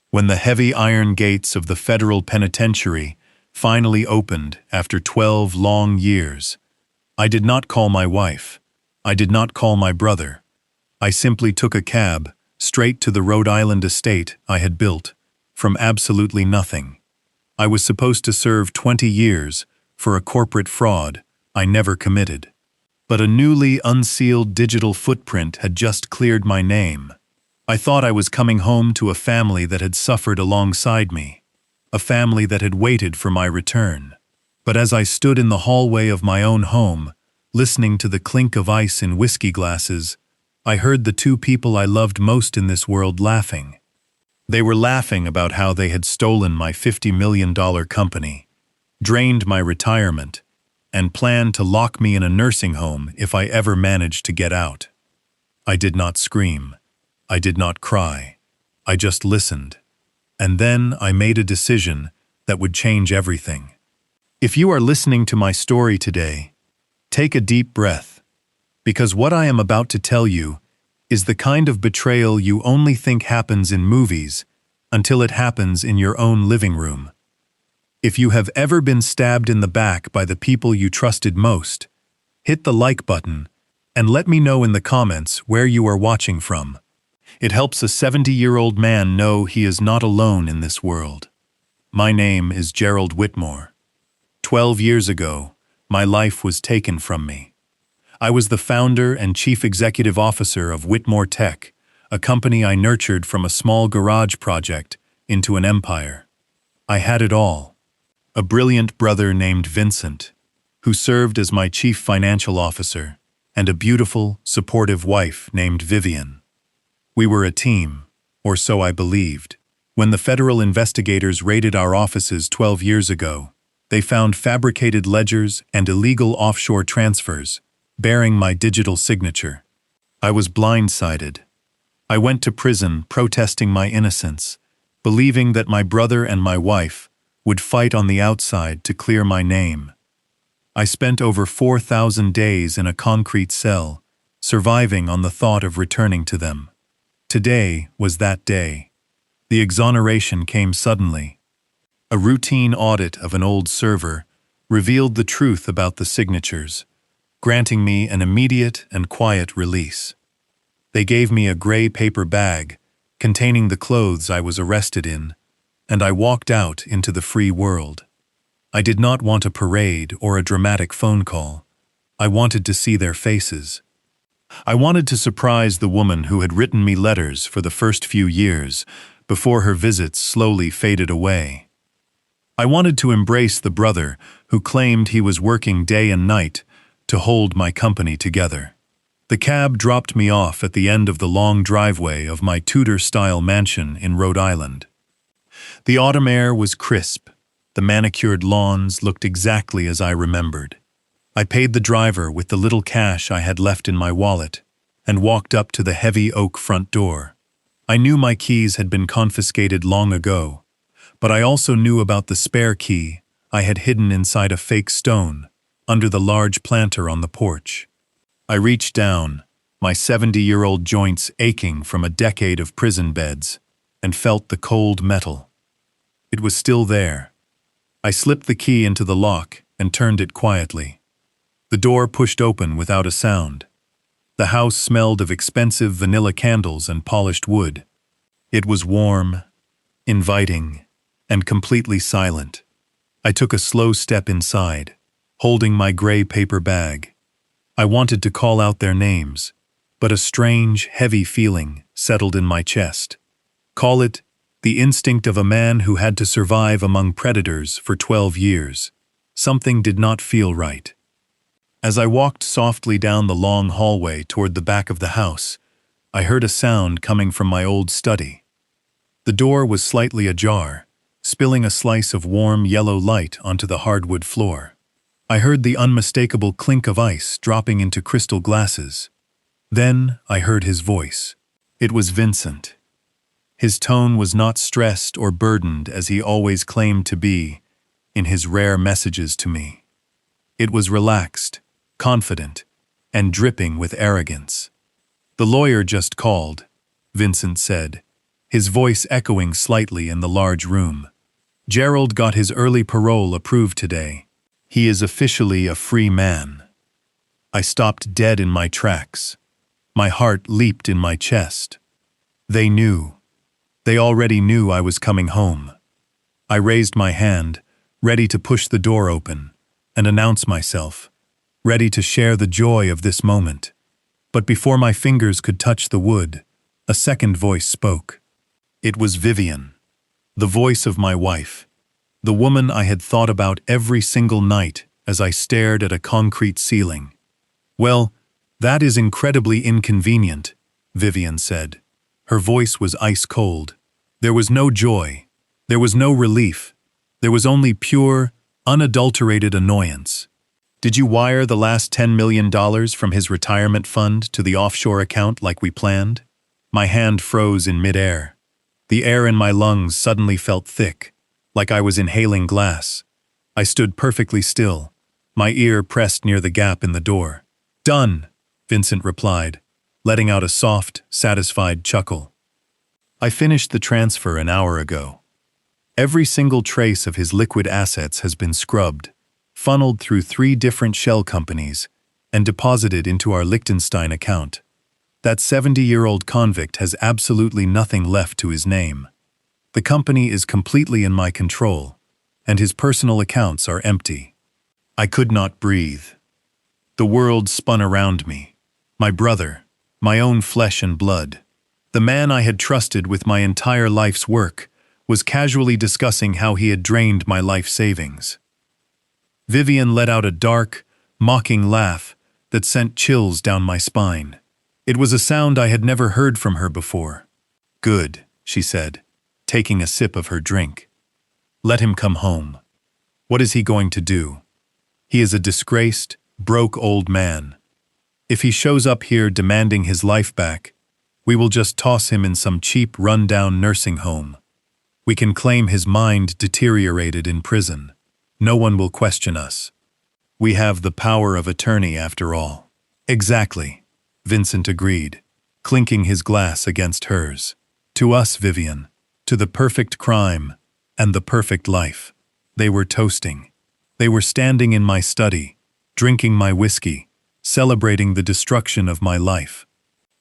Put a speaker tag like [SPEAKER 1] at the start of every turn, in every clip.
[SPEAKER 1] when the heavy iron gates of the federal penitentiary finally opened after 12 long years. I did not call my wife. I did not call my brother. I simply took a cab straight to the Rhode Island estate I had built from absolutely nothing. I was supposed to serve 20 years for a corporate fraud I never committed. But a newly unsealed digital footprint had just cleared my name. I thought I was coming home to a family that had suffered alongside me, a family that had waited for my return. But as I stood in the hallway of my own home, listening to the clink of ice in whiskey glasses, I heard the two people I loved most in this world laughing. They were laughing about how they had stolen my $50 million company, drained my retirement, and planned to lock me in a nursing home if I ever managed to get out. I did not scream. I did not cry. I just listened. And then I made a decision that would change everything. If you are listening to my story today, take a deep breath, because what I am about to tell you is the kind of betrayal you only think happens in movies until it happens in your own living room. If you have ever been stabbed in the back by the people you trusted most, hit the like button and let me know in the comments where you are watching from. It helps a 70-year-old man know he is not alone in this world. My name is Gerald Whitmore. 12 years ago, my life was taken from me. I was the founder and chief executive officer of Whitmore Tech, a company I nurtured from a small garage project into an empire. I had it all. A brilliant brother named Vincent, who served as my chief financial officer, and a beautiful, supportive wife named Vivian. We were a team, or so I believed. When the federal investigators raided our offices 12 years ago, they found fabricated ledgers and illegal offshore transfers bearing my digital signature. I was blindsided. I went to prison protesting my innocence, believing that my brother and my wife would fight on the outside to clear my name. I spent over 4,000 days in a concrete cell, surviving on the thought of returning to them. Today was that day. The exoneration came suddenly. A routine audit of an old server revealed the truth about the signatures, granting me an immediate and quiet release. They gave me a gray paper bag containing the clothes I was arrested in, and I walked out into the free world. I did not want a parade or a dramatic phone call. I wanted to see their faces. I wanted to surprise the woman who had written me letters for the first few years before her visits slowly faded away. I wanted to embrace the brother who claimed he was working day and night to hold my company together. The cab dropped me off at the end of the long driveway of my Tudor-style mansion in Rhode Island. The autumn air was crisp. The manicured lawns looked exactly as I remembered. I paid the driver with the little cash I had left in my wallet and walked up to the heavy oak front door. I knew my keys had been confiscated long ago, but I also knew about the spare key I had hidden inside a fake stone under the large planter on the porch. I reached down, my 70-year-old joints aching from a decade of prison beds, and felt the cold metal. It was still there. I slipped the key into the lock and turned it quietly. The door pushed open without a sound. The house smelled of expensive vanilla candles and polished wood. It was warm, inviting, and completely silent. I took a slow step inside, holding my gray paper bag. I wanted to call out their names, but a strange, heavy feeling settled in my chest. Call it the instinct of a man who had to survive among predators for 12 years. Something did not feel right. As I walked softly down the long hallway toward the back of the house, I heard a sound coming from my old study. The door was slightly ajar, spilling a slice of warm yellow light onto the hardwood floor. I heard the unmistakable clink of ice dropping into crystal glasses. Then I heard his voice. It was Vincent. His tone was not stressed or burdened as he always claimed to be in his rare messages to me. It was relaxed, confident, and dripping with arrogance. "The lawyer just called," Vincent said. his voice echoing slightly in the large room. "Gerald got his early parole approved today. He is officially a free man." I stopped dead in my tracks. My heart leaped in my chest. They knew. They already knew I was coming home. I raised my hand, ready to push the door open, and announce myself, ready to share the joy of this moment. But before my fingers could touch the wood, a second voice spoke. It was Vivian, the voice of my wife, the woman I had thought about every single night as I stared at a concrete ceiling. "Well, that is incredibly inconvenient," Vivian said. Her voice was ice cold. There was no joy. There was no relief. There was only pure, unadulterated annoyance. "Did you wire the last $10 million from his retirement fund to the offshore account like we planned?" My hand froze in midair. The air in my lungs suddenly felt thick, like I was inhaling glass. I stood perfectly still, my ear pressed near the gap in the door. "Done," Vincent replied, letting out a soft, satisfied chuckle. "I finished the transfer an hour ago. Every single trace of his liquid assets has been scrubbed, funneled through 3 different shell companies, and deposited into our Liechtenstein account. That 70-year-old convict has absolutely nothing left to his name. The company is completely in my control, and his personal accounts are empty." I could not breathe. The world spun around me. My brother, my own flesh and blood, the man I had trusted with my entire life's work, was casually discussing how he had drained my life savings. Vivian let out a dark, mocking laugh that sent chills down my spine. It was a sound I had never heard from her before. "Good," she said, taking a sip of her drink. "Let him come home. What is he going to do? He is a disgraced, broke old man. If he shows up here demanding his life back, we will just toss him in some cheap, run-down nursing home. We can claim his mind deteriorated in prison. No one will question us. We have the power of attorney after all." "Exactly," Vincent agreed, clinking his glass against hers. "To us, Vivian, to the perfect crime and the perfect life." They were toasting. They were standing in my study, drinking my whiskey, celebrating the destruction of my life.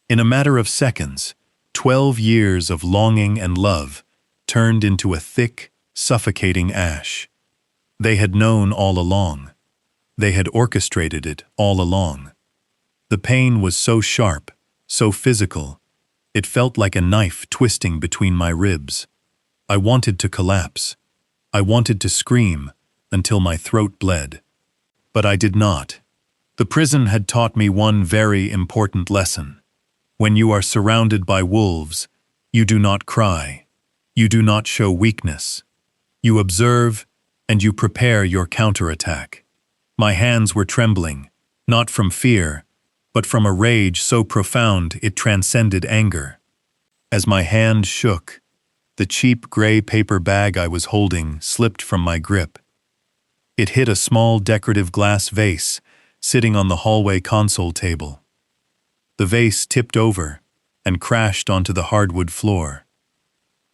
[SPEAKER 1] In a matter of seconds, 12 years of longing and love turned into a thick, suffocating ash. They had known all along. They had orchestrated it all along. The pain was so sharp, so physical, it felt like a knife twisting between my ribs. I wanted to collapse. I wanted to scream until my throat bled. But I did not. The prison had taught me one very important lesson. When you are surrounded by wolves, you do not cry. You do not show weakness. You observe, and you prepare your counterattack. My hands were trembling, not from fear, but from a rage so profound it transcended anger. As my hand shook, the cheap gray paper bag I was holding slipped from my grip. It hit a small decorative glass vase sitting on the hallway console table. The vase tipped over and crashed onto the hardwood floor.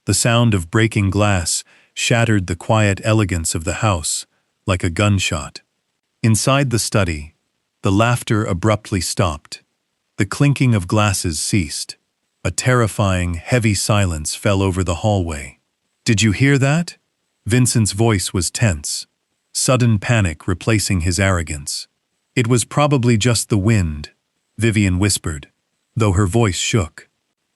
[SPEAKER 1] The sound of breaking glass shattered the quiet elegance of the house like a gunshot. Inside the study, the laughter abruptly stopped. The clinking of glasses ceased. A terrifying, heavy silence fell over the hallway. "Did you hear that?" Vincent's voice was tense, sudden panic replacing his arrogance. "It was probably just the wind," Vivian whispered, though her voice shook.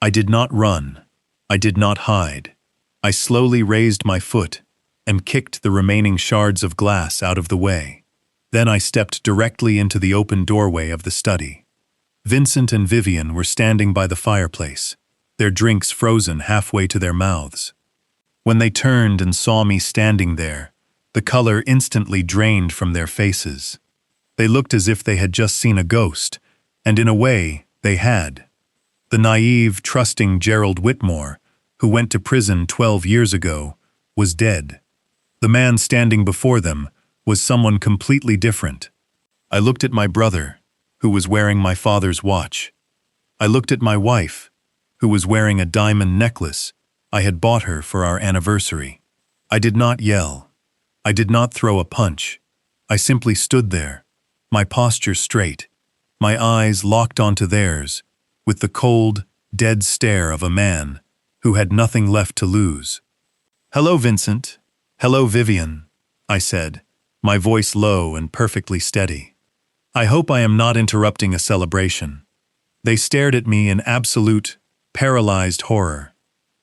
[SPEAKER 1] I did not run. I did not hide. I slowly raised my foot and kicked the remaining shards of glass out of the way. Then I stepped directly into the open doorway of the study. Vincent and Vivian were standing by the fireplace, their drinks frozen halfway to their mouths. When they turned and saw me standing there, the color instantly drained from their faces. They looked as if they had just seen a ghost, and in a way, they had. The naive, trusting Gerald Whitmore, who went to prison 12 years ago, was dead. The man standing before them was someone completely different. I looked at my brother, who was wearing my father's watch. I looked at my wife, who was wearing a diamond necklace I had bought her for our anniversary. I did not yell. I did not throw a punch. I simply stood there, my posture straight, my eyes locked onto theirs, with the cold, dead stare of a man who had nothing left to lose. "Hello, Vincent. Hello, Vivian," I said, my voice low and perfectly steady. "I hope I am not interrupting a celebration." They stared at me in absolute, paralyzed horror.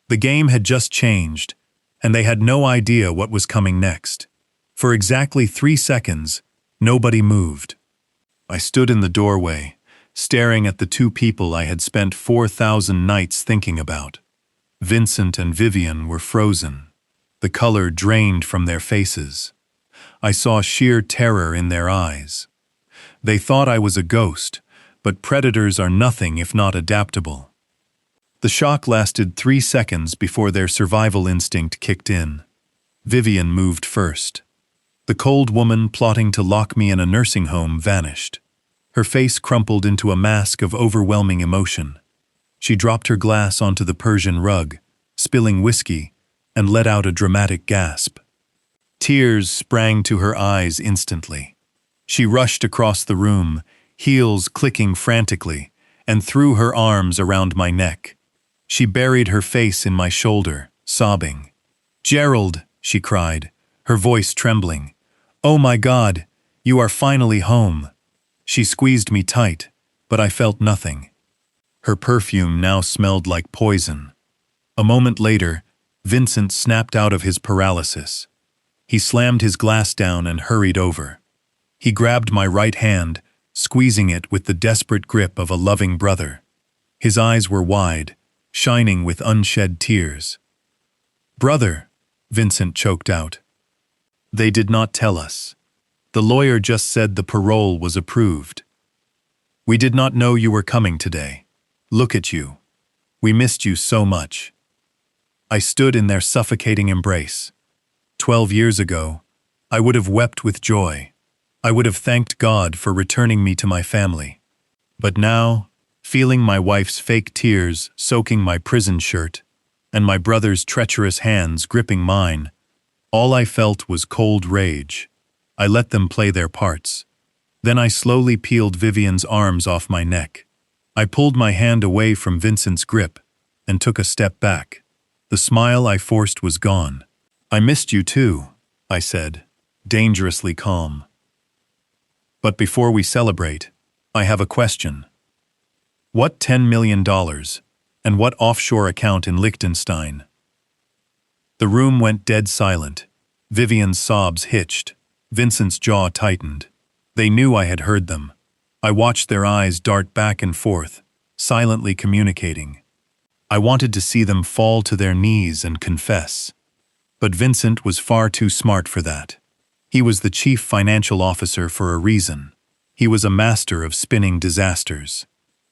[SPEAKER 1] The game had just changed, and they had no idea what was coming next. For exactly 3 seconds, nobody moved. I stood in the doorway, staring at the two people I had spent 4,000 nights thinking about. Vincent and Vivian were frozen. The color drained from their faces. I saw sheer terror in their eyes. They thought I was a ghost, but predators are nothing if not adaptable. The shock lasted 3 seconds before their survival instinct kicked in. Vivian moved first. The cold woman plotting to lock me in a nursing home vanished. Her face crumpled into a mask of overwhelming emotion. She dropped her glass onto the Persian rug, spilling whiskey, and let out a dramatic gasp. Tears sprang to her eyes instantly. She rushed across the room, heels clicking frantically, and threw her arms around my neck. She buried her face in my shoulder, sobbing. "Gerald," she cried, her voice trembling. "Oh my God, you are finally home." She squeezed me tight, but I felt nothing. Her perfume now smelled like poison. A moment later, Vincent snapped out of his paralysis. He slammed his glass down and hurried over. He grabbed my right hand, squeezing it with the desperate grip of a loving brother. His eyes were wide, shining with unshed tears. "Brother," Vincent choked out. "They did not tell us. The lawyer just said the parole was approved. We did not know you were coming today. Look at you. We missed you so much." I stood in their suffocating embrace. 12 years ago, I would have wept with joy. I would have thanked God for returning me to my family. But now, feeling my wife's fake tears soaking my prison shirt, and my brother's treacherous hands gripping mine, all I felt was cold rage. I let them play their parts. Then I slowly peeled Vivian's arms off my neck. I pulled my hand away from Vincent's grip and took a step back. The smile I forced was gone. "I missed you too," I said, dangerously calm. "But before we celebrate, I have a question. What $10 million and what offshore account in Liechtenstein?" The room went dead silent. Vivian's sobs hitched. Vincent's jaw tightened. They knew I had heard them. I watched their eyes dart back and forth, silently communicating. I wanted to see them fall to their knees and confess. But Vincent was far too smart for that. He was the chief financial officer for a reason. He was a master of spinning disasters.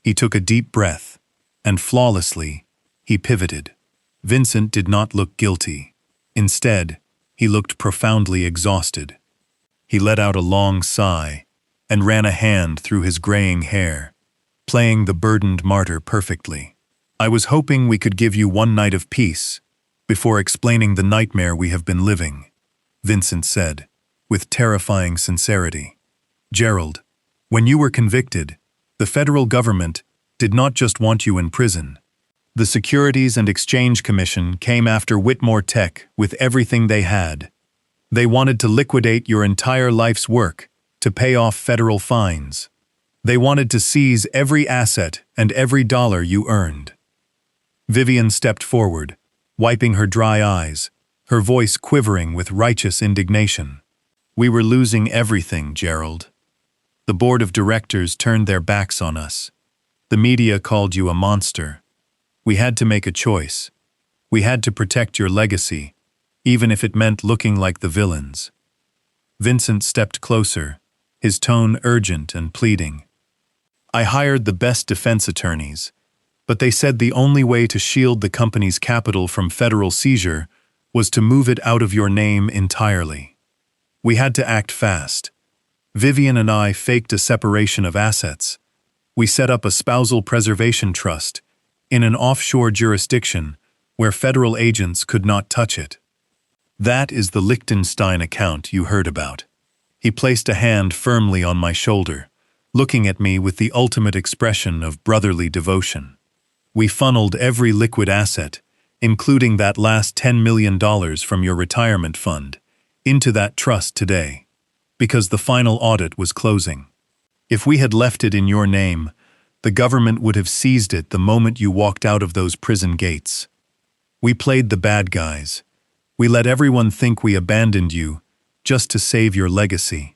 [SPEAKER 1] He took a deep breath, and flawlessly, he pivoted. Vincent did not look guilty. Instead, he looked profoundly exhausted. He let out a long sigh and ran a hand through his graying hair, playing the burdened martyr perfectly. "I was hoping we could give you one night of peace before explaining the nightmare we have been living," Vincent said, with terrifying sincerity. "Gerald, when you were convicted, the federal government did not just want you in prison. The Securities and Exchange Commission came after Whitmore Tech with everything they had. They wanted to liquidate your entire life's work to pay off federal fines. They wanted to seize every asset and every dollar you earned." Vivian stepped forward, wiping her dry eyes, her voice quivering with righteous indignation. "We were losing everything, Gerald. The board of directors turned their backs on us. The media called you a monster. We had to make a choice. We had to protect your legacy, even if it meant looking like the villains." Vincent stepped closer, his tone urgent and pleading. "I hired the best defense attorneys, but they said the only way to shield the company's capital from federal seizure was to move it out of your name entirely. We had to act fast. Vivian and I faked a separation of assets. We set up a spousal preservation trust in an offshore jurisdiction where federal agents could not touch it. That is the Liechtenstein account you heard about. He placed a hand firmly on my shoulder, looking at me with the ultimate expression of brotherly devotion. We funneled every liquid asset, including that last $10 million from your retirement fund, into that trust today, because the final audit was closing. If we had left it in your name, the government would have seized it the moment you walked out of those prison gates. We played the bad guys. We let everyone think we abandoned you, just to save your legacy.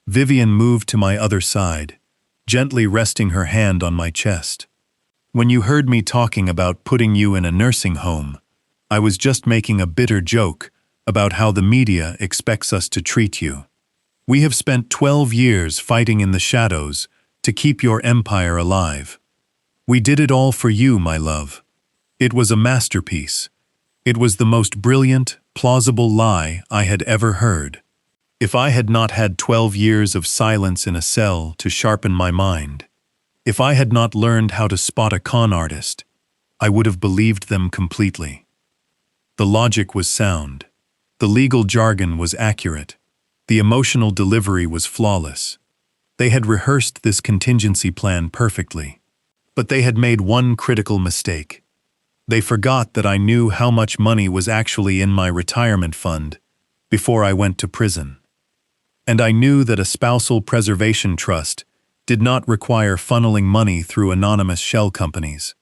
[SPEAKER 1] Vivian moved to my other side, gently resting her hand on my chest. When you heard me talking about putting you in a nursing home, I was just making a bitter joke about how the media expects us to treat you. We have spent 12 years fighting in the shadows to keep your empire alive. We did it all for you, my love. It was a masterpiece. It was the most brilliant, plausible lie I had ever heard. If I had not had 12 years of silence in a cell to sharpen my mind, if I had not learned how to spot a con artist, I would have believed them completely. The logic was sound. The legal jargon was accurate. The emotional delivery was flawless. They had rehearsed this contingency plan perfectly. But they had made one critical mistake. They forgot that I knew how much money was actually in my retirement fund before I went to prison. And I knew that a spousal preservation trust did not require funneling money through anonymous shell companies.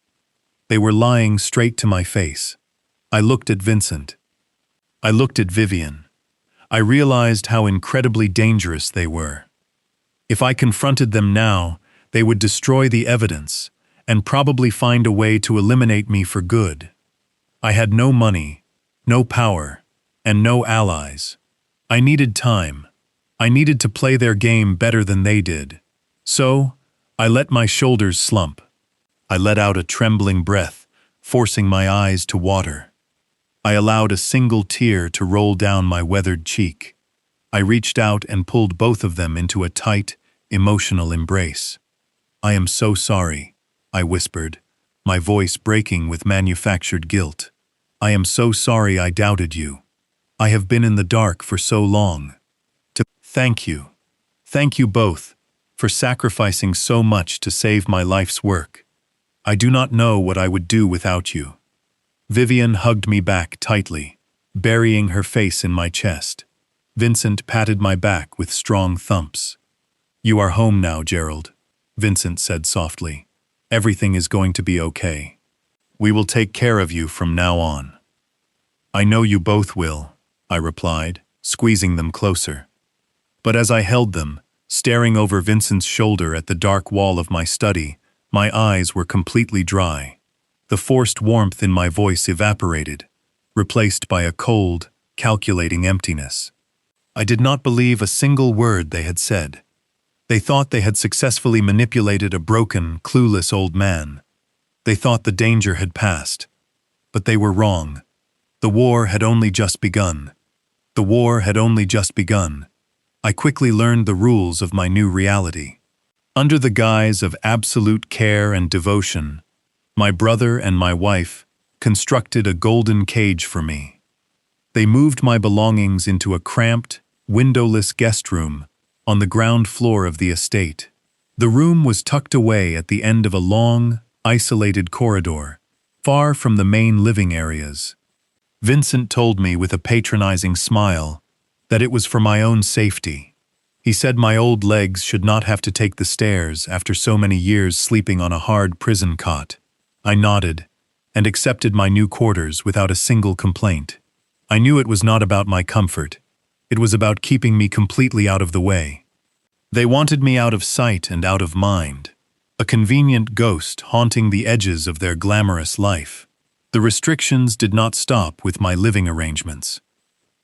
[SPEAKER 1] They were lying straight to my face. I looked at Vincent. I looked at Vivian. I realized how incredibly dangerous they were. If I confronted them now, they would destroy the evidence and probably find a way to eliminate me for good. I had no money, no power, and no allies. I needed time. I needed to play their game better than they did. So, I let my shoulders slump. I let out a trembling breath, forcing my eyes to water. I allowed a single tear to roll down my weathered cheek. I reached out and pulled both of them into a tight, emotional embrace. "I am so sorry," I whispered, my voice breaking with manufactured guilt. "I am so sorry I doubted you. I have been in the dark for so long. Thank you. Thank you both for sacrificing so much to save my life's work. I do not know what I would do without you." Vivian hugged me back tightly, burying her face in my chest. Vincent patted my back with strong thumps. "You are home now, Gerald," Vincent said softly. "Everything is going to be okay. We will take care of you from now on." "I know you both will," I replied, squeezing them closer. But as I held them, staring over Vincent's shoulder at the dark wall of my study, my eyes were completely dry. The forced warmth in my voice evaporated, replaced by a cold, calculating emptiness. I did not believe a single word they had said. They thought they had successfully manipulated a broken, clueless old man. They thought the danger had passed. But they were wrong. The war had only just begun. The war had only just begun. I quickly learned the rules of my new reality. Under the guise of absolute care and devotion, my brother and my wife constructed a golden cage for me. They moved my belongings into a cramped, windowless guest room on the ground floor of the estate. The room was tucked away at the end of a long, isolated corridor, far from the main living areas. Vincent told me with a patronizing smile that it was for my own safety. He said my old legs should not have to take the stairs after so many years sleeping on a hard prison cot. I nodded and accepted my new quarters without a single complaint. I knew it was not about my comfort. It was about keeping me completely out of the way. They wanted me out of sight and out of mind, a convenient ghost haunting the edges of their glamorous life. The restrictions did not stop with my living arrangements.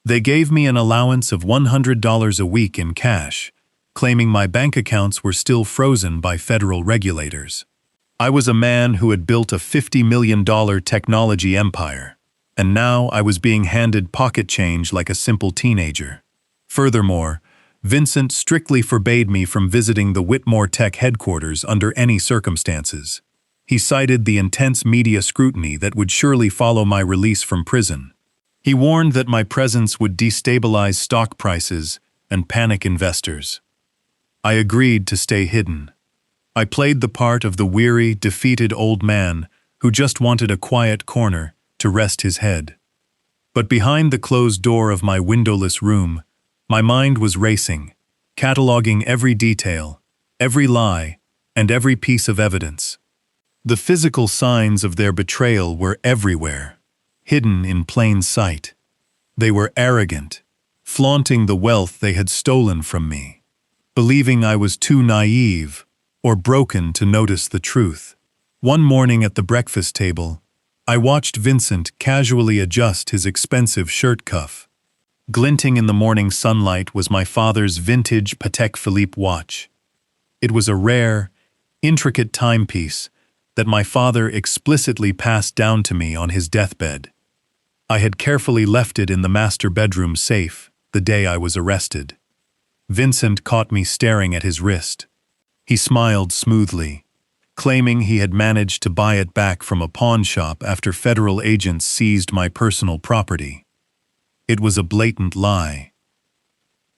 [SPEAKER 1] They gave me an allowance of $100 a week in cash, claiming my bank accounts were still frozen by federal regulators. I was a man who had built a $50 million technology empire, and now I was being handed pocket change like a simple teenager. Furthermore, Vincent strictly forbade me from visiting the Whitmore Tech headquarters under any circumstances. He cited the intense media scrutiny that would surely follow my release from prison. He warned that my presence would destabilize stock prices and panic investors. I agreed to stay hidden. I played the part of the weary, defeated old man who just wanted a quiet corner to rest his head. But behind the closed door of my windowless room, my mind was racing, cataloging every detail, every lie, and every piece of evidence. The physical signs of their betrayal were everywhere, hidden in plain sight. They were arrogant, flaunting the wealth they had stolen from me, believing I was too naive or broken to notice the truth. One morning at the breakfast table, I watched Vincent casually adjust his expensive shirt cuff. Glinting in the morning sunlight was my father's vintage Patek Philippe watch. It was a rare, intricate timepiece that my father explicitly passed down to me on his deathbed. I had carefully left it in the master bedroom safe the day I was arrested. Vincent caught me staring at his wrist. He smiled smoothly, claiming he had managed to buy it back from a pawn shop after federal agents seized my personal property. It was a blatant lie.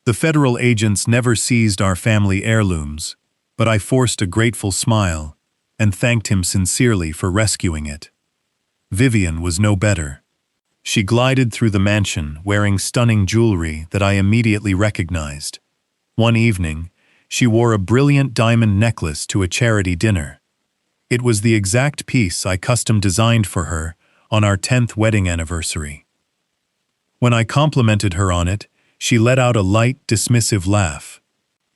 [SPEAKER 1] The federal agents never seized our family heirlooms, but I forced a grateful smile and thanked him sincerely for rescuing it. Vivian was no better. She glided through the mansion wearing stunning jewelry that I immediately recognized. One evening, she wore a brilliant diamond necklace to a charity dinner. It was the exact piece I custom designed for her on our 10th wedding anniversary. When I complimented her on it, she let out a light, dismissive laugh.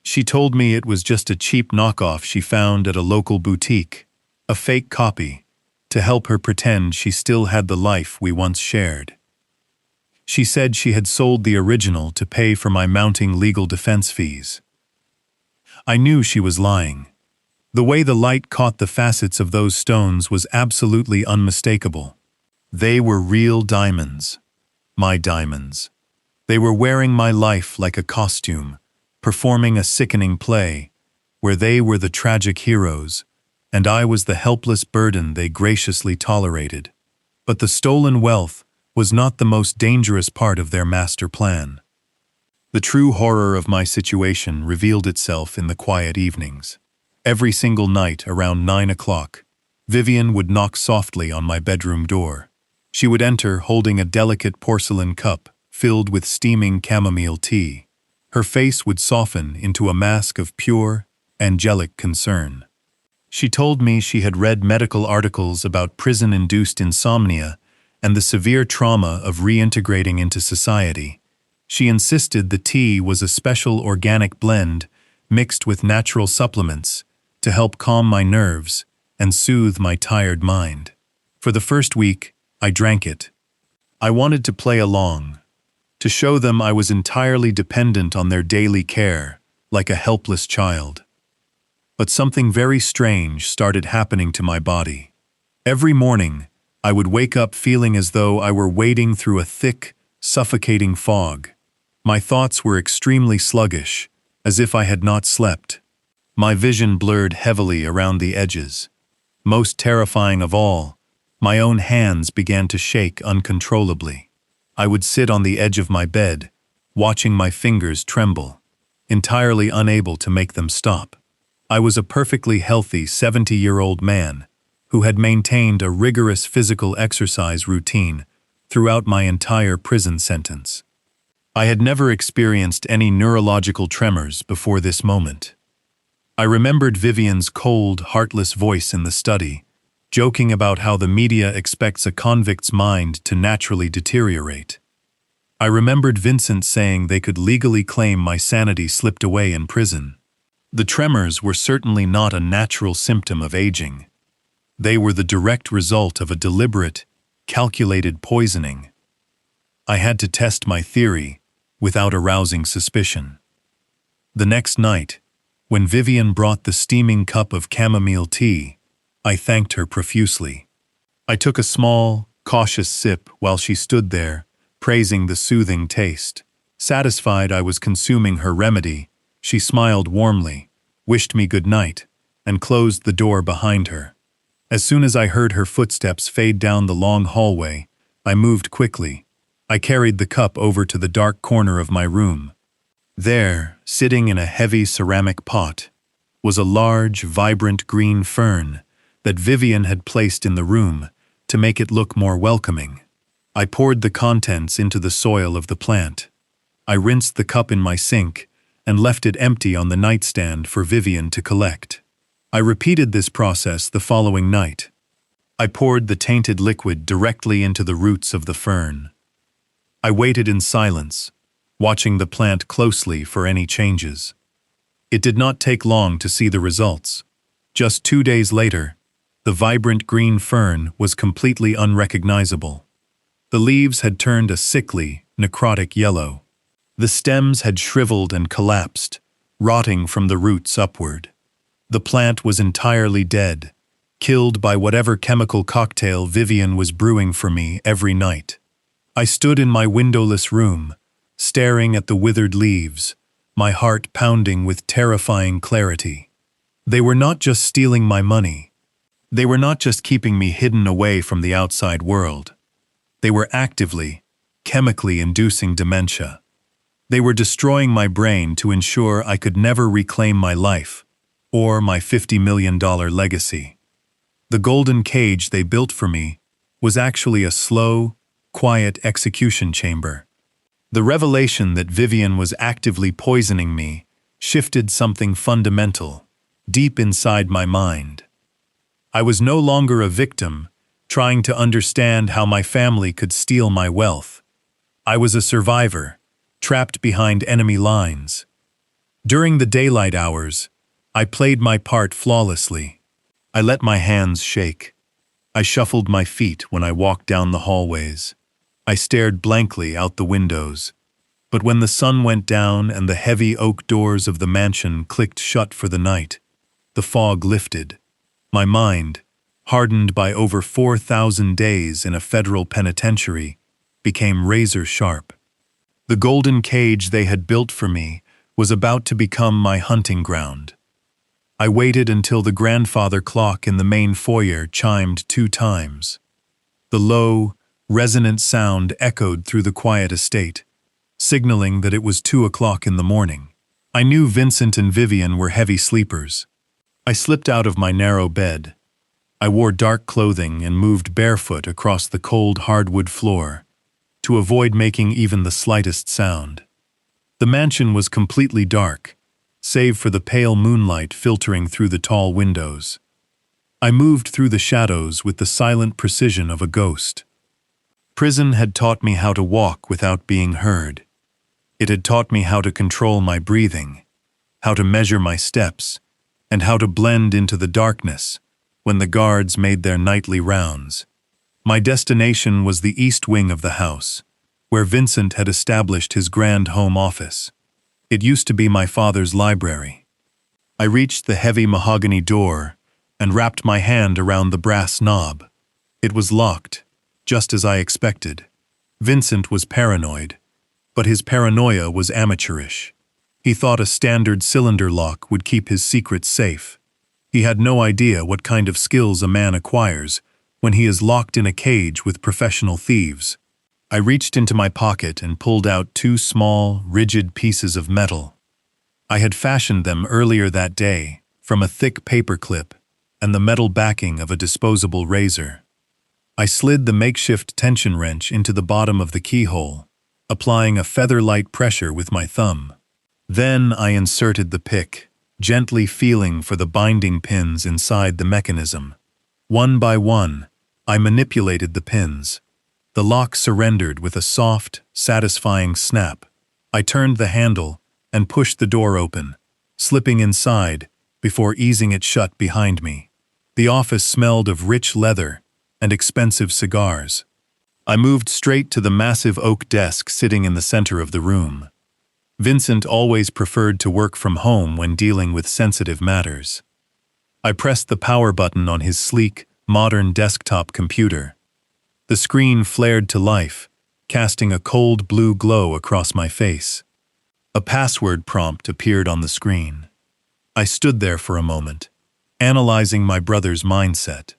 [SPEAKER 1] She told me it was just a cheap knockoff she found at a local boutique, a fake copy, to help her pretend she still had the life we once shared. She said she had sold the original to pay for my mounting legal defense fees. I knew she was lying. The way the light caught the facets of those stones was absolutely unmistakable. They were real diamonds. My diamonds. They were wearing my life like a costume, performing a sickening play, where they were the tragic heroes, and I was the helpless burden they graciously tolerated. But the stolen wealth was not the most dangerous part of their master plan. The true horror of my situation revealed itself in the quiet evenings. Every single night around 9 o'clock, Vivian would knock softly on my bedroom door. She would enter holding a delicate porcelain cup filled with steaming chamomile tea. Her face would soften into a mask of pure, angelic concern. She told me she had read medical articles about prison-induced insomnia and the severe trauma of reintegrating into society. She insisted the tea was a special organic blend mixed with natural supplements to help calm my nerves and soothe my tired mind. For the first week, I drank it. I wanted to play along, to show them I was entirely dependent on their daily care, like a helpless child. But something very strange started happening to my body. Every morning, I would wake up feeling as though I were wading through a thick, suffocating fog. My thoughts were extremely sluggish, as if I had not slept. My vision blurred heavily around the edges. Most terrifying of all, my own hands began to shake uncontrollably. I would sit on the edge of my bed, watching my fingers tremble, entirely unable to make them stop. I was a perfectly healthy 70-year-old man who had maintained a rigorous physical exercise routine throughout my entire prison sentence. I had never experienced any neurological tremors before this moment. I remembered Vivian's cold, heartless voice in the study, joking about how the media expects a convict's mind to naturally deteriorate. I remembered Vincent saying they could legally claim my sanity slipped away in prison. The tremors were certainly not a natural symptom of aging. They were the direct result of a deliberate, calculated poisoning. I had to test my theory without arousing suspicion. The next night, when Vivian brought the steaming cup of chamomile tea, I thanked her profusely. I took a small, cautious sip while she stood there, praising the soothing taste. Satisfied I was consuming her remedy, she smiled warmly, wished me good night, and closed the door behind her. As soon as I heard her footsteps fade down the long hallway, I moved quickly. I carried the cup over to the dark corner of my room. There, sitting in a heavy ceramic pot, was a large, vibrant green fern that Vivian had placed in the room to make it look more welcoming. I poured the contents into the soil of the plant. I rinsed the cup in my sink and left it empty on the nightstand for Vivian to collect. I repeated this process the following night. I poured the tainted liquid directly into the roots of the fern. I waited in silence, watching the plant closely for any changes. It did not take long to see the results. Just 2 days later, the vibrant green fern was completely unrecognizable. The leaves had turned a sickly, necrotic yellow. The stems had shriveled and collapsed, rotting from the roots upward. The plant was entirely dead, killed by whatever chemical cocktail Vivian was brewing for me every night. I stood in my windowless room, staring at the withered leaves, my heart pounding with terrifying clarity. They were not just stealing my money. They were not just keeping me hidden away from the outside world. They were actively, chemically inducing dementia. They were destroying my brain to ensure I could never reclaim my life or my $50 million legacy. The golden cage they built for me was actually a slow, quiet execution chamber. The revelation that Vivian was actively poisoning me shifted something fundamental, deep inside my mind. I was no longer a victim, trying to understand how my family could steal my wealth. I was a survivor, trapped behind enemy lines. During the daylight hours, I played my part flawlessly. I let my hands shake. I shuffled my feet when I walked down the hallways. I stared blankly out the windows. But when the sun went down and the heavy oak doors of the mansion clicked shut for the night, the fog lifted. My mind, hardened by over 4,000 days in a federal penitentiary, became razor sharp. The golden cage they had built for me was about to become my hunting ground. I waited until the grandfather clock in the main foyer chimed 2 times. The low, resonant sound echoed through the quiet estate, signaling that it was 2 o'clock in the morning. I knew Vincent and Vivian were heavy sleepers. I slipped out of my narrow bed. I wore dark clothing and moved barefoot across the cold hardwood floor to avoid making even the slightest sound. The mansion was completely dark, save for the pale moonlight filtering through the tall windows. I moved through the shadows with the silent precision of a ghost. Prison had taught me how to walk without being heard. It had taught me how to control my breathing, how to measure my steps, and how to blend into the darkness when the guards made their nightly rounds. My destination was the east wing of the house, where Vincent had established his grand home office. It used to be my father's library. I reached the heavy mahogany door and wrapped my hand around the brass knob. It was locked, just as I expected. Vincent was paranoid, but his paranoia was amateurish. He thought a standard cylinder lock would keep his secrets safe. He had no idea what kind of skills a man acquires when he is locked in a cage with professional thieves. I reached into my pocket and pulled out 2 small, rigid pieces of metal. I had fashioned them earlier that day from a thick paper clip and the metal backing of a disposable razor. I slid the makeshift tension wrench into the bottom of the keyhole, applying a feather-light pressure with my thumb. Then I inserted the pick, gently feeling for the binding pins inside the mechanism. One by one, I manipulated the pins. The lock surrendered with a soft, satisfying snap. I turned the handle and pushed the door open, slipping inside before easing it shut behind me. The office smelled of rich leather and expensive cigars. I moved straight to the massive oak desk sitting in the center of the room. Vincent always preferred to work from home when dealing with sensitive matters. I pressed the power button on his sleek, modern desktop computer. The screen flared to life, casting a cold blue glow across my face. A password prompt appeared on the screen. I stood there for a moment, analyzing my brother's mindset.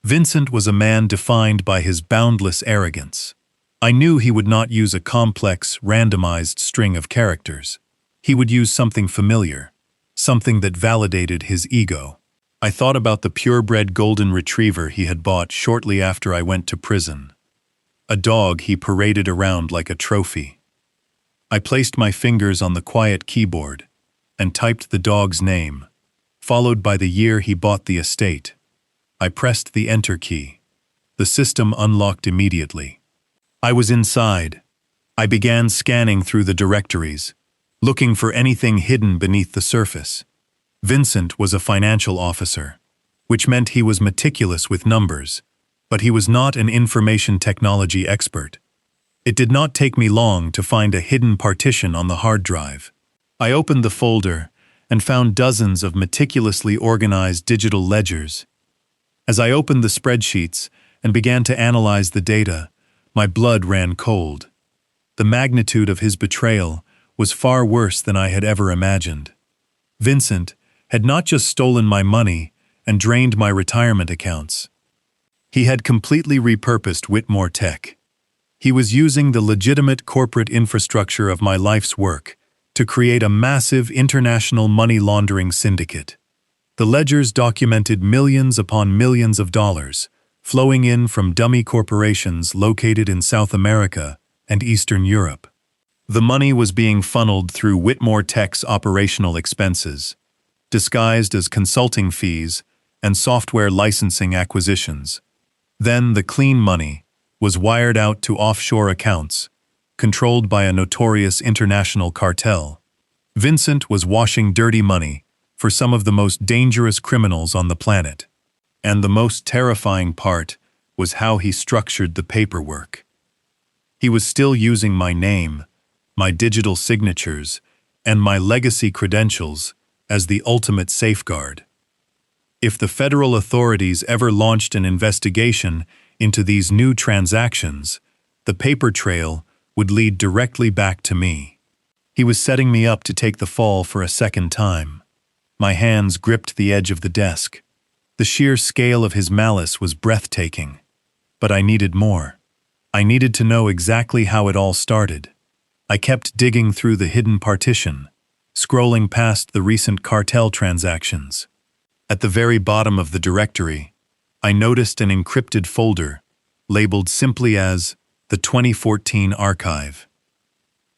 [SPEAKER 1] Vincent was a man defined by his boundless arrogance. I knew he would not use a complex, randomized string of characters. He would use something familiar, something that validated his ego. I thought about the purebred golden retriever he had bought shortly after I went to prison. A dog he paraded around like a trophy. I placed my fingers on the quiet keyboard and typed the dog's name, followed by the year he bought the estate. I pressed the enter key. The system unlocked immediately. I was inside. I began scanning through the directories, looking for anything hidden beneath the surface. Vincent was a financial officer, which meant he was meticulous with numbers, but he was not an information technology expert. It did not take me long to find a hidden partition on the hard drive. I opened the folder and found dozens of meticulously organized digital ledgers. As I opened the spreadsheets and began to analyze the data, my blood ran cold. The magnitude of his betrayal was far worse than I had ever imagined. Vincent had not just stolen my money and drained my retirement accounts. He had completely repurposed Whitmore Tech. He was using the legitimate corporate infrastructure of my life's work to create a massive international money laundering syndicate. The ledgers documented millions upon millions of dollars, flowing in from dummy corporations located in South America and Eastern Europe. The money was being funneled through Whitmore Tech's operational expenses, disguised as consulting fees and software licensing acquisitions. Then the clean money was wired out to offshore accounts, controlled by a notorious international cartel. Vincent was washing dirty money for some of the most dangerous criminals on the planet. And the most terrifying part was how he structured the paperwork. He was still using my name, my digital signatures, and my legacy credentials as the ultimate safeguard. If the federal authorities ever launched an investigation into these new transactions, the paper trail would lead directly back to me. He was setting me up to take the fall for a second time. My hands gripped the edge of the desk. The sheer scale of his malice was breathtaking. But I needed more. I needed to know exactly how it all started. I kept digging through the hidden partition, scrolling past the recent cartel transactions. At the very bottom of the directory, I noticed an encrypted folder labeled simply as the 2014 archive.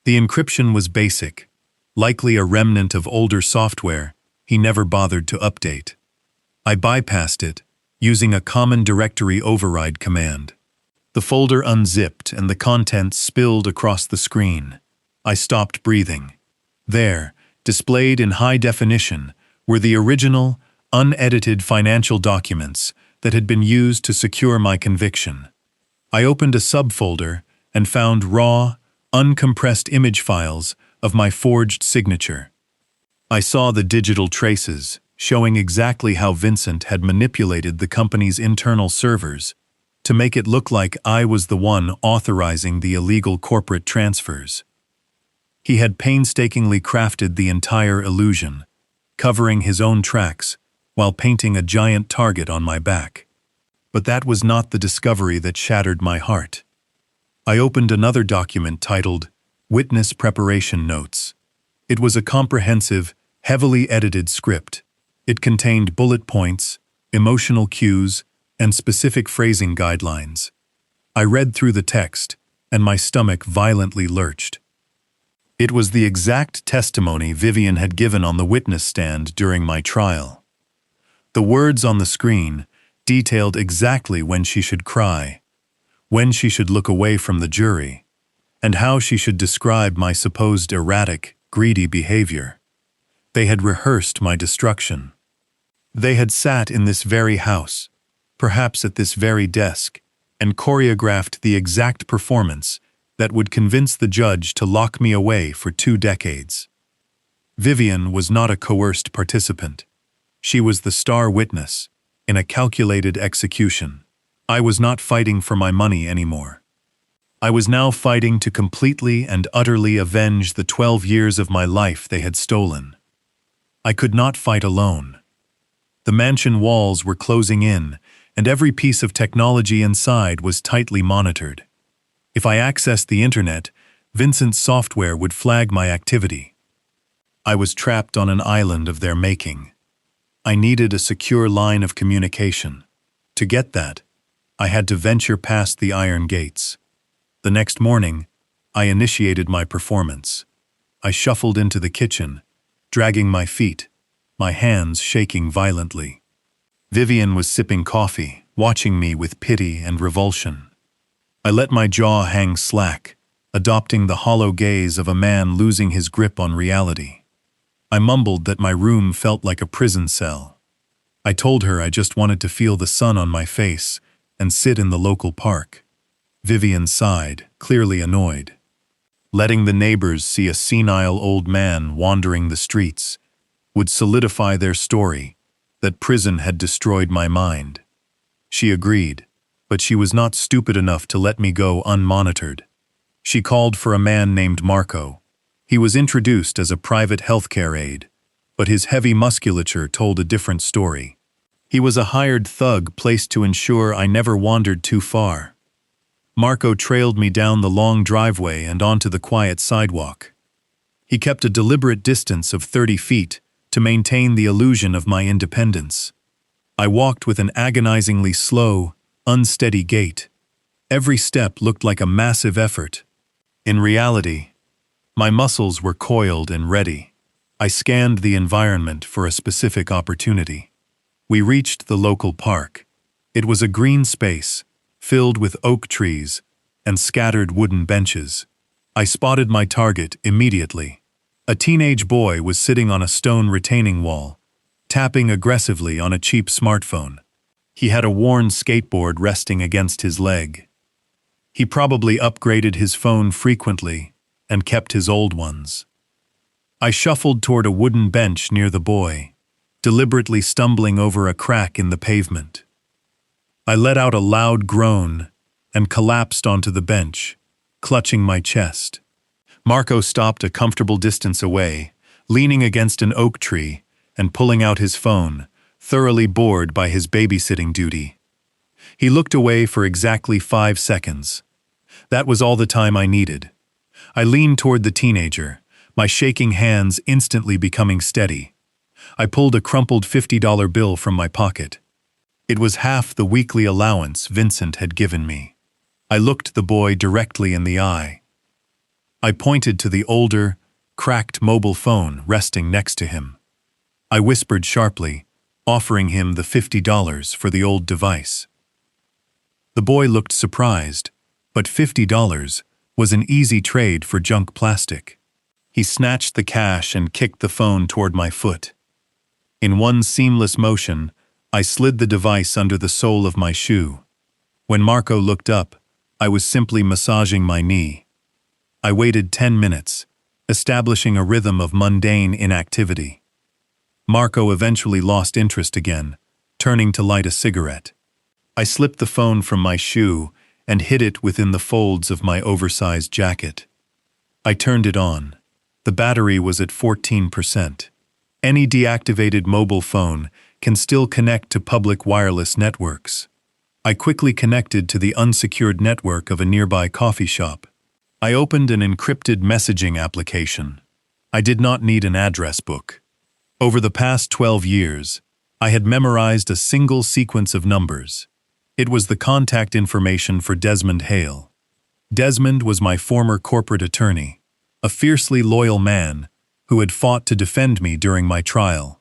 [SPEAKER 1] The encryption was basic, likely a remnant of older software he never bothered to update. I bypassed it, using a common directory override command. The folder unzipped and the contents spilled across the screen. I stopped breathing. There, displayed in high definition, were the original, unedited financial documents that had been used to secure my conviction. I opened a subfolder and found raw, uncompressed image files of my forged signature. I saw the digital traces, showing exactly how Vincent had manipulated the company's internal servers to make it look like I was the one authorizing the illegal corporate transfers. He had painstakingly crafted the entire illusion, covering his own tracks while painting a giant target on my back. But that was not the discovery that shattered my heart. I opened another document titled Witness Preparation Notes. It was a comprehensive, heavily edited script. It contained bullet points, emotional cues, and specific phrasing guidelines. I read through the text, and my stomach violently lurched. It was the exact testimony Vivian had given on the witness stand during my trial. The words on the screen detailed exactly when she should cry, when she should look away from the jury, and how she should describe my supposed erratic, greedy behavior. They had rehearsed my destruction. They had sat in this very house, perhaps at this very desk, and choreographed the exact performance that would convince the judge to lock me away for 2 decades. Vivian was not a coerced participant. She was the star witness, in a calculated execution. I was not fighting for my money anymore. I was now fighting to completely and utterly avenge the 12 years of my life they had stolen. I could not fight alone. The mansion walls were closing in, and every piece of technology inside was tightly monitored. If I accessed the internet, Vincent's software would flag my activity. I was trapped on an island of their making. I needed a secure line of communication. To get that, I had to venture past the iron gates. The next morning, I initiated my performance. I shuffled into the kitchen, dragging my feet, my hands shaking violently. Vivian was sipping coffee, watching me with pity and revulsion. I let my jaw hang slack, adopting the hollow gaze of a man losing his grip on reality. I mumbled that my room felt like a prison cell. I told her I just wanted to feel the sun on my face and sit in the local park. Vivian sighed, clearly annoyed. Letting the neighbors see a senile old man wandering the streets would solidify their story that prison had destroyed my mind. She agreed, but she was not stupid enough to let me go unmonitored. She called for a man named Marco. He was introduced as a private healthcare aide, but his heavy musculature told a different story. He was a hired thug placed to ensure I never wandered too far. Marco trailed me down the long driveway and onto the quiet sidewalk. He kept a deliberate distance of 30 feet to maintain the illusion of my independence. I walked with an agonizingly slow, unsteady gait. Every step looked like a massive effort. In reality, my muscles were coiled and ready. I scanned the environment for a specific opportunity. We reached the local park. It was a green space, filled with oak trees and scattered wooden benches. I spotted my target immediately. A teenage boy was sitting on a stone retaining wall, tapping aggressively on a cheap smartphone. He had a worn skateboard resting against his leg. He probably upgraded his phone frequently and kept his old ones. I shuffled toward a wooden bench near the boy, deliberately stumbling over a crack in the pavement. I let out a loud groan and collapsed onto the bench, clutching my chest. Marco stopped a comfortable distance away, leaning against an oak tree and pulling out his phone, thoroughly bored by his babysitting duty. He looked away for exactly 5 seconds. That was all the time I needed. I leaned toward the teenager, my shaking hands instantly becoming steady. I pulled a crumpled $50 bill from my pocket. It was half the weekly allowance Vincent had given me. I looked the boy directly in the eye. I pointed to the older, cracked mobile phone resting next to him. I whispered sharply, offering him the $50 for the old device. The boy looked surprised, but $50 was an easy trade for junk plastic. He snatched the cash and kicked the phone toward my foot. In one seamless motion, I slid the device under the sole of my shoe. When Marco looked up, I was simply massaging my knee. I waited 10 minutes, establishing a rhythm of mundane inactivity. Marco eventually lost interest again, turning to light a cigarette. I slipped the phone from my shoe and hid it within the folds of my oversized jacket. I turned it on. The battery was at 14%. Any deactivated mobile phone can still connect to public wireless networks. I quickly connected to the unsecured network of a nearby coffee shop. I opened an encrypted messaging application. I did not need an address book. Over the past 12 years, I had memorized a single sequence of numbers. It was the contact information for Desmond Hale. Desmond was my former corporate attorney, a fiercely loyal man who had fought to defend me during my trial.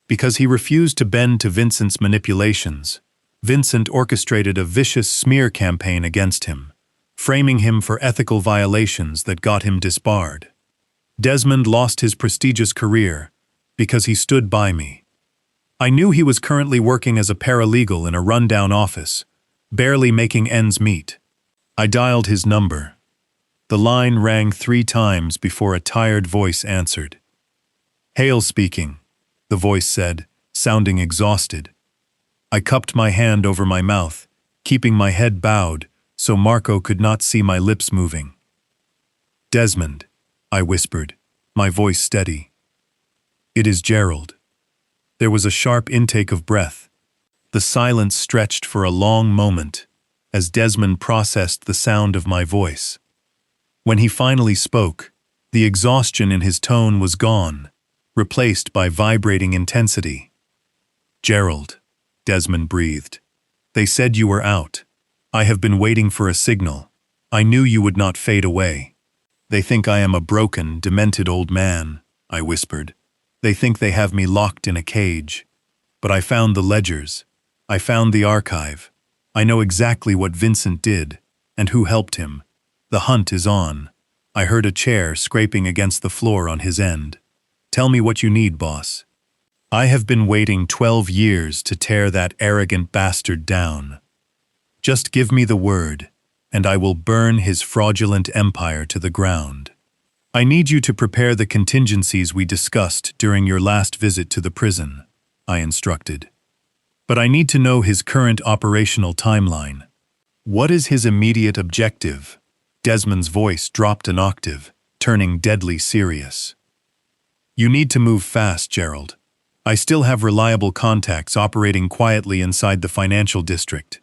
[SPEAKER 1] Because he refused to bend to Vincent's manipulations, Vincent orchestrated a vicious smear campaign against him, framing him for ethical violations that got him disbarred. Desmond lost his prestigious career because he stood by me. I knew he was currently working as a paralegal in a rundown office, barely making ends meet. I dialed his number. The line rang 3 times before a tired voice answered. "Hale speaking," the voice said, sounding exhausted. I cupped my hand over my mouth, keeping my head bowed so Marco could not see my lips moving. "Desmond," I whispered, my voice steady. "It is Gerald." There was a sharp intake of breath. The silence stretched for a long moment as Desmond processed the sound of my voice. When he finally spoke, the exhaustion in his tone was gone, replaced by vibrating intensity. "Gerald," Desmond breathed. "They said you were out. I have been waiting for a signal. I knew you would not fade away." "They think I am a broken, demented old man," I whispered. "They think they have me locked in a cage. But I found the ledgers. I found the archive. I know exactly what Vincent did, and who helped him. The hunt is on." I heard a chair scraping against the floor on his end. "Tell me what you need, boss." "I have been waiting 12 years to tear that arrogant bastard down. Just give me the word, and I will burn his fraudulent empire to the ground. I need you to prepare the contingencies we discussed during your last visit to the prison," I instructed. "But I need to know his current operational timeline. What is his immediate objective?" Desmond's voice dropped an octave, turning deadly serious. "You need to move fast, Gerald. I still have reliable contacts operating quietly inside the financial district.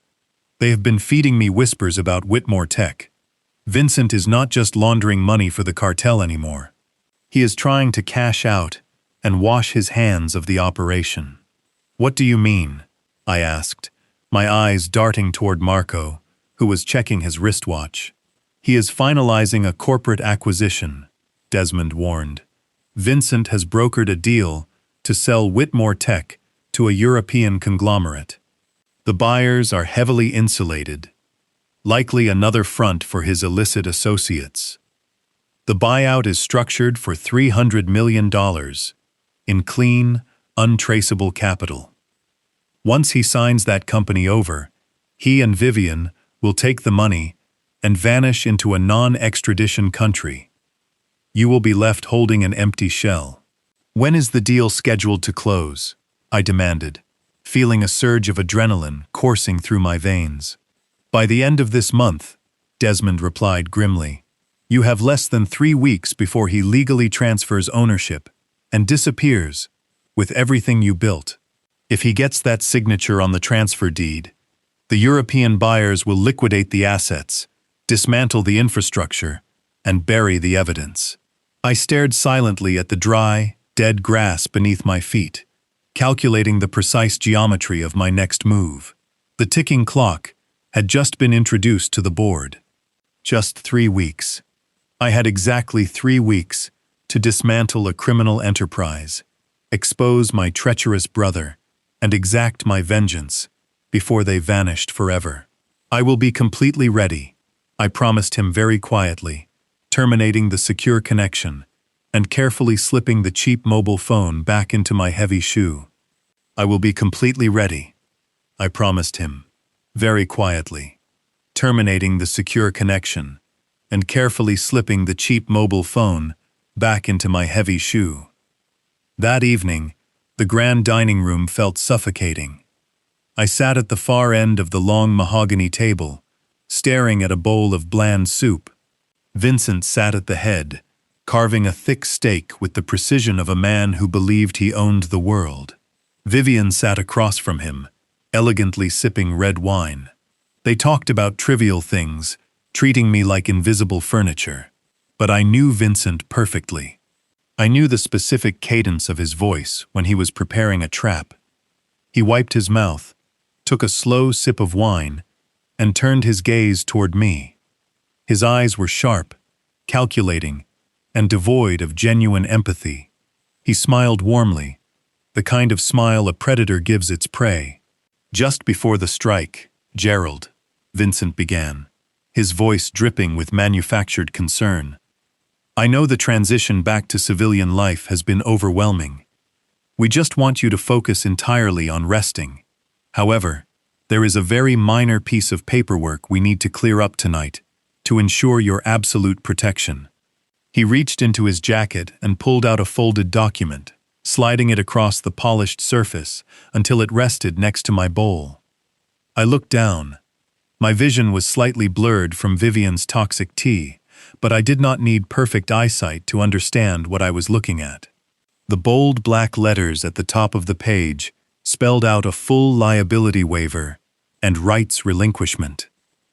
[SPEAKER 1] They have been feeding me whispers about Whitmore Tech. Vincent is not just laundering money for the cartel anymore. He is trying to cash out and wash his hands of the operation." "What do you mean?" I asked, my eyes darting toward Marco, who was checking his wristwatch. "He is finalizing a corporate acquisition," Desmond warned. "Vincent has brokered a deal to sell Whitmore Tech to a European conglomerate. The buyers are heavily insulated, likely another front for his illicit associates. The buyout is structured for $300 million in clean, untraceable capital. Once he signs that company over, he and Vivian will take the money and vanish into a non-extradition country. You will be left holding an empty shell." "When is the deal scheduled to close?" I demanded, feeling a surge of adrenaline coursing through my veins. "By the end of this month," Desmond replied grimly. "You have less than 3 weeks before he legally transfers ownership and disappears with everything you built. If he gets that signature on the transfer deed, the European buyers will liquidate the assets, dismantle the infrastructure, and bury the evidence." I stared silently at the dry, dead grass beneath my feet, calculating the precise geometry of my next move. The ticking clock had just been introduced to the board. Just 3 weeks. I had exactly 3 weeks to dismantle a criminal enterprise, expose my treacherous brother, and exact my vengeance before they vanished forever. "I will be completely ready," I promised him very quietly, terminating the secure connection and carefully slipping the cheap mobile phone back into my heavy shoe. "I will be completely ready," I promised him, very quietly, terminating the secure connection and carefully slipping the cheap mobile phone back into my heavy shoe. That evening, the grand dining room felt suffocating. I sat at the far end of the long mahogany table, staring at a bowl of bland soup. Vincent sat at the head, carving a thick steak with the precision of a man who believed he owned the world. Vivian sat across from him, elegantly sipping red wine. They talked about trivial things, treating me like invisible furniture. But I knew Vincent perfectly. I knew the specific cadence of his voice when he was preparing a trap. He wiped his mouth, took a slow sip of wine, and turned his gaze toward me. His eyes were sharp, calculating, and devoid of genuine empathy. He smiled warmly, the kind of smile a predator gives its prey. "Just before the strike, Gerald," Vincent began, his voice dripping with manufactured concern. "I know the transition back to civilian life has been overwhelming. We just want you to focus entirely on resting. However, there is a very minor piece of paperwork we need to clear up tonight to ensure your absolute protection." He reached into his jacket and pulled out a folded document, sliding it across the polished surface until it rested next to my bowl. I looked down. My vision was slightly blurred from Vivian's toxic tea, but I did not need perfect eyesight to understand what I was looking at. The bold black letters at the top of the page spelled out a full liability waiver and rights relinquishment.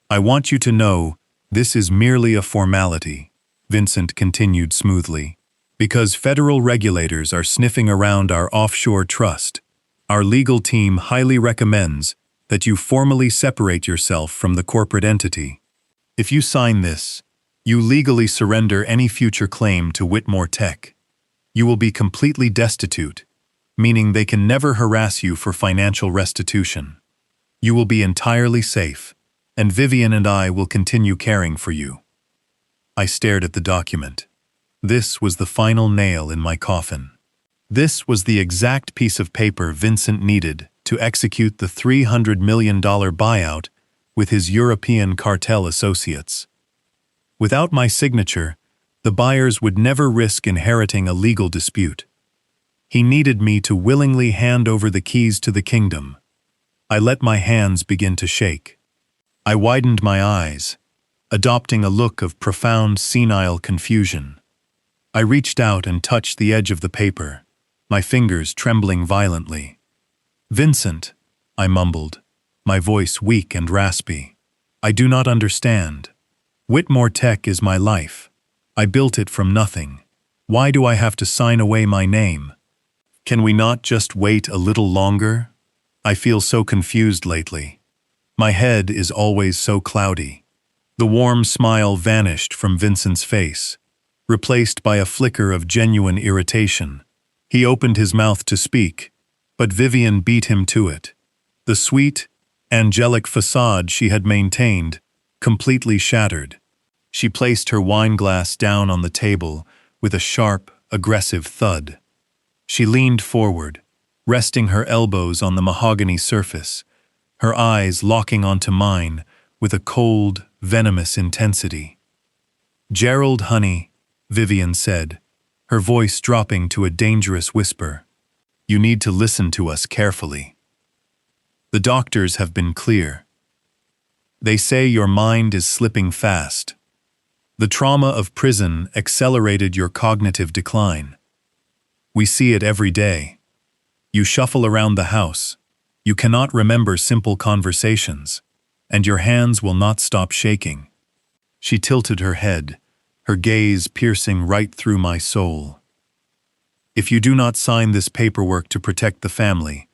[SPEAKER 1] I want you to know this is merely a formality, Vincent continued smoothly. Because federal regulators are sniffing around our offshore trust, our legal team highly recommends that you formally separate yourself from the corporate entity. If you sign this, you legally surrender any future claim to Whitmore Tech. You will be completely destitute, meaning they can never harass you for financial restitution. You will be entirely safe, and Vivian and I will continue caring for you. I stared at the document. This was the final nail in my coffin. This was the exact piece of paper Vincent needed to execute the $300 million buyout with his European cartel associates. Without my signature, the buyers would never risk inheriting a legal dispute. He needed me to willingly hand over the keys to the kingdom. I let my hands begin to shake. I widened my eyes, adopting a look of profound senile confusion. I reached out and touched the edge of the paper, my fingers trembling violently. "Vincent," I mumbled, my voice weak and raspy. "I do not understand. Whitmore Tech is my life. I built it from nothing. Why do I have to sign away my name? Can we not just wait a little longer? I feel so confused lately. My head is always so cloudy." The warm smile vanished from Vincent's face, replaced by a flicker of genuine irritation. He opened his mouth to speak, but Vivian beat him to it. The sweet, angelic facade she had maintained completely shattered. She placed her wineglass down on the table with a sharp, aggressive thud. She leaned forward, resting her elbows on the mahogany surface, her eyes locking onto mine with a cold, venomous intensity. "Gerald, honey," Vivian said, her voice dropping to a dangerous whisper, "you need to listen to us carefully. The doctors have been clear. They say your mind is slipping fast. The trauma of prison accelerated your cognitive decline. We see it every day. You shuffle around the house. You cannot remember simple conversations, and your hands will not stop shaking." She tilted her head, her gaze piercing right through my soul. "If you do not sign this paperwork to protect the family,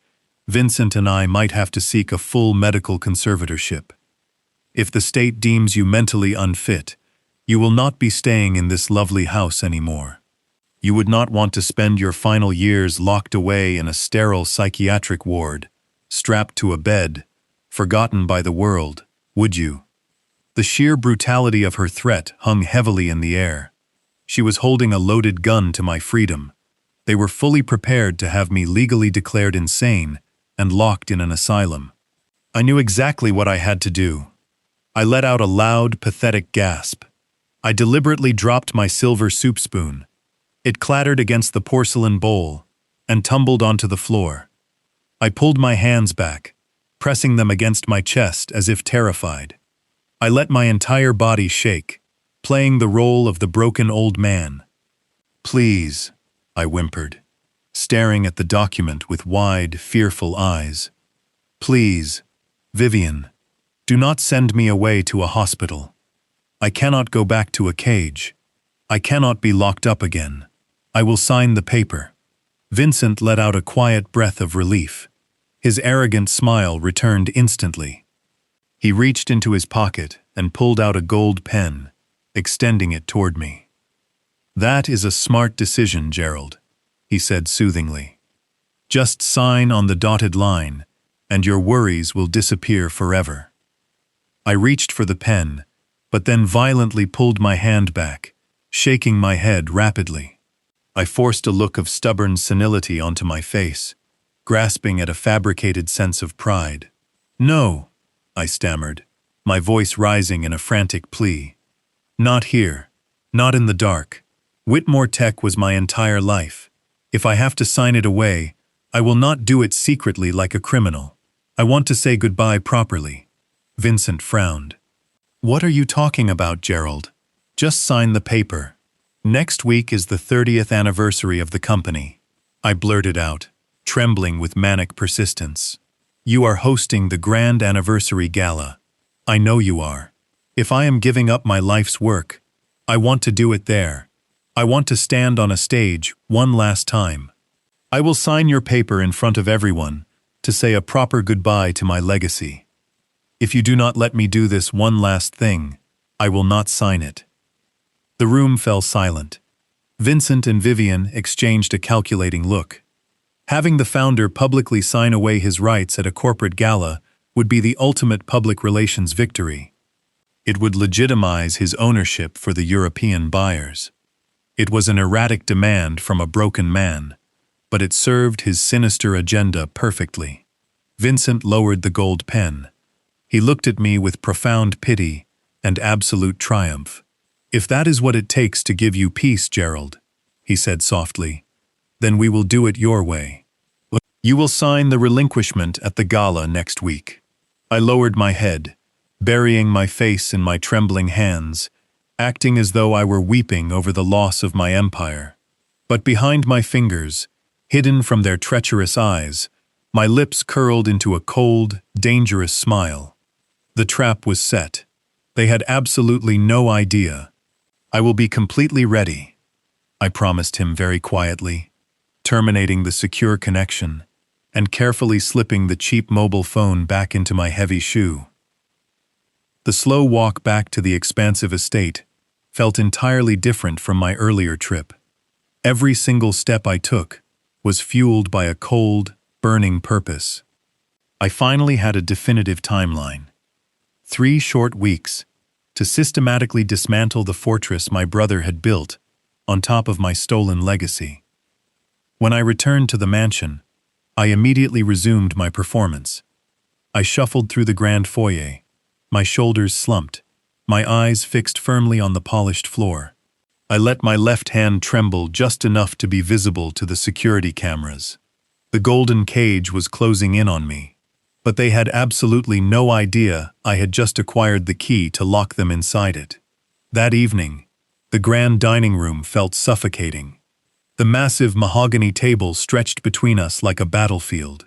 [SPEAKER 1] Vincent and I might have to seek a full medical conservatorship. If the state deems you mentally unfit, you will not be staying in this lovely house anymore. You would not want to spend your final years locked away in a sterile psychiatric ward, strapped to a bed, forgotten by the world, would you?" The sheer brutality of her threat hung heavily in the air. She was holding a loaded gun to my freedom. They were fully prepared to have me legally declared insane and locked in an asylum. I knew exactly what I had to do. I let out a loud, pathetic gasp. I deliberately dropped my silver soup spoon. It clattered against the porcelain bowl and tumbled onto the floor. I pulled my hands back, pressing them against my chest as if terrified. I let my entire body shake, playing the role of the broken old man. "Please," I whimpered, staring at the document with wide, fearful eyes. "Please, Vivian, do not send me away to a hospital. I cannot go back to a cage. I cannot be locked up again. I will sign the paper." Vincent let out a quiet breath of relief. His arrogant smile returned instantly. He reached into his pocket and pulled out a gold pen, extending it toward me. "That is a smart decision, Gerald," he said soothingly. "Just sign on the dotted line, and your worries will disappear forever." I reached for the pen, but then violently pulled my hand back, shaking my head rapidly. I forced a look of stubborn senility onto my face, grasping at a fabricated sense of pride. "No," I stammered, my voice rising in a frantic plea. "Not here. Not in the dark. Whitmore Tech was my entire life. If I have to sign it away, I will not do it secretly like a criminal. I want to say goodbye properly." Vincent frowned. "What are you talking about, Gerald? Just sign the paper. Next week is the 30th anniversary of the company," I blurted out, trembling with manic persistence. "You are hosting the grand anniversary gala. I know you are. If I am giving up my life's work, I want to do it there. I want to stand on a stage one last time. I will sign your paper in front of everyone to say a proper goodbye to my legacy. If you do not let me do this one last thing, I will not sign it." The room fell silent. Vincent and Vivian exchanged a calculating look. Having the founder publicly sign away his rights at a corporate gala would be the ultimate public relations victory. It would legitimize his ownership for the European buyers. It was an erratic demand from a broken man, but it served his sinister agenda perfectly. Vincent lowered the gold pen. He looked at me with profound pity and absolute triumph. "If that is what it takes to give you peace, Gerald," he said softly, "then we will do it your way. You will sign the relinquishment at the gala next week." I lowered my head, burying my face in my trembling hands, acting as though I were weeping over the loss of my empire. But behind my fingers, hidden from their treacherous eyes, my lips curled into a cold, dangerous smile. The trap was set. They had absolutely no idea. "I will be completely ready," I promised him very quietly, terminating the secure connection and carefully slipping the cheap mobile phone back into my heavy shoe. The slow walk back to the expansive estate felt entirely different from my earlier trip. Every single step I took was fueled by a cold, burning purpose. I finally had a definitive timeline. 3 short weeks to systematically dismantle the fortress my brother had built on top of my stolen legacy. When I returned to the mansion, I immediately resumed my performance. I shuffled through the grand foyer, my shoulders slumped, my eyes fixed firmly on the polished floor. I let my left hand tremble just enough to be visible to the security cameras. The golden cage was closing in on me, but they had absolutely no idea I had just acquired the key to lock them inside it. That evening, the grand dining room felt suffocating. The massive mahogany table stretched between us like a battlefield.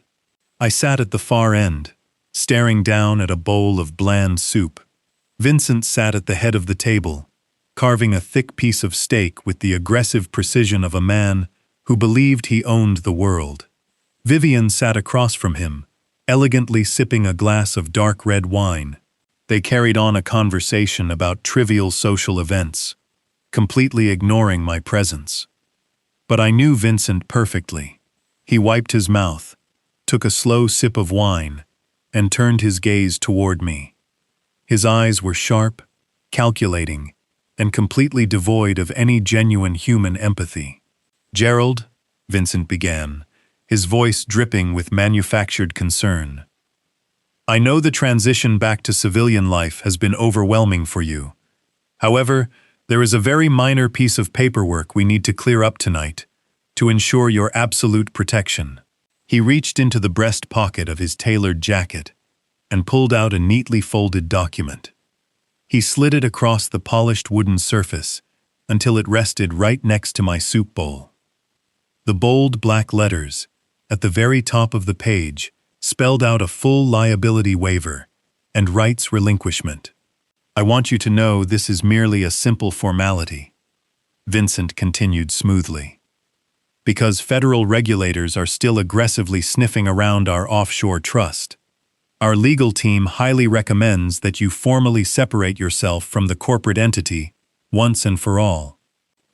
[SPEAKER 1] I sat at the far end, staring down at a bowl of bland soup. Vincent sat at the head of the table, carving a thick piece of steak with the aggressive precision of a man who believed he owned the world. Vivian sat across from him, elegantly sipping a glass of dark red wine. They carried on a conversation about trivial social events, completely ignoring my presence. But I knew Vincent perfectly. He wiped his mouth, took a slow sip of wine, and turned his gaze toward me. His eyes were sharp, calculating, and completely devoid of any genuine human empathy. "Gerald," Vincent began, his voice dripping with manufactured concern, "I know the transition back to civilian life has been overwhelming for you. However, there is a very minor piece of paperwork we need to clear up tonight to ensure your absolute protection." He reached into the breast pocket of his tailored jacket and pulled out a neatly folded document. He slid it across the polished wooden surface until it rested right next to my soup bowl. The bold black letters at the very top of the page spelled out a full liability waiver and rights relinquishment. "I want you to know this is merely a simple formality," Vincent continued smoothly, "because federal regulators are still aggressively sniffing around our offshore trust. Our legal team highly recommends that you formally separate yourself from the corporate entity once and for all.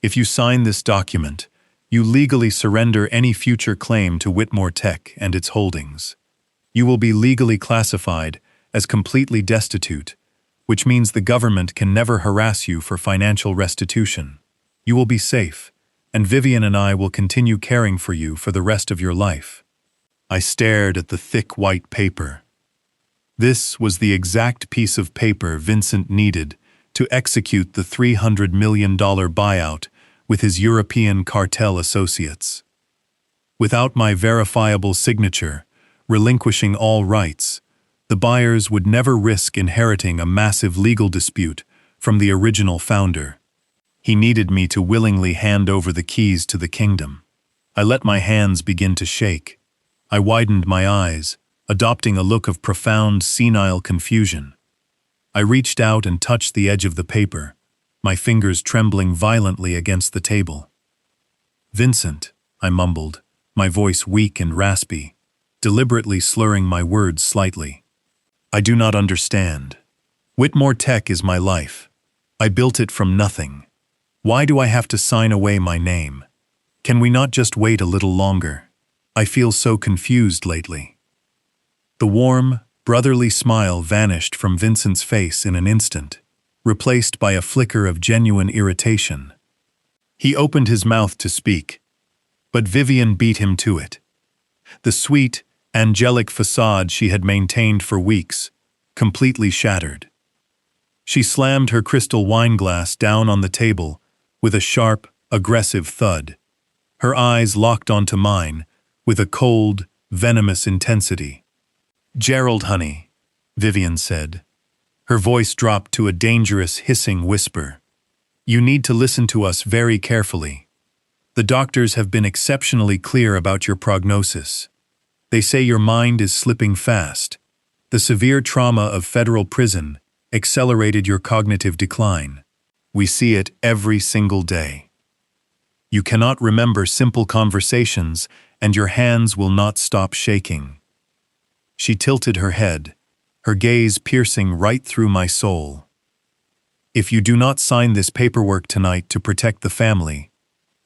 [SPEAKER 1] If you sign this document, you legally surrender any future claim to Whitmore Tech and its holdings. You will be legally classified as completely destitute, which means the government can never harass you for financial restitution. You will be safe, and Vivian and I will continue caring for you for the rest of your life." I stared at the thick white paper. This was the exact piece of paper Vincent needed to execute the $300 million buyout with his European cartel associates. Without my verifiable signature, relinquishing all rights, the buyers would never risk inheriting a massive legal dispute from the original founder. He needed me to willingly hand over the keys to the kingdom. I let my hands begin to shake. I widened my eyes, adopting a look of profound, senile confusion. I reached out and touched the edge of the paper, my fingers trembling violently against the table. "Vincent," I mumbled, my voice weak and raspy, deliberately slurring my words slightly. "I do not understand. Whitmore Tech is my life. I built it from nothing. Why do I have to sign away my name? Can we not just wait a little longer? I feel so confused lately." The warm, brotherly smile vanished from Vincent's face in an instant, replaced by a flicker of genuine irritation. He opened his mouth to speak, but Vivian beat him to it. The sweet, angelic facade she had maintained for weeks, completely shattered. She slammed her crystal wineglass down on the table with a sharp, aggressive thud. Her eyes locked onto mine with a cold, venomous intensity. "Gerald, honey," Vivian said. Her voice dropped to a dangerous, hissing whisper. "You need to listen to us very carefully. The doctors have been exceptionally clear about your prognosis. They say your mind is slipping fast. The severe trauma of federal prison accelerated your cognitive decline. We see it every single day. You cannot remember simple conversations, and your hands will not stop shaking." She tilted her head, her gaze piercing right through my soul. "If you do not sign this paperwork tonight to protect the family,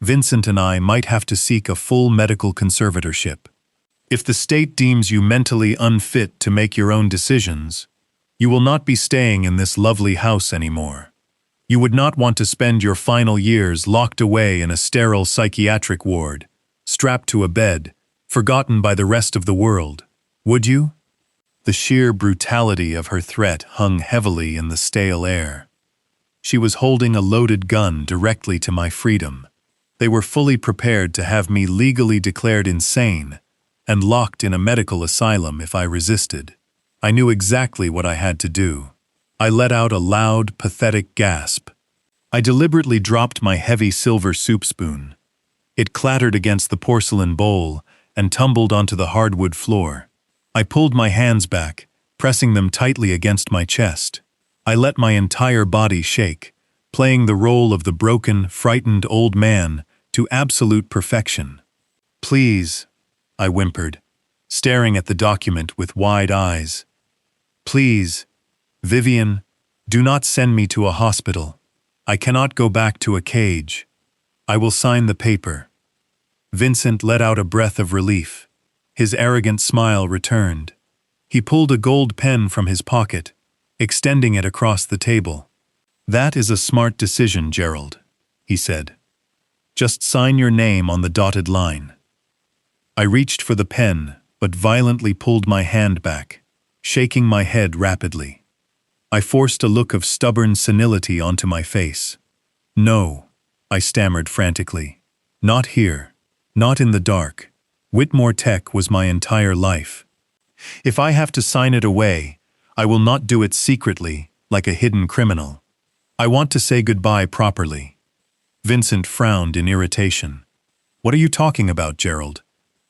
[SPEAKER 1] Vincent and I might have to seek a full medical conservatorship. If the state deems you mentally unfit to make your own decisions, you will not be staying in this lovely house anymore. You would not want to spend your final years locked away in a sterile psychiatric ward, strapped to a bed, forgotten by the rest of the world, would you?" The sheer brutality of her threat hung heavily in the stale air. She was holding a loaded gun directly to my freedom. They were fully prepared to have me legally declared insane and locked in a medical asylum if I resisted. I knew exactly what I had to do. I let out a loud, pathetic gasp. I deliberately dropped my heavy silver soup spoon. It clattered against the porcelain bowl and tumbled onto the hardwood floor. I pulled my hands back, pressing them tightly against my chest. I let my entire body shake, playing the role of the broken, frightened old man to absolute perfection. "Please," I whimpered, staring at the document with wide eyes. "Please, Vivian, do not send me to a hospital. I cannot go back to a cage. I will sign the paper." Vincent let out a breath of relief. His arrogant smile returned. He pulled a gold pen from his pocket, extending it across the table. "That is a smart decision, Gerald," he said. "Just sign your name on the dotted line." I reached for the pen, but violently pulled my hand back, shaking my head rapidly. I forced a look of stubborn senility onto my face. "No," I stammered frantically. "Not here. Not in the dark. Whitmore Tech was my entire life. If I have to sign it away, I will not do it secretly, like a hidden criminal. I want to say goodbye properly." Vincent frowned in irritation. "What are you talking about, Gerald?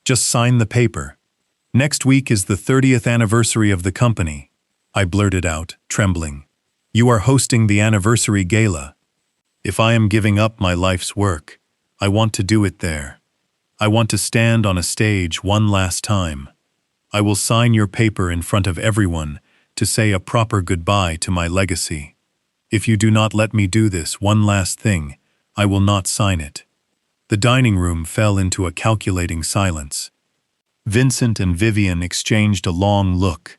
[SPEAKER 1] Just sign the paper. Next week is the 30th anniversary of the company," I blurted out, trembling. "You are hosting the anniversary gala. If I am giving up my life's work, I want to do it there. I want to stand on a stage one last time. I will sign your paper in front of everyone to say a proper goodbye to my legacy. If you do not let me do this one last thing, I will not sign it." The dining room fell into a calculating silence. Vincent and Vivian exchanged a long look.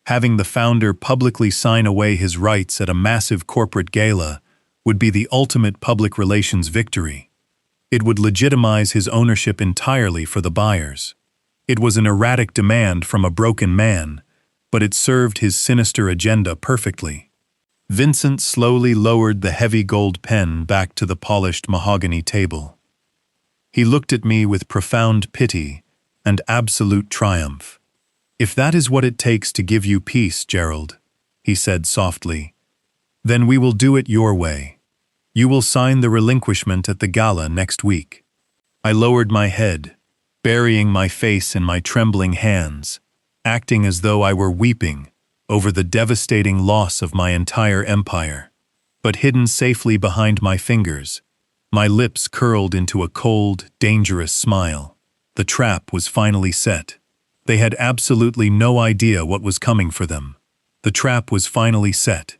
[SPEAKER 1] Having the founder publicly sign away his rights at a massive corporate gala would be the ultimate public relations victory. It would legitimize his ownership entirely for the buyers. It was an erratic demand from a broken man, but it served his sinister agenda perfectly. Vincent slowly lowered the heavy gold pen back to the polished mahogany table. He looked at me with profound pity and absolute triumph. "If that is what it takes to give you peace, Gerald," he said softly, "then we will do it your way. You will sign the relinquishment at the gala next week." I lowered my head, burying my face in my trembling hands, acting as though I were weeping over the devastating loss of my entire empire. But hidden safely behind my fingers, my lips curled into a cold, dangerous smile. The trap was finally set. They had absolutely no idea what was coming for them. The trap was finally set.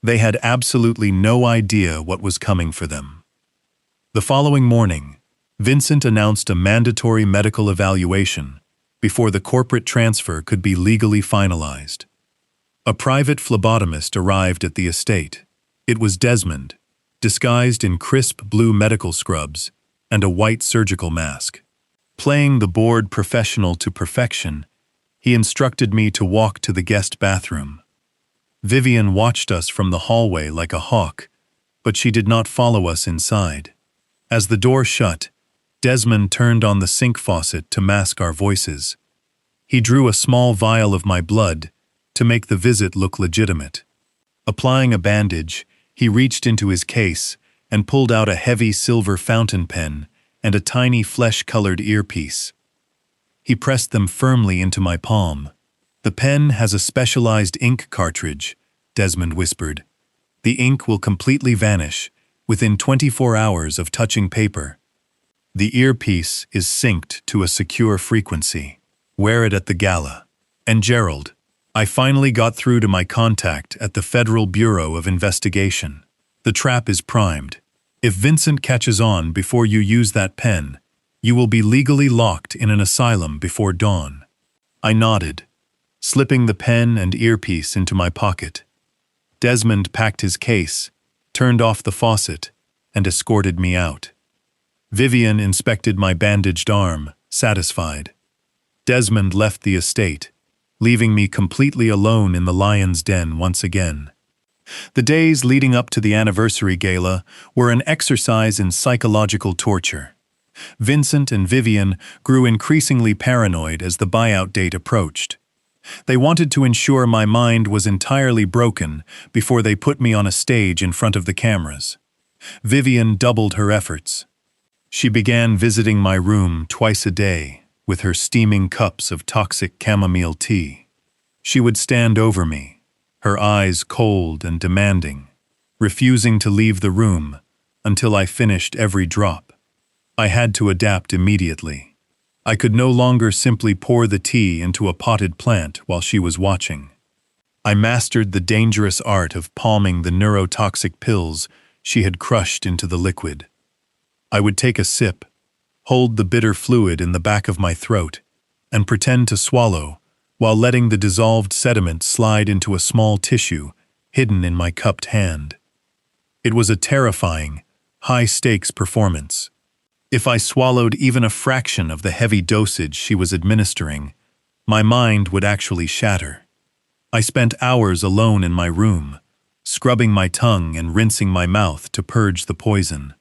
[SPEAKER 1] They had absolutely no idea what was coming for them. The following morning, Vincent announced a mandatory medical evaluation before the corporate transfer could be legally finalized. A private phlebotomist arrived at the estate. It was Desmond, disguised in crisp blue medical scrubs and a white surgical mask. Playing the bored professional to perfection, he instructed me to walk to the guest bathroom. Vivian watched us from the hallway like a hawk, but she did not follow us inside. As the door shut, Desmond turned on the sink faucet to mask our voices. He drew a small vial of my blood to make the visit look legitimate. Applying a bandage, he reached into his case and pulled out a heavy silver fountain pen and a tiny flesh-colored earpiece. He pressed them firmly into my palm. "The pen has a specialized ink cartridge," Desmond whispered. "The ink will completely vanish within 24 hours of touching paper. The earpiece is synced to a secure frequency. Wear it at the gala. And Gerald, I finally got through to my contact at the Federal Bureau of Investigation. The trap is primed. If Vincent catches on before you use that pen, you will be legally locked in an asylum before dawn." I nodded, slipping the pen and earpiece into my pocket. Desmond packed his case, turned off the faucet, and escorted me out. Vivian inspected my bandaged arm, satisfied. Desmond left the estate, leaving me completely alone in the lion's den once again. The days leading up to the anniversary gala were an exercise in psychological torture. Vincent and Vivian grew increasingly paranoid as the buyout date approached. They wanted to ensure my mind was entirely broken before they put me on a stage in front of the cameras. Vivian doubled her efforts. She began visiting my room twice a day with her steaming cups of toxic chamomile tea. She would stand over me, her eyes cold and demanding, refusing to leave the room until I finished every drop. I had to adapt immediately. I could no longer simply pour the tea into a potted plant while she was watching. I mastered the dangerous art of palming the neurotoxic pills she had crushed into the liquid. I would take a sip, hold the bitter fluid in the back of my throat, and pretend to swallow while letting the dissolved sediment slide into a small tissue hidden in my cupped hand. It was a terrifying, high-stakes performance. If I swallowed even a fraction of the heavy dosage she was administering, my mind would actually shatter. I spent hours alone in my room, scrubbing my tongue and rinsing my mouth to purge the poison.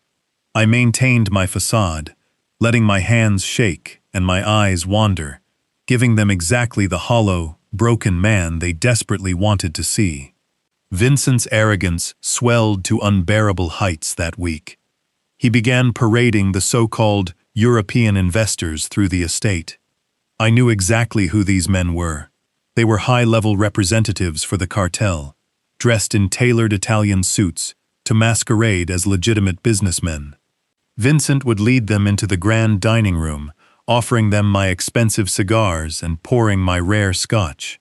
[SPEAKER 1] I maintained my facade, letting my hands shake and my eyes wander, giving them exactly the hollow, broken man they desperately wanted to see. Vincent's arrogance swelled to unbearable heights that week. He began parading the so-called European investors through the estate. I knew exactly who these men were. They were high-level representatives for the cartel, dressed in tailored Italian suits to masquerade as legitimate businessmen. Vincent would lead them into the grand dining room, offering them my expensive cigars and pouring my rare scotch.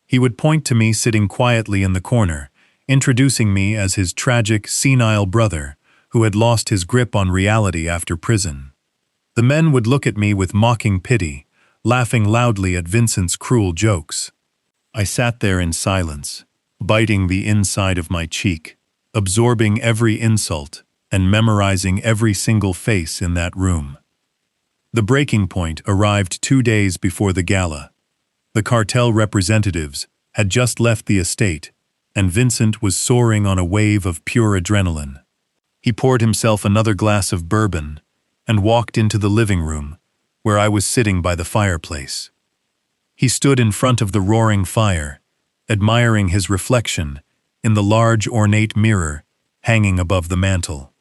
[SPEAKER 1] He would point to me sitting quietly in the corner, introducing me as his tragic, senile brother who had lost his grip on reality after prison. The men would look at me with mocking pity, laughing loudly at Vincent's cruel jokes. I sat there in silence, biting the inside of my cheek, absorbing every insult and memorizing every single face in that room. The breaking point arrived 2 days before the gala. The cartel representatives had just left the estate, and Vincent was soaring on a wave of pure adrenaline. He poured himself another glass of bourbon and walked into the living room, where I was sitting by the fireplace. He stood in front of the roaring fire, admiring his reflection in the large ornate mirror hanging above the mantel.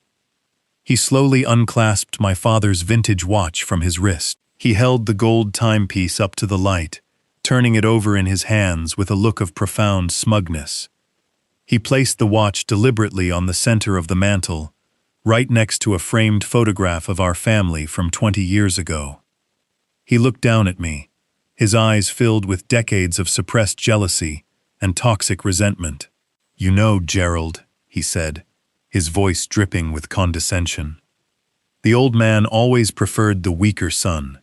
[SPEAKER 1] He slowly unclasped my father's vintage watch from his wrist. He held the gold timepiece up to the light, turning it over in his hands with a look of profound smugness. He placed the watch deliberately on the center of the mantel, right next to a framed photograph of our family from 20 years ago. He looked down at me, his eyes filled with decades of suppressed jealousy and toxic resentment. "You know, Gerald," he said, his voice dripping with condescension. "The old man always preferred the weaker son.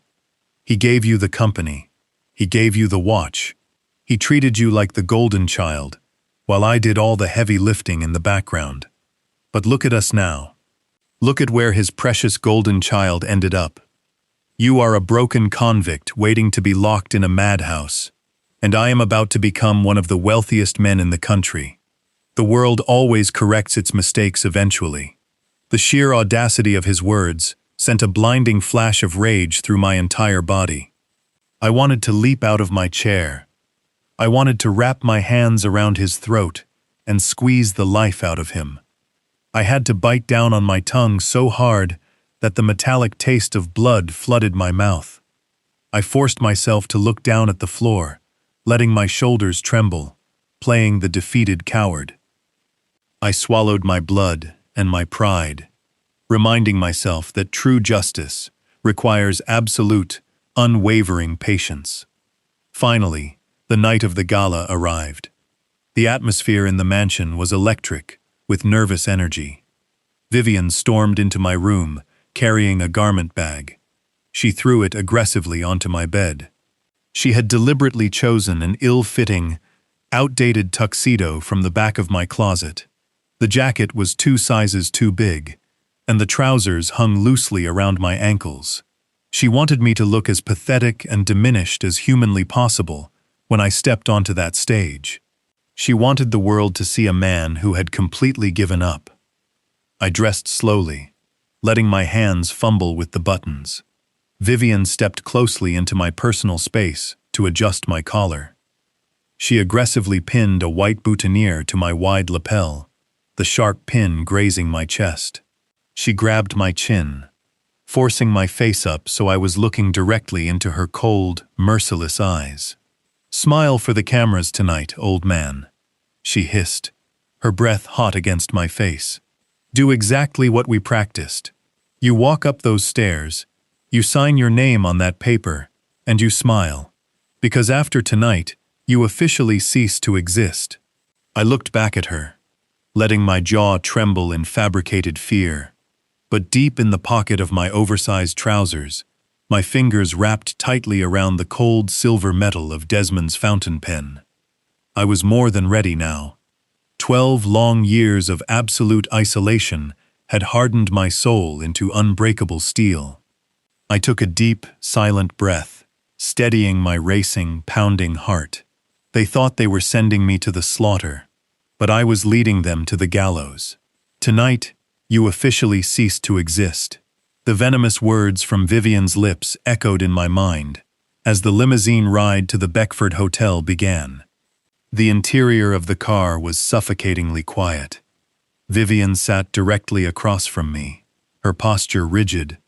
[SPEAKER 1] He gave you the company. He gave you the watch. He treated you like the golden child, while I did all the heavy lifting in the background. But look at us now. Look at where his precious golden child ended up. You are a broken convict waiting to be locked in a madhouse, and I am about to become one of the wealthiest men in the country. The world always corrects its mistakes eventually." The sheer audacity of his words sent a blinding flash of rage through my entire body. I wanted to leap out of my chair. I wanted to wrap my hands around his throat and squeeze the life out of him. I had to bite down on my tongue so hard that the metallic taste of blood flooded my mouth. I forced myself to look down at the floor, letting my shoulders tremble, playing the defeated coward. I swallowed my blood and my pride, reminding myself that true justice requires absolute, unwavering patience. Finally, the night of the gala arrived. The atmosphere in the mansion was electric, with nervous energy. Vivian stormed into my room, carrying a garment bag. She threw it aggressively onto my bed. She had deliberately chosen an ill-fitting, outdated tuxedo from the back of my closet. The jacket was 2 sizes too big, and the trousers hung loosely around my ankles. She wanted me to look as pathetic and diminished as humanly possible when I stepped onto that stage. She wanted the world to see a man who had completely given up. I dressed slowly, letting my hands fumble with the buttons. Vivian stepped closely into my personal space to adjust my collar. She aggressively pinned a white boutonniere to my wide lapel, the sharp pin grazing my chest. She grabbed my chin, forcing my face up so I was looking directly into her cold, merciless eyes. "Smile for the cameras tonight, old man," she hissed, her breath hot against my face. "Do exactly what we practiced. You walk up those stairs, you sign your name on that paper, and you smile. Because after tonight, you officially cease to exist." I looked back at her, letting my jaw tremble in fabricated fear. But deep in the pocket of my oversized trousers, my fingers wrapped tightly around the cold silver metal of Desmond's fountain pen. I was more than ready now. 12 long years of absolute isolation had hardened my soul into unbreakable steel. I took a deep, silent breath, steadying my racing, pounding heart. They thought they were sending me to the slaughter, but I was leading them to the gallows. "Tonight, you officially cease to exist." The venomous words from Vivian's lips echoed in my mind as the limousine ride to the Beckford Hotel began. The interior of the car was suffocatingly quiet. Vivian sat directly across from me, her posture rigid,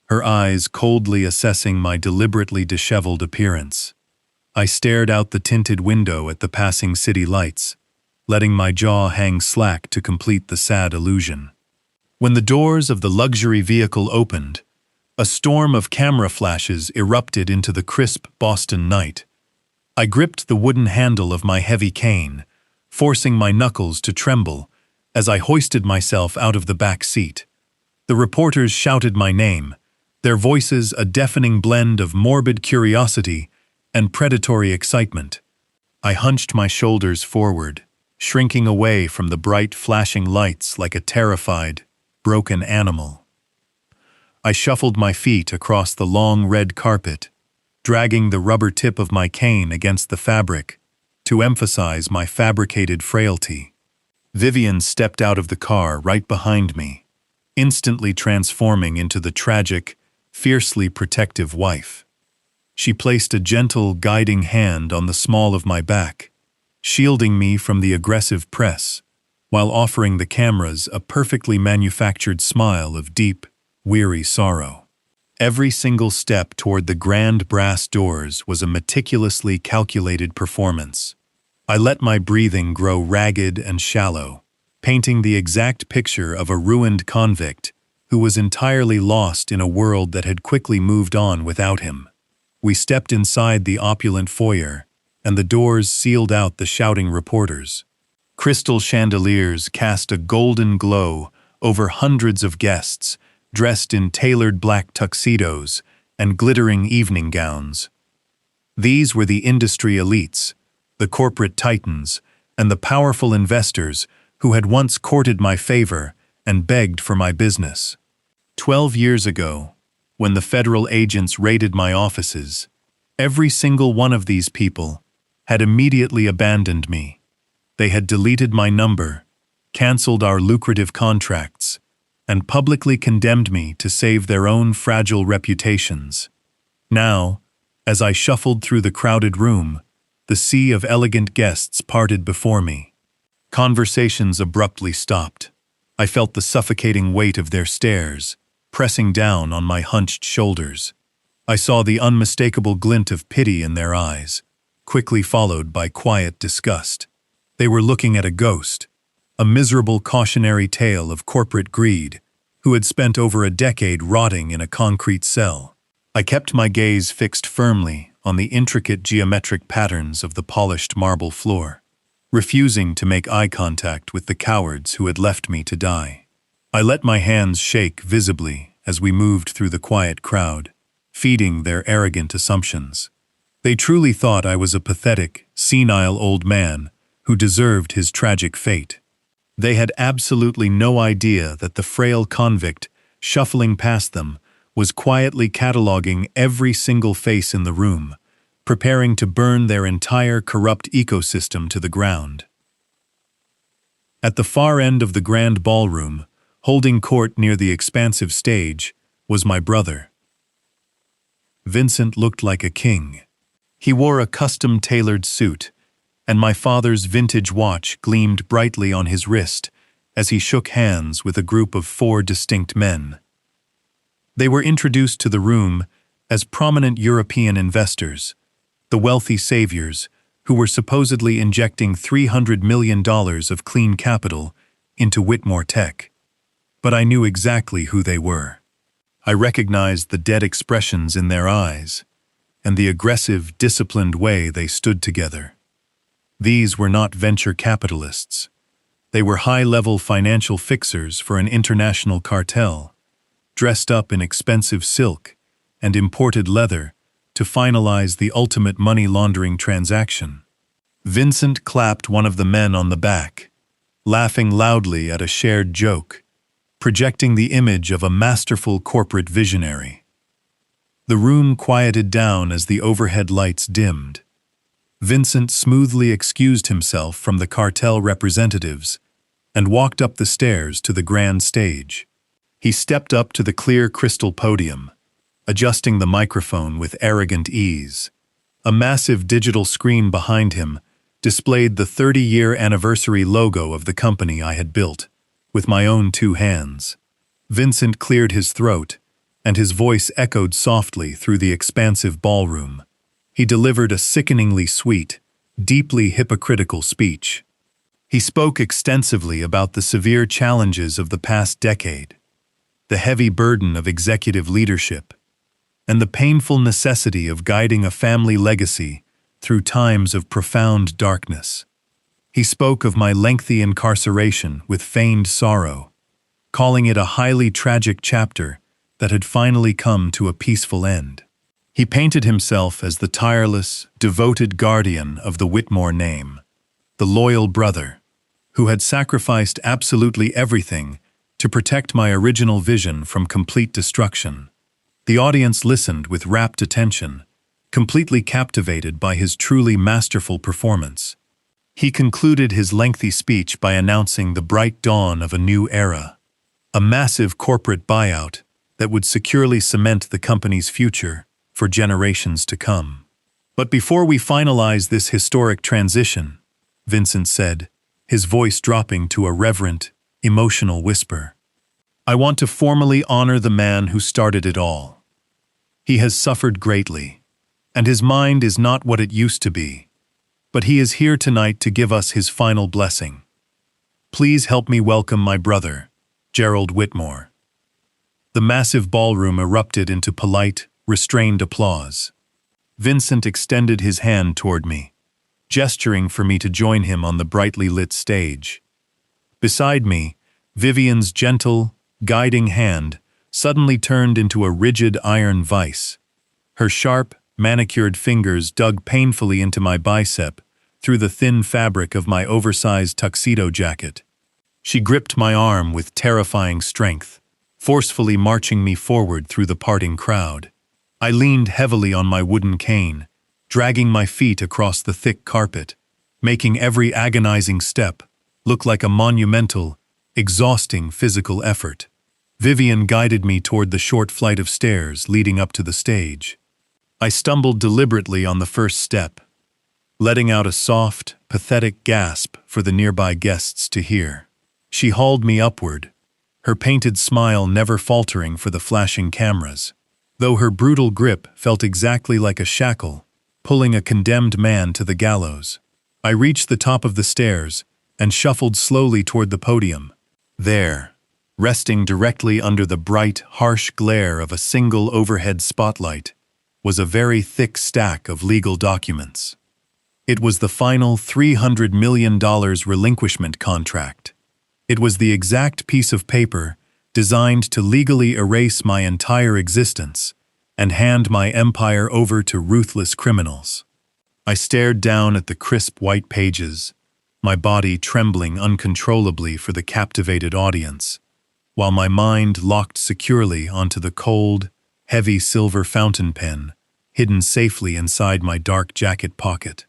[SPEAKER 1] her eyes coldly assessing my deliberately disheveled appearance. I stared out the tinted window at the passing city lights, letting my jaw hang slack to complete the sad illusion. When the doors of the luxury vehicle opened, a storm of camera flashes erupted into the crisp Boston night. I gripped the wooden handle of my heavy cane, forcing my knuckles to tremble as I hoisted myself out of the back seat. The reporters shouted my name, their voices a deafening blend of morbid curiosity and predatory excitement. I hunched my shoulders forward, shrinking away from the bright flashing lights like a terrified, broken animal. I shuffled my feet across the long red carpet, dragging the rubber tip of my cane against the fabric to emphasize my fabricated frailty. Vivian stepped out of the car right behind me, instantly transforming into the tragic, fiercely protective wife. She placed a gentle, guiding hand on the small of my back, shielding me from the aggressive press, while offering the cameras a perfectly manufactured smile of deep, weary sorrow. Every single step toward the grand brass doors was a meticulously calculated performance. I let my breathing grow ragged and shallow, painting the exact picture of a ruined convict who was entirely lost in a world that had quickly moved on without him. We stepped inside the opulent foyer, and the doors sealed out the shouting reporters. Crystal chandeliers cast a golden glow over hundreds of guests, dressed in tailored black tuxedos and glittering evening gowns. These were the industry elites, the corporate titans, and the powerful investors who had once courted my favor and begged for my business. 12 years ago, when the federal agents raided my offices, every single one of these people had immediately abandoned me. They had deleted my number, canceled our lucrative contracts, and publicly condemned me to save their own fragile reputations. Now, as I shuffled through the crowded room, the sea of elegant guests parted before me. Conversations abruptly stopped. I felt the suffocating weight of their stares, pressing down on my hunched shoulders. I saw the unmistakable glint of pity in their eyes, quickly followed by quiet disgust. They were looking at a ghost, a miserable cautionary tale of corporate greed, who had spent over a decade rotting in a concrete cell. I kept my gaze fixed firmly on the intricate geometric patterns of the polished marble floor, refusing to make eye contact with the cowards who had left me to die. I let my hands shake visibly as we moved through the quiet crowd, feeding their arrogant assumptions. They truly thought I was a pathetic, senile old man who deserved his tragic fate. They had absolutely no idea that the frail convict, shuffling past them, was quietly cataloging every single face in the room, preparing to burn their entire corrupt ecosystem to the ground. At the far end of the grand ballroom, holding court near the expansive stage, was my brother. Vincent looked like a king. He wore a custom-tailored suit, and my father's vintage watch gleamed brightly on his wrist as he shook hands with a group of 4 distinct men. They were introduced to the room as prominent European investors, the wealthy saviors who were supposedly injecting $300 million of clean capital into Whitmore Tech. But I knew exactly who they were. I recognized the dead expressions in their eyes and the aggressive, disciplined way they stood together. These were not venture capitalists. They were high-level financial fixers for an international cartel, dressed up in expensive silk and imported leather to finalize the ultimate money laundering transaction. Vincent clapped one of the men on the back, laughing loudly at a shared joke, projecting the image of a masterful corporate visionary. The room quieted down as the overhead lights dimmed. Vincent smoothly excused himself from the cartel representatives and walked up the stairs to the grand stage. He stepped up to the clear crystal podium, adjusting the microphone with arrogant ease. A massive digital screen behind him displayed the 30-year anniversary logo of the company I had built, with my own 2 hands. Vincent cleared his throat, and his voice echoed softly through the expansive ballroom. He delivered a sickeningly sweet, deeply hypocritical speech. He spoke extensively about the severe challenges of the past decade, the heavy burden of executive leadership, and the painful necessity of guiding a family legacy through times of profound darkness. He spoke of my lengthy incarceration with feigned sorrow, calling it a highly tragic chapter that had finally come to a peaceful end. He painted himself as the tireless, devoted guardian of the Whitmore name, the loyal brother, who had sacrificed absolutely everything to protect my original vision from complete destruction. The audience listened with rapt attention, completely captivated by his truly masterful performance. He concluded his lengthy speech by announcing the bright dawn of a new era, a massive corporate buyout that would securely cement the company's future for generations to come. But before we finalize this historic transition, Vincent said, his voice dropping to a reverent, emotional whisper, I want to formally honor the man who started it all. He has suffered greatly, and his mind is not what it used to be. But he is here tonight to give us his final blessing. Please help me welcome my brother, Gerald Whitmore." The massive ballroom erupted into polite, restrained applause. Vincent extended his hand toward me, gesturing for me to join him on the brightly lit stage. Beside me, Vivian's gentle, guiding hand suddenly turned into a rigid iron vice. Her sharp, manicured fingers dug painfully into my bicep through the thin fabric of my oversized tuxedo jacket. She gripped my arm with terrifying strength, forcefully marching me forward through the parting crowd. I leaned heavily on my wooden cane, dragging my feet across the thick carpet, making every agonizing step look like a monumental, exhausting physical effort. Vivian guided me toward the short flight of stairs leading up to the stage. I stumbled deliberately on the first step, letting out a soft, pathetic gasp for the nearby guests to hear. She hauled me upward, her painted smile never faltering for the flashing cameras, though her brutal grip felt exactly like a shackle, pulling a condemned man to the gallows. I reached the top of the stairs and shuffled slowly toward the podium. There, resting directly under the bright, harsh glare of a single overhead spotlight, was a very thick stack of legal documents. It was the final $300 million relinquishment contract. It was the exact piece of paper designed to legally erase my entire existence and hand my empire over to ruthless criminals. I stared down at the crisp white pages, my body trembling uncontrollably for the captivated audience, while my mind locked securely onto the cold, heavy silver fountain pen hidden safely inside my dark jacket pocket.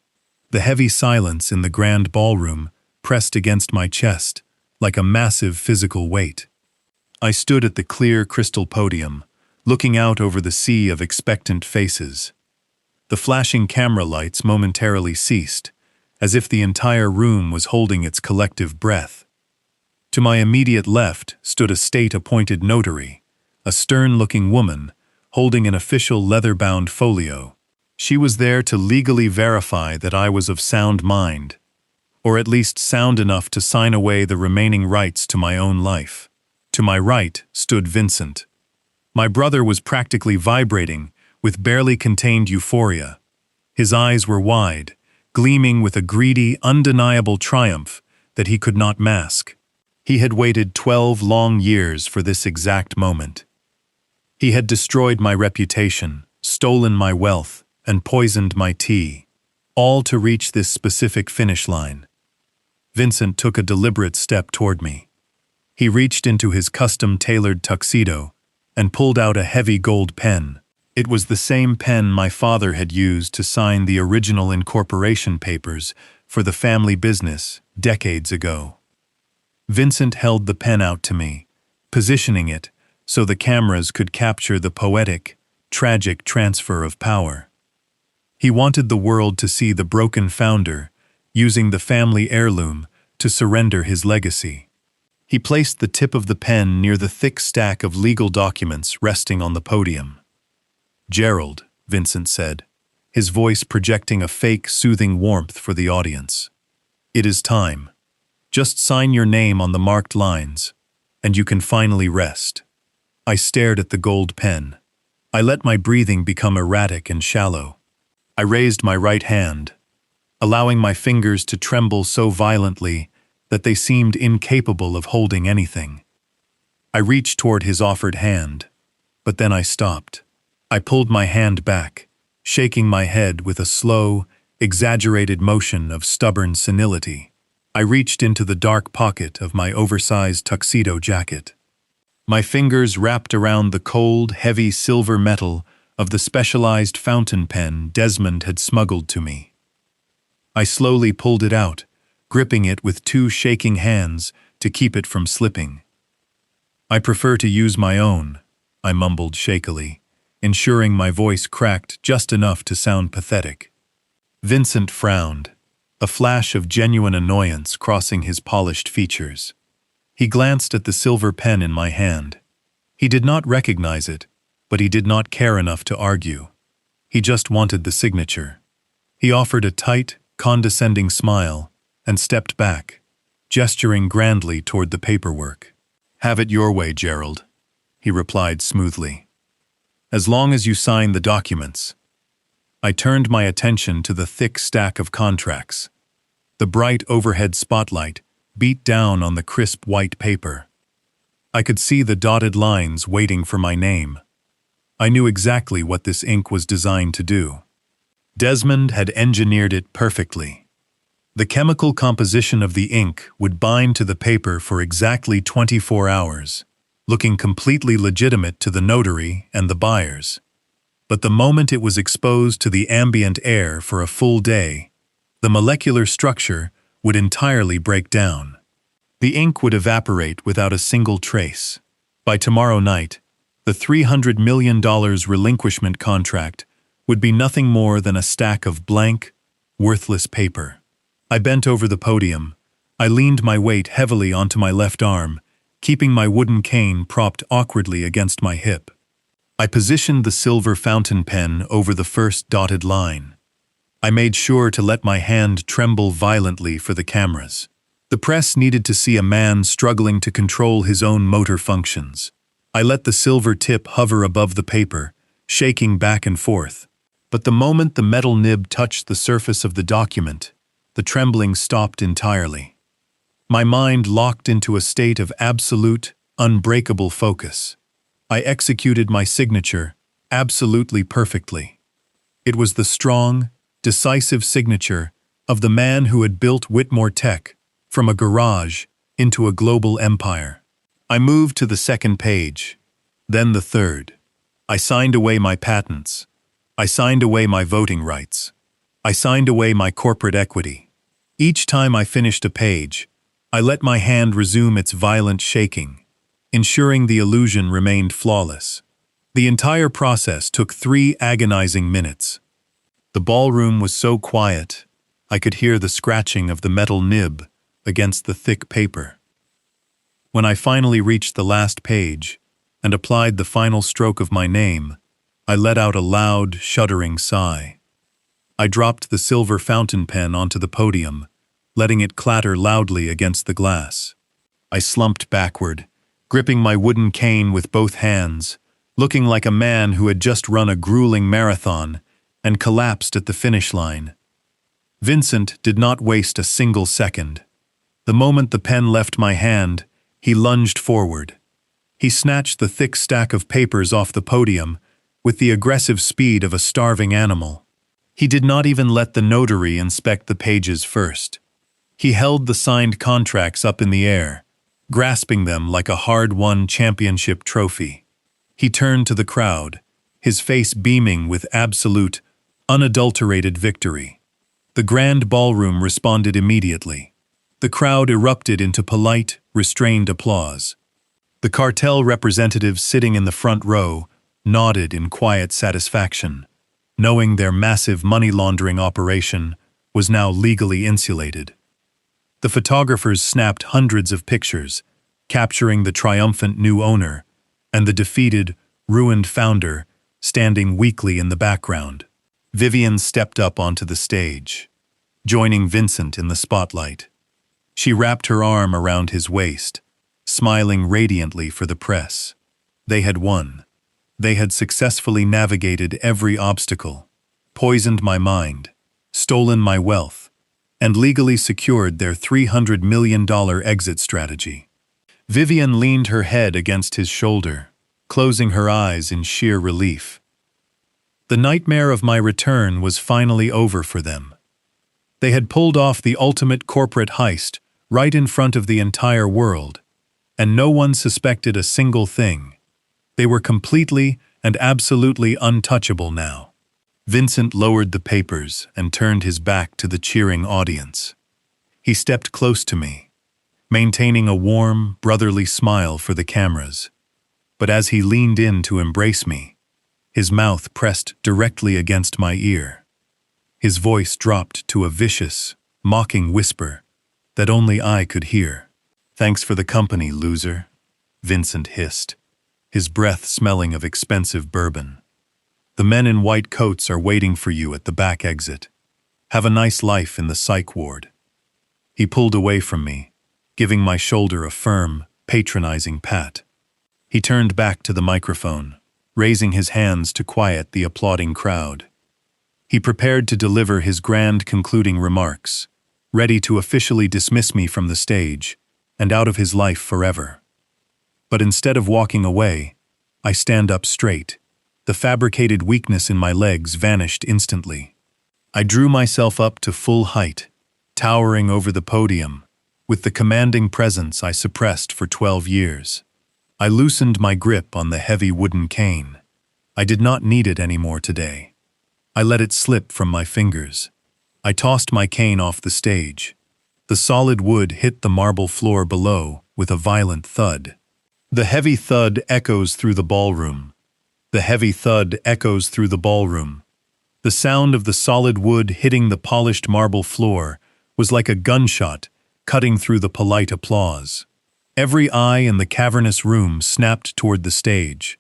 [SPEAKER 1] The heavy silence in the grand ballroom pressed against my chest like a massive physical weight. I stood at the clear crystal podium, looking out over the sea of expectant faces. The flashing camera lights momentarily ceased, as if the entire room was holding its collective breath. To my immediate left stood a state-appointed notary, a stern-looking woman holding an official leather-bound folio. She was there to legally verify that I was of sound mind, or at least sound enough to sign away the remaining rights to my own life. To my right stood Vincent. My brother was practically vibrating with barely contained euphoria. His eyes were wide, gleaming with a greedy, undeniable triumph that he could not mask. He had waited 12 long years for this exact moment. He had destroyed my reputation, stolen my wealth, and poisoned my tea, all to reach this specific finish line. Vincent took a deliberate step toward me. He reached into his custom-tailored tuxedo and pulled out a heavy gold pen. It was the same pen my father had used to sign the original incorporation papers for the family business decades ago. Vincent held the pen out to me, positioning it so the cameras could capture the poetic, tragic transfer of power. He wanted the world to see the broken founder using the family heirloom to surrender his legacy. He placed the tip of the pen near the thick stack of legal documents resting on the podium. "Gerald," Vincent said, his voice projecting a fake, soothing warmth for the audience. "It is time. Just sign your name on the marked lines, and you can finally rest." I stared at the gold pen. I let my breathing become erratic and shallow. I raised my right hand, allowing my fingers to tremble so violently that they seemed incapable of holding anything. I reached toward his offered hand, but then I stopped. I pulled my hand back, shaking my head with a slow, exaggerated motion of stubborn senility. I reached into the dark pocket of my oversized tuxedo jacket. My fingers wrapped around the cold, heavy silver metal of the specialized fountain pen Desmond had smuggled to me. I slowly pulled it out, gripping it with two shaking hands to keep it from slipping. "I prefer to use my own," I mumbled shakily, ensuring my voice cracked just enough to sound pathetic. Vincent frowned, a flash of genuine annoyance crossing his polished features. He glanced at the silver pen in my hand. He did not recognize it, but he did not care enough to argue. He just wanted the signature. He offered a tight, condescending smile and stepped back, gesturing grandly toward the paperwork. "Have it your way, Gerald," he replied smoothly. "As long as you sign the documents." I turned my attention to the thick stack of contracts. The bright overhead spotlight beat down on the crisp white paper. I could see the dotted lines waiting for my name. I knew exactly what this ink was designed to do. Desmond had engineered it perfectly. The chemical composition of the ink would bind to the paper for exactly 24 hours, looking completely legitimate to the notary and the buyers. But the moment it was exposed to the ambient air for a full day, the molecular structure would entirely break down. The ink would evaporate without a single trace. By tomorrow night, the $300 million relinquishment contract would be nothing more than a stack of blank, worthless paper. I bent over the podium. I leaned my weight heavily onto my left arm, keeping my wooden cane propped awkwardly against my hip. I positioned the silver fountain pen over the first dotted line. I made sure to let my hand tremble violently for the cameras. The press needed to see a man struggling to control his own motor functions. I let the silver tip hover above the paper, shaking back and forth. But the moment the metal nib touched the surface of the document, the trembling stopped entirely. My mind locked into a state of absolute, unbreakable focus. I executed my signature absolutely perfectly. It was the strong, decisive signature of the man who had built Whitmore Tech from a garage into a global empire. I moved to the second page, then the third. I signed away my patents. I signed away my voting rights. I signed away my corporate equity. Each time I finished a page, I let my hand resume its violent shaking, ensuring the illusion remained flawless. The entire process took 3 agonizing minutes. The ballroom was so quiet, I could hear the scratching of the metal nib against the thick paper. When I finally reached the last page and applied the final stroke of my name, I let out a loud, shuddering sigh. I dropped the silver fountain pen onto the podium, letting it clatter loudly against the glass. I slumped backward, gripping my wooden cane with both hands, looking like a man who had just run a grueling marathon and collapsed at the finish line. Vincent did not waste a single second. The moment the pen left my hand, he lunged forward. He snatched the thick stack of papers off the podium with the aggressive speed of a starving animal. He did not even let the notary inspect the pages first. He held the signed contracts up in the air, grasping them like a hard-won championship trophy. He turned to the crowd, his face beaming with absolute, unadulterated victory. The grand ballroom responded immediately. The crowd erupted into polite, restrained applause. The cartel representatives sitting in the front row nodded in quiet satisfaction, knowing their massive money laundering operation was now legally insulated. The photographers snapped hundreds of pictures, capturing the triumphant new owner and the defeated, ruined founder standing weakly in the background. Vivian stepped up onto the stage, joining Vincent in the spotlight. She wrapped her arm around his waist, smiling radiantly for the press. They had won. They had successfully navigated every obstacle, poisoned my mind, stolen my wealth, and legally secured their $300 million exit strategy. Vivian leaned her head against his shoulder, closing her eyes in sheer relief. The nightmare of my return was finally over for them. They had pulled off the ultimate corporate heist right in front of the entire world, and no one suspected a single thing. They were completely and absolutely untouchable now. Vincent lowered the papers and turned his back to the cheering audience. He stepped close to me, maintaining a warm, brotherly smile for the cameras. But as he leaned in to embrace me, his mouth pressed directly against my ear. His voice dropped to a vicious, mocking whisper that only I could hear. "Thanks for the company, loser," Vincent hissed. his breath smelling of expensive bourbon. "The men in white coats are waiting for you at the back exit. Have a nice life in the psych ward." He pulled away from me, giving my shoulder a firm, patronizing pat. He turned back to the microphone, raising his hands to quiet the applauding crowd. He prepared to deliver his grand concluding remarks, ready to officially dismiss me from the stage and out of his life forever. But instead of walking away, I stand up straight. The fabricated weakness in my legs vanished instantly. I drew myself up to full height, towering over the podium, with the commanding presence I suppressed for 12 years. I loosened my grip on the heavy wooden cane. I did not need it anymore today. I let it slip from my fingers. I tossed my cane off the stage. The solid wood hit the marble floor below with a violent thud. The heavy thud echoes through the ballroom. The heavy thud echoes through the ballroom. The sound of the solid wood hitting the polished marble floor was like a gunshot cutting through the polite applause. Every eye in the cavernous room snapped toward the stage.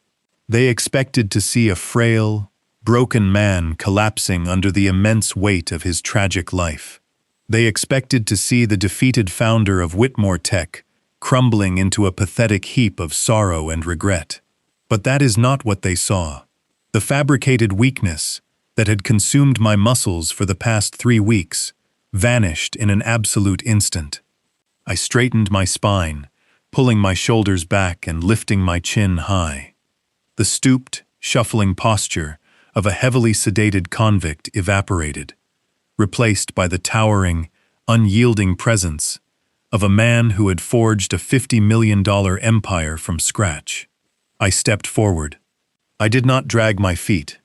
[SPEAKER 1] They expected to see a frail, broken man collapsing under the immense weight of his tragic life. They expected to see the defeated founder of Whitmore Tech crumbling into a pathetic heap of sorrow and regret. But that is not what they saw. The fabricated weakness that had consumed my muscles for the past 3 weeks vanished in an absolute instant. I straightened my spine, pulling my shoulders back and lifting my chin high. The stooped, shuffling posture of a heavily sedated convict evaporated, replaced by the towering, unyielding presence of a man who had forged a $50 million empire from scratch. I stepped forward. I did not drag my feet.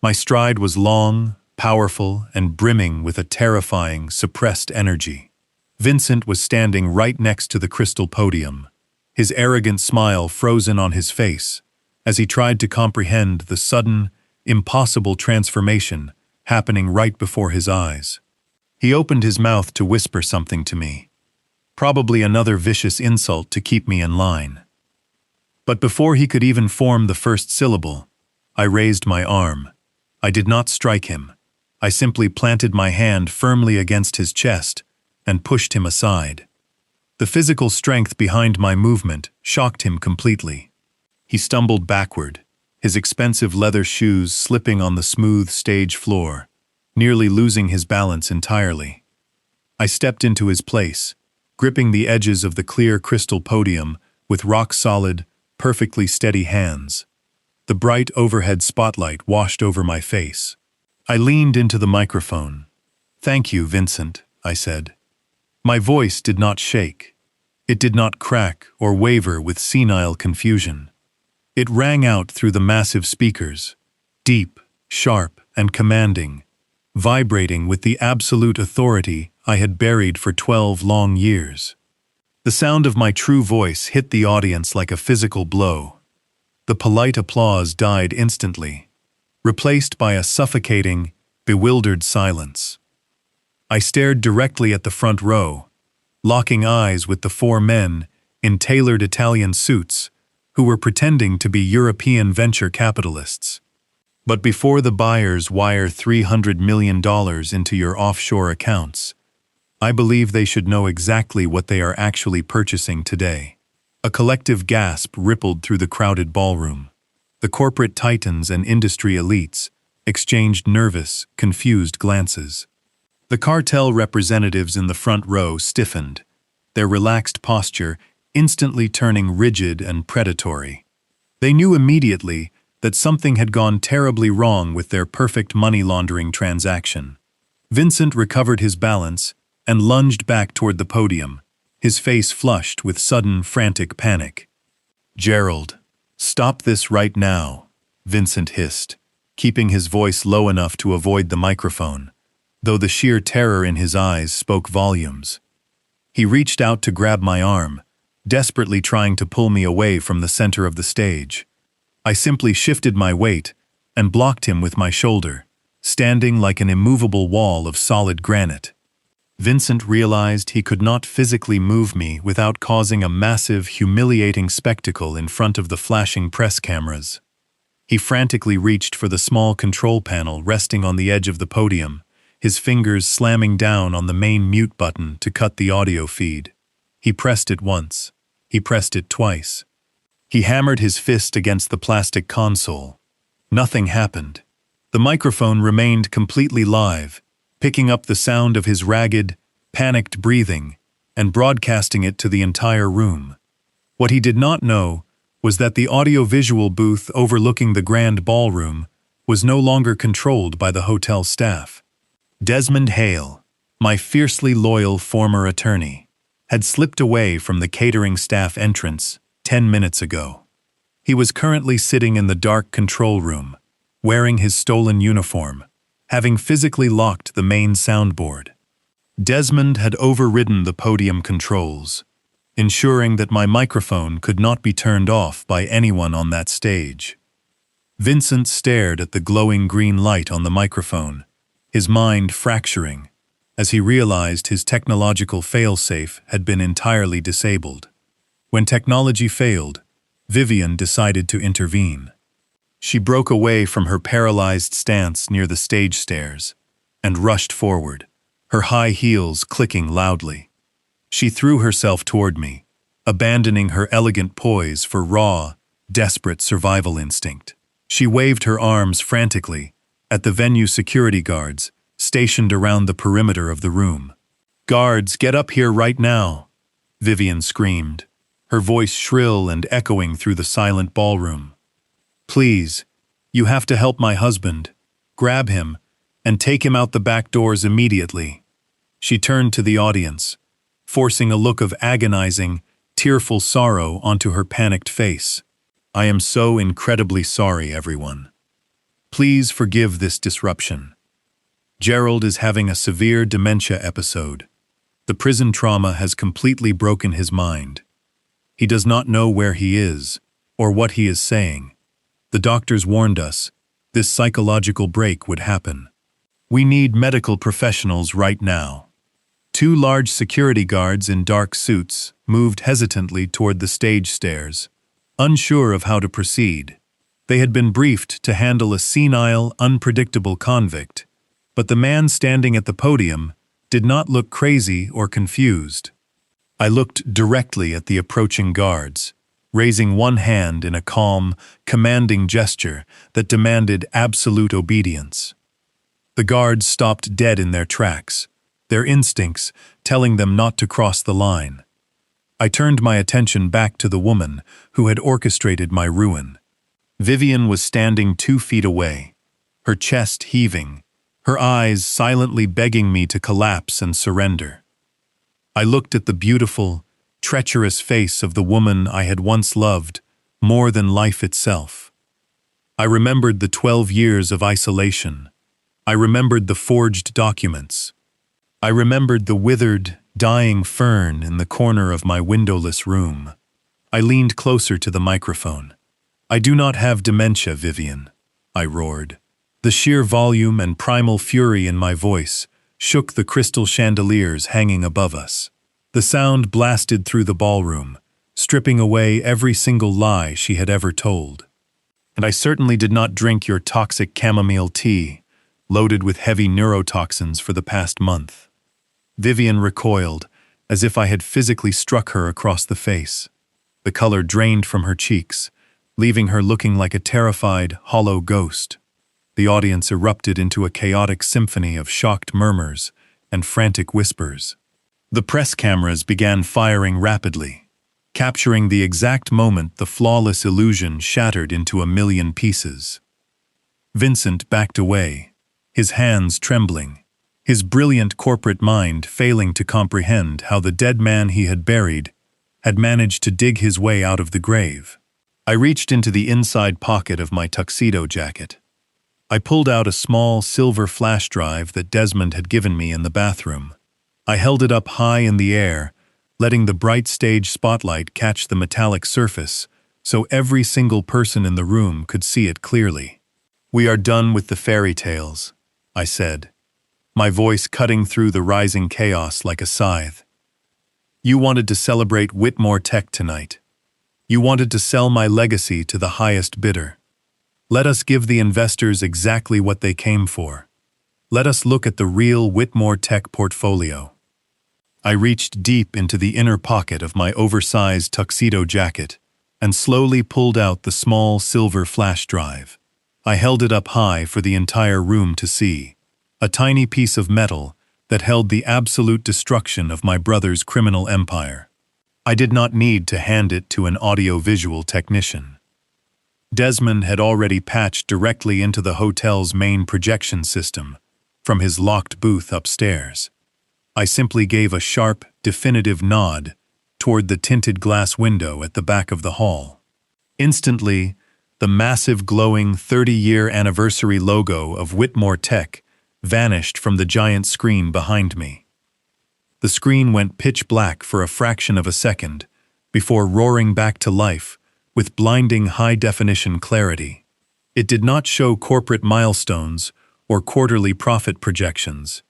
[SPEAKER 1] My stride was long, powerful, and brimming with a terrifying, suppressed energy. Vincent was standing right next to the crystal podium, his arrogant smile frozen on his face as he tried to comprehend the sudden, impossible transformation happening right before his eyes. He opened his mouth to whisper something to me, probably another vicious insult to keep me in line. But before he could even form the first syllable, I raised my arm. I did not strike him. I simply planted my hand firmly against his chest and pushed him aside. The physical strength behind my movement shocked him completely. He stumbled backward, his expensive leather shoes slipping on the smooth stage floor, nearly losing his balance entirely. I stepped into his place, gripping the edges of the clear crystal podium with rock-solid, perfectly steady hands. The bright overhead spotlight washed over my face. I leaned into the microphone. "Thank you, Vincent," I said. My voice did not shake. It did not crack or waver with senile confusion. It rang out through the massive speakers, deep, sharp, and commanding, vibrating with the absolute authority I had buried for 12 long years. The sound of my true voice hit the audience like a physical blow. The polite applause died instantly, replaced by a suffocating, bewildered silence. I stared directly at the front row, locking eyes with the 4 men in tailored Italian suits who were pretending to be European venture capitalists. But before the buyers wire $300 million into your offshore accounts, I believe they should know exactly what they are actually purchasing today. A collective gasp rippled through the crowded ballroom. The corporate titans and industry elites exchanged nervous, confused glances. The cartel representatives in the front row stiffened, their relaxed posture instantly turning rigid and predatory. They knew immediately that something had gone terribly wrong with their perfect money laundering transaction. Vincent recovered his balance and lunged back toward the podium, his face flushed with sudden, frantic panic. "Gerald, stop this right now," Vincent hissed, keeping his voice low enough to avoid the microphone, though the sheer terror in his eyes spoke volumes. He reached out to grab my arm, desperately trying to pull me away from the center of the stage. I simply shifted my weight and blocked him with my shoulder, standing like an immovable wall of solid granite. Vincent realized he could not physically move me without causing a massive, humiliating spectacle in front of the flashing press cameras. He frantically reached for the small control panel resting on the edge of the podium, his fingers slamming down on the main mute button to cut the audio feed. He pressed it once. He pressed it twice. He hammered his fist against the plastic console. Nothing happened. The microphone remained completely live, picking up the sound of his ragged, panicked breathing and broadcasting it to the entire room. What he did not know was that the audiovisual booth overlooking the grand ballroom was no longer controlled by the hotel staff. Desmond Hale, my fiercely loyal former attorney, had slipped away from the catering staff entrance 10 minutes ago. He was currently sitting in the dark control room, wearing his stolen uniform, having physically locked the main soundboard. Desmond had overridden the podium controls, ensuring that my microphone could not be turned off by anyone on that stage. Vincent stared at the glowing green light on the microphone, his mind fracturing, as he realized his technological failsafe had been entirely disabled. When technology failed, Vivian decided to intervene. She broke away from her paralyzed stance near the stage stairs and rushed forward, her high heels clicking loudly. She threw herself toward me, abandoning her elegant poise for raw, desperate survival instinct. She waved her arms frantically at the venue security guards stationed around the perimeter of the room. "Guards, get up here right now!" Vivian screamed, her voice shrill and echoing through the silent ballroom. "Please, you have to help my husband. Grab him and take him out the back doors immediately." She turned to the audience, forcing a look of agonizing, tearful sorrow onto her panicked face. "I am so incredibly sorry, everyone. Please forgive this disruption. Gerald is having a severe dementia episode. The prison trauma has completely broken his mind. He does not know where he is or what he is saying. The doctors warned us this psychological break would happen. We need medical professionals right now." Two large security guards in dark suits moved hesitantly toward the stage stairs, unsure of how to proceed. They had been briefed to handle a senile, unpredictable convict, but the man standing at the podium did not look crazy or confused. I looked directly at the approaching guards, raising one hand in a calm, commanding gesture that demanded absolute obedience. The guards stopped dead in their tracks, their instincts telling them not to cross the line. I turned my attention back to the woman who had orchestrated my ruin. Vivian was standing 2 feet away, her chest heaving, her eyes silently begging me to collapse and surrender. I looked at the beautiful, treacherous face of the woman I had once loved more than life itself. I remembered the 12 years of isolation. I remembered the forged documents. I remembered the withered, dying fern in the corner of my windowless room. I leaned closer to the microphone. "I do not have dementia, Vivian," I roared. The sheer volume and primal fury in my voice shook the crystal chandeliers hanging above us. The sound blasted through the ballroom, stripping away every single lie she had ever told. "And I certainly did not drink your toxic chamomile tea, loaded with heavy neurotoxins for the past month." Vivian recoiled, as if I had physically struck her across the face. The color drained from her cheeks, leaving her looking like a terrified, hollow ghost. The audience erupted into a chaotic symphony of shocked murmurs and frantic whispers. The press cameras began firing rapidly, capturing the exact moment the flawless illusion shattered into a million pieces. Vincent backed away, his hands trembling, his brilliant corporate mind failing to comprehend how the dead man he had buried had managed to dig his way out of the grave. I reached into the inside pocket of my tuxedo jacket. I pulled out a small silver flash drive that Desmond had given me in the bathroom. I held it up high in the air, letting the bright stage spotlight catch the metallic surface so every single person in the room could see it clearly. "We are done with the fairy tales," I said. my voice cutting through the rising chaos like a scythe. You wanted to celebrate Whitmore Tech tonight. You wanted to sell my legacy to the highest bidder. Let us give the investors exactly what they came for. Let us look at the real Whitmore Tech portfolio. I reached deep into the inner pocket of my oversized tuxedo jacket and slowly pulled out the small silver flash drive. I held it up high for the entire room to see, a tiny piece of metal that held the absolute destruction of my brother's criminal empire. I did not need to hand it to an audio-visual technician. Desmond had already patched directly into the hotel's main projection system from his locked booth upstairs. I simply gave a sharp, definitive nod toward the tinted glass window at the back of the hall. Instantly, the massive glowing 30-year anniversary logo of Whitmore Tech vanished from the giant screen behind me. The screen went pitch black for a fraction of a second before roaring back to life with blinding high-definition clarity. It did not show corporate milestones or quarterly profit projections.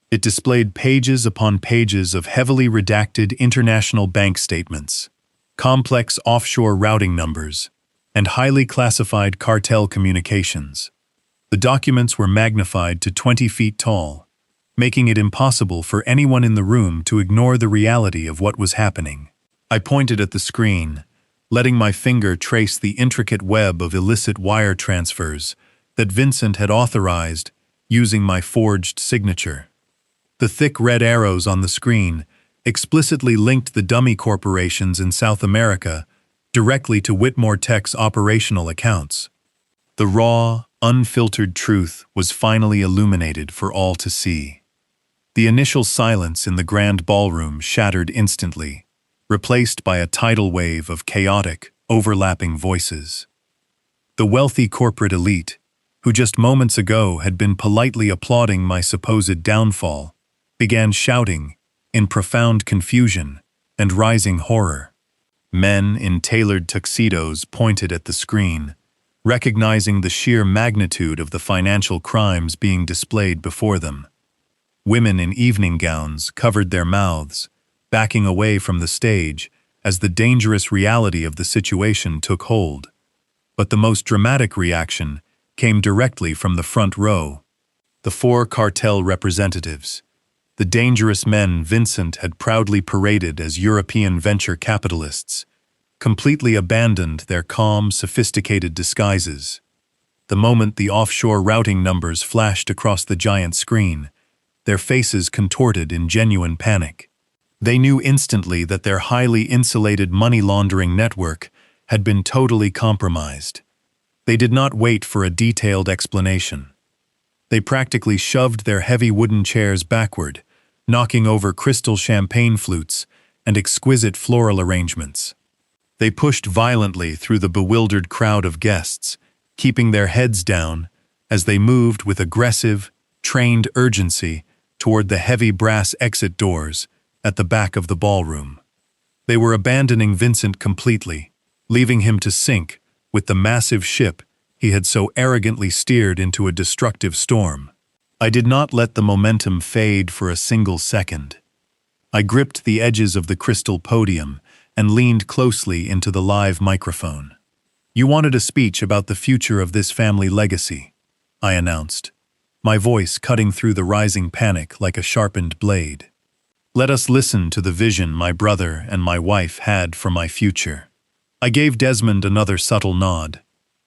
[SPEAKER 1] It displayed pages upon pages of heavily redacted international bank statements, complex offshore routing numbers, and highly classified cartel communications. The documents were magnified to 20 feet tall, making it impossible for anyone in the room to ignore the reality of what was happening. I pointed at the screen, letting my finger trace the intricate web of illicit wire transfers that Vincent had authorized using my forged signature. The thick red arrows on the screen explicitly linked the dummy corporations in South America directly to Whitmore Tech's operational accounts. The raw, unfiltered truth was finally illuminated for all to see. The initial silence in the grand ballroom shattered instantly, replaced by a tidal wave of chaotic, overlapping voices. The wealthy corporate elite, who just moments ago had been politely applauding my supposed downfall, began shouting in profound confusion and rising horror. Men in tailored tuxedos pointed at the screen, recognizing the sheer magnitude of the financial crimes being displayed before them. Women in evening gowns covered their mouths, backing away from the stage as the dangerous reality of the situation took hold. But the most dramatic reaction came directly from the front row. The 4 cartel representatives, the dangerous men Vincent had proudly paraded as European venture capitalists, completely abandoned their calm, sophisticated disguises. The moment the offshore routing numbers flashed across the giant screen, their faces contorted in genuine panic. They knew instantly that their highly insulated money laundering network had been totally compromised. They did not wait for a detailed explanation. They practically shoved their heavy wooden chairs backward, knocking over crystal champagne flutes and exquisite floral arrangements. They pushed violently through the bewildered crowd of guests, keeping their heads down as they moved with aggressive, trained urgency toward the heavy brass exit doors at the back of the ballroom. They were abandoning Vincent completely, leaving him to sink with the massive ship he had so arrogantly steered into a destructive storm. I did not let the momentum fade for a single second. I gripped the edges of the crystal podium and leaned closely into the live microphone. "You wanted a speech about the future of this family legacy," I announced, my voice cutting through the rising panic like a sharpened blade. "Let us listen to the vision my brother and my wife had for my future." I gave Desmond another subtle nod.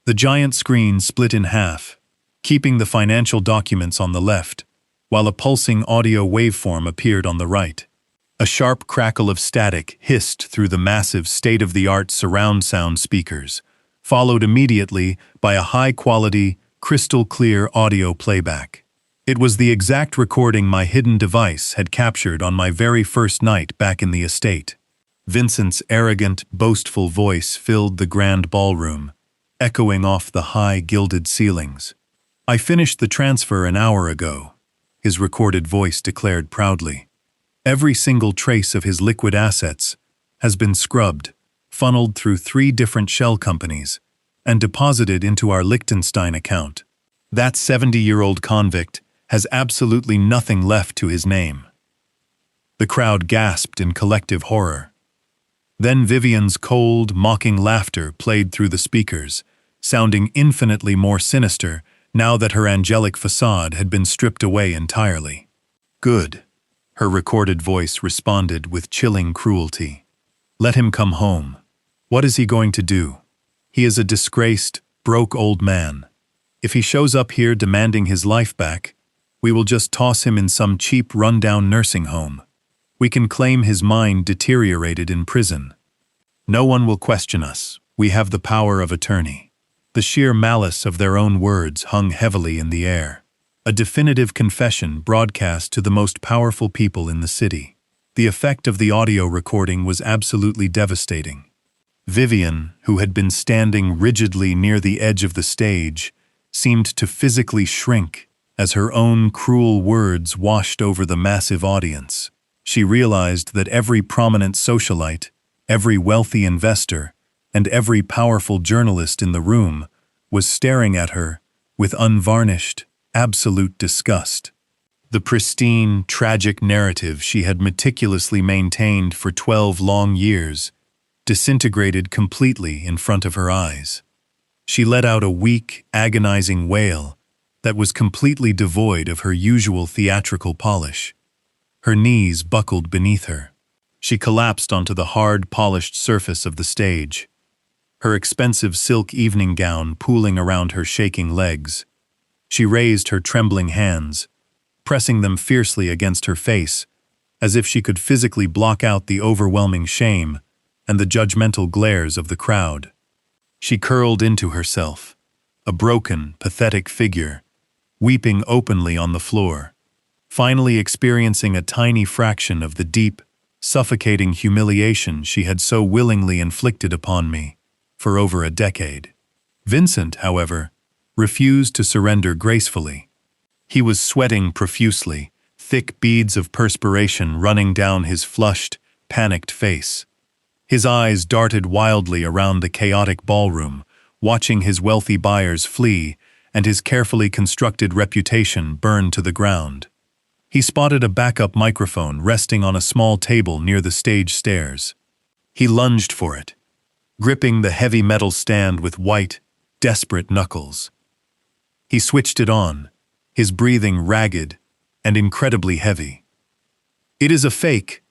[SPEAKER 1] The giant screen split in half, keeping the financial documents on the left, while a pulsing audio waveform appeared on the right. A sharp crackle of static hissed through the massive state-of-the-art surround sound speakers, followed immediately by a high-quality, crystal-clear audio playback. It was the exact recording my hidden device had captured on my very first night back in the estate. Vincent's arrogant, boastful voice filled the grand ballroom, echoing off the high, gilded ceilings. "I finished the transfer an hour ago," his recorded voice declared proudly. "Every single trace of his liquid assets has been scrubbed, funneled through 3 different shell companies, and deposited into our Liechtenstein account. That 70-year-old convict has absolutely nothing left to his name. The crowd gasped in collective horror. Then Vivian's cold, mocking laughter played through the speakers, sounding infinitely more sinister now that her angelic facade had been stripped away entirely. "Good," her recorded voice responded with chilling cruelty. "Let him come home. What is he going to do? He is a disgraced, broke old man. If he shows up here demanding his life back, we will just toss him in some cheap, run-down nursing home. We can claim his mind deteriorated in prison. No one will question us. We have the power of attorney." The sheer malice of their own words hung heavily in the air. A definitive confession broadcast to the most powerful people in the city. The effect of the audio recording was absolutely devastating. Vivian, who had been standing rigidly near the edge of the stage, seemed to physically shrink as her own cruel words washed over the massive audience. She realized that every prominent socialite, every wealthy investor, and every powerful journalist in the room was staring at her with unvarnished, absolute disgust. The pristine, tragic narrative she had meticulously maintained for 12 long years disintegrated completely in front of her eyes. She let out a weak, agonizing wail that was completely devoid of her usual theatrical polish. Her knees buckled beneath her. She collapsed onto the hard, polished surface of the stage, her expensive silk evening gown pooling around her shaking legs. She raised her trembling hands, pressing them fiercely against her face, as if she could physically block out the overwhelming shame and the judgmental glares of the crowd. She curled into herself, a broken, pathetic figure, weeping openly on the floor, finally experiencing a tiny fraction of the deep, suffocating humiliation she had so willingly inflicted upon me for over a decade. Vincent, however, refused to surrender gracefully. He was sweating profusely, thick beads of perspiration running down his flushed, panicked face. His eyes darted wildly around the chaotic ballroom, watching his wealthy buyers flee and his carefully constructed reputation burn to the ground. He spotted a backup microphone resting on a small table near the stage stairs. He lunged for it, gripping the heavy metal stand with white, desperate knuckles. He switched it on, his breathing ragged and incredibly heavy. "It is a fake,"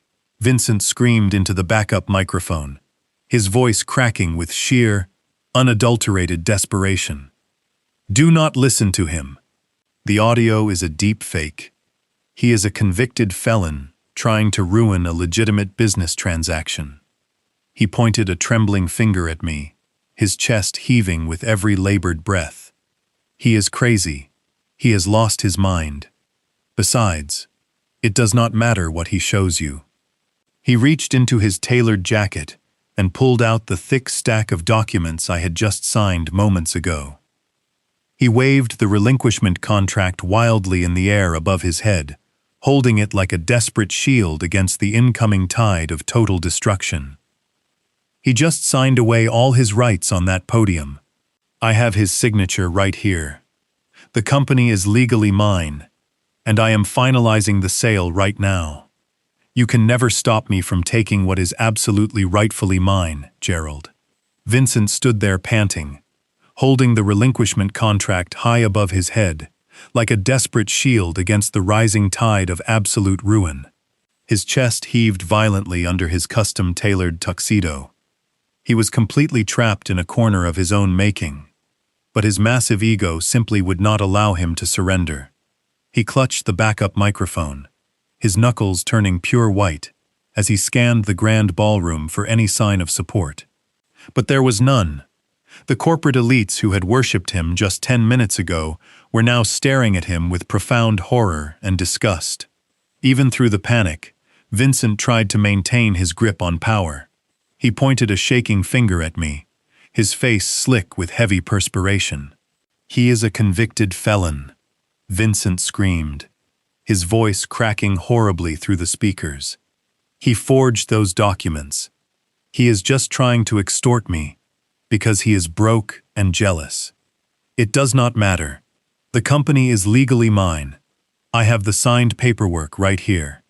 [SPEAKER 1] Vincent screamed into the backup microphone, his voice cracking with sheer, unadulterated desperation. "Do not listen to him. The audio is a deep fake. He is a convicted felon trying to ruin a legitimate business transaction." He pointed a trembling finger at me, his chest heaving with every labored breath. "He is crazy. He has lost his mind. Besides, it does not matter what he shows you." He reached into his tailored jacket and pulled out the thick stack of documents I had just signed moments ago. He waved the relinquishment contract wildly in the air above his head, holding it like a desperate shield against the incoming tide of total destruction. He just signed away all his rights on that podium. I have his signature right here. The company is legally mine, and I am finalizing the sale right now. You can never stop me from taking what is absolutely rightfully mine, Gerald. Vincent stood there panting, holding the relinquishment contract high above his head, like a desperate shield against the rising tide of absolute ruin. His chest heaved violently under his custom-tailored tuxedo. He was completely trapped in a corner of his own making, but his massive ego simply would not allow him to surrender. He clutched the backup microphone, his knuckles turning pure white as he scanned the grand ballroom for any sign of support. But there was none. The corporate elites who had worshipped him just 10 minutes ago were now staring at him with profound horror and disgust. Even through the panic, Vincent tried to maintain his grip on power. He pointed a shaking finger at me, his face slick with heavy perspiration. "He is a convicted felon," Vincent screamed, his voice cracking horribly through the speakers. "He forged those documents. He is just trying to extort me because he is broke and jealous. It does not matter. The company is legally mine, I have the signed paperwork right here.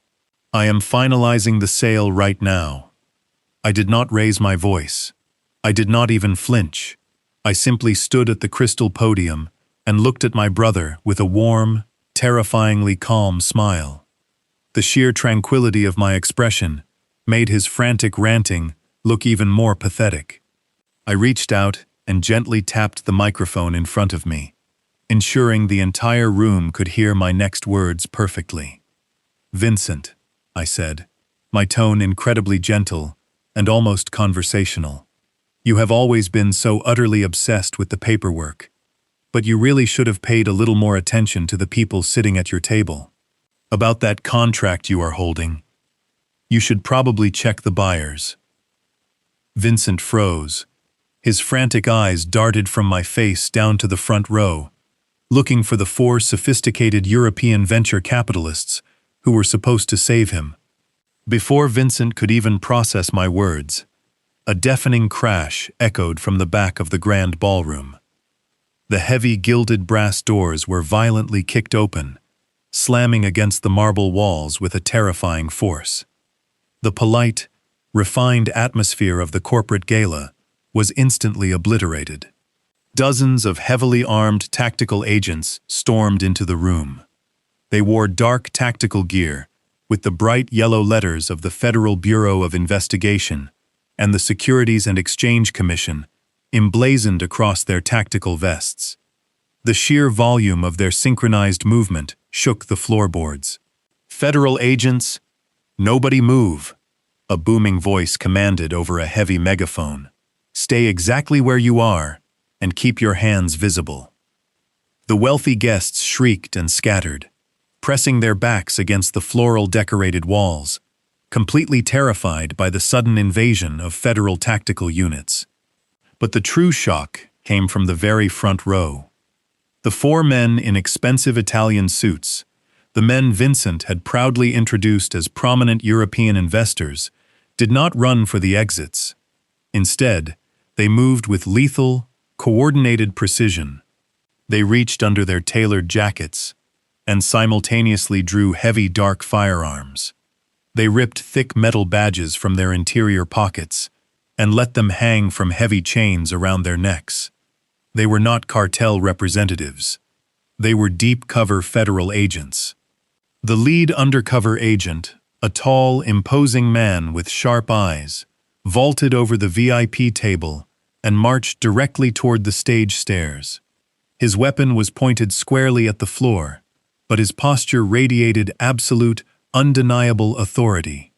[SPEAKER 1] I am finalizing the sale right now. I did not raise my voice. I did not even flinch. I simply stood at the crystal podium and looked at my brother with a warm, terrifyingly calm smile. The sheer tranquility of my expression made his frantic ranting look even more pathetic. I reached out and gently tapped the microphone in front of me, ensuring the entire room could hear my next words perfectly. "Vincent," I said, my tone incredibly gentle and almost conversational. "You have always been so utterly obsessed with the paperwork, but you really should have paid a little more attention to the people sitting at your table. About that contract you are holding, you should probably check the buyers." Vincent froze. His frantic eyes darted from my face down to the front row, looking for the 4 sophisticated European venture capitalists who were supposed to save him. Before Vincent could even process my words, a deafening crash echoed from the back of the grand ballroom. The heavy gilded brass doors were violently kicked open, slamming against the marble walls with a terrifying force. The polite, refined atmosphere of the corporate gala was instantly obliterated. Dozens of heavily armed tactical agents stormed into the room. They wore dark tactical gear, with the bright yellow letters of the Federal Bureau of Investigation and the Securities and Exchange Commission emblazoned across their tactical vests. The sheer volume of their synchronized movement shook the floorboards. "Federal agents, nobody move," a booming voice commanded over a heavy megaphone. "Stay exactly where you are and keep your hands visible." The wealthy guests shrieked and scattered, pressing their backs against the floral-decorated walls, completely terrified by the sudden invasion of federal tactical units. But the true shock came from the very front row. The 4 men in expensive Italian suits, the men Vincent had proudly introduced as prominent European investors, did not run for the exits. Instead, they moved with lethal, coordinated precision. They reached under their tailored jackets and simultaneously drew heavy dark firearms. They ripped thick metal badges from their interior pockets and let them hang from heavy chains around their necks. They were not cartel representatives. They were deep-cover federal agents. The lead undercover agent, a tall, imposing man with sharp eyes, vaulted over the VIP table and marched directly toward the stage stairs. His weapon was pointed squarely at the floor, but his posture radiated absolute, undeniable authority.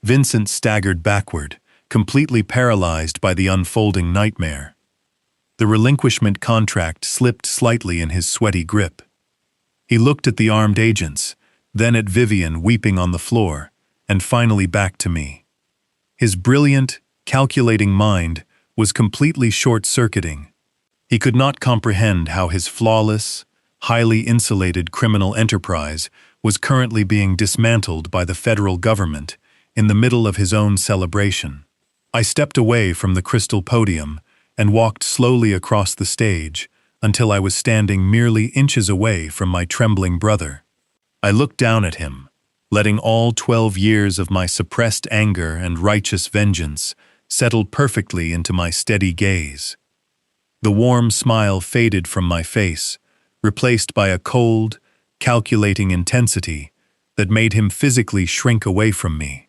[SPEAKER 1] Vincent staggered backward, completely paralyzed by the unfolding nightmare. The relinquishment contract slipped slightly in his sweaty grip. He looked at the armed agents, then at Vivian weeping on the floor, and finally back to me. His brilliant, calculating mind was completely short-circuiting. He could not comprehend how his flawless, highly insulated criminal enterprise was currently being dismantled by the federal government in the middle of his own celebration. I stepped away from the crystal podium and walked slowly across the stage until I was standing merely inches away from my trembling brother. I looked down at him, letting all 12 years of my suppressed anger and righteous vengeance settle perfectly into my steady gaze. The warm smile faded from my face, replaced by a cold, calculating intensity that made him physically shrink away from me.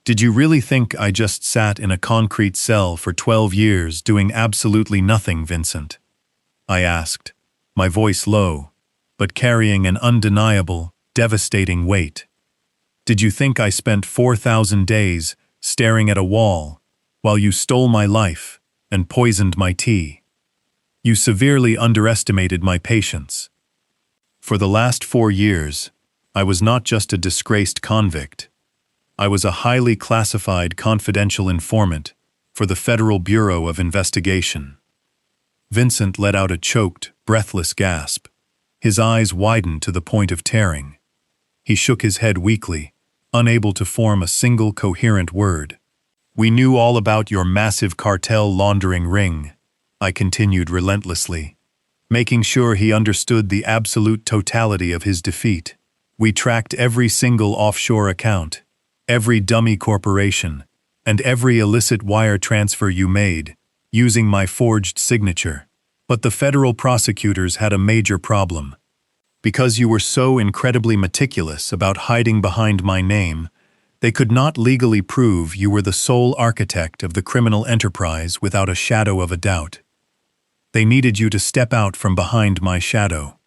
[SPEAKER 1] "Did you really think I just sat in a concrete cell for 12 years doing absolutely nothing, Vincent?" I asked, my voice low, but carrying an undeniable, devastating weight. "Did you think I spent 4,000 days staring at a wall while you stole my life and poisoned my tea? You severely underestimated my patience. For the last 4 years, I was not just a disgraced convict. I was a highly classified confidential informant for the Federal Bureau of Investigation." Vincent let out a choked, breathless gasp. His eyes widened to the point of tearing. He shook his head weakly, unable to form a single coherent word. "We knew all about your massive cartel laundering ring," I continued relentlessly, making sure he understood the absolute totality of his defeat. We tracked every single offshore account, every dummy corporation, and every illicit wire transfer you made, using my forged signature. But the federal prosecutors had a major problem. Because you were so incredibly meticulous about hiding behind my name, they could not legally prove you were the sole architect of the criminal enterprise without a shadow of a doubt. They needed you to step out from behind my shadow.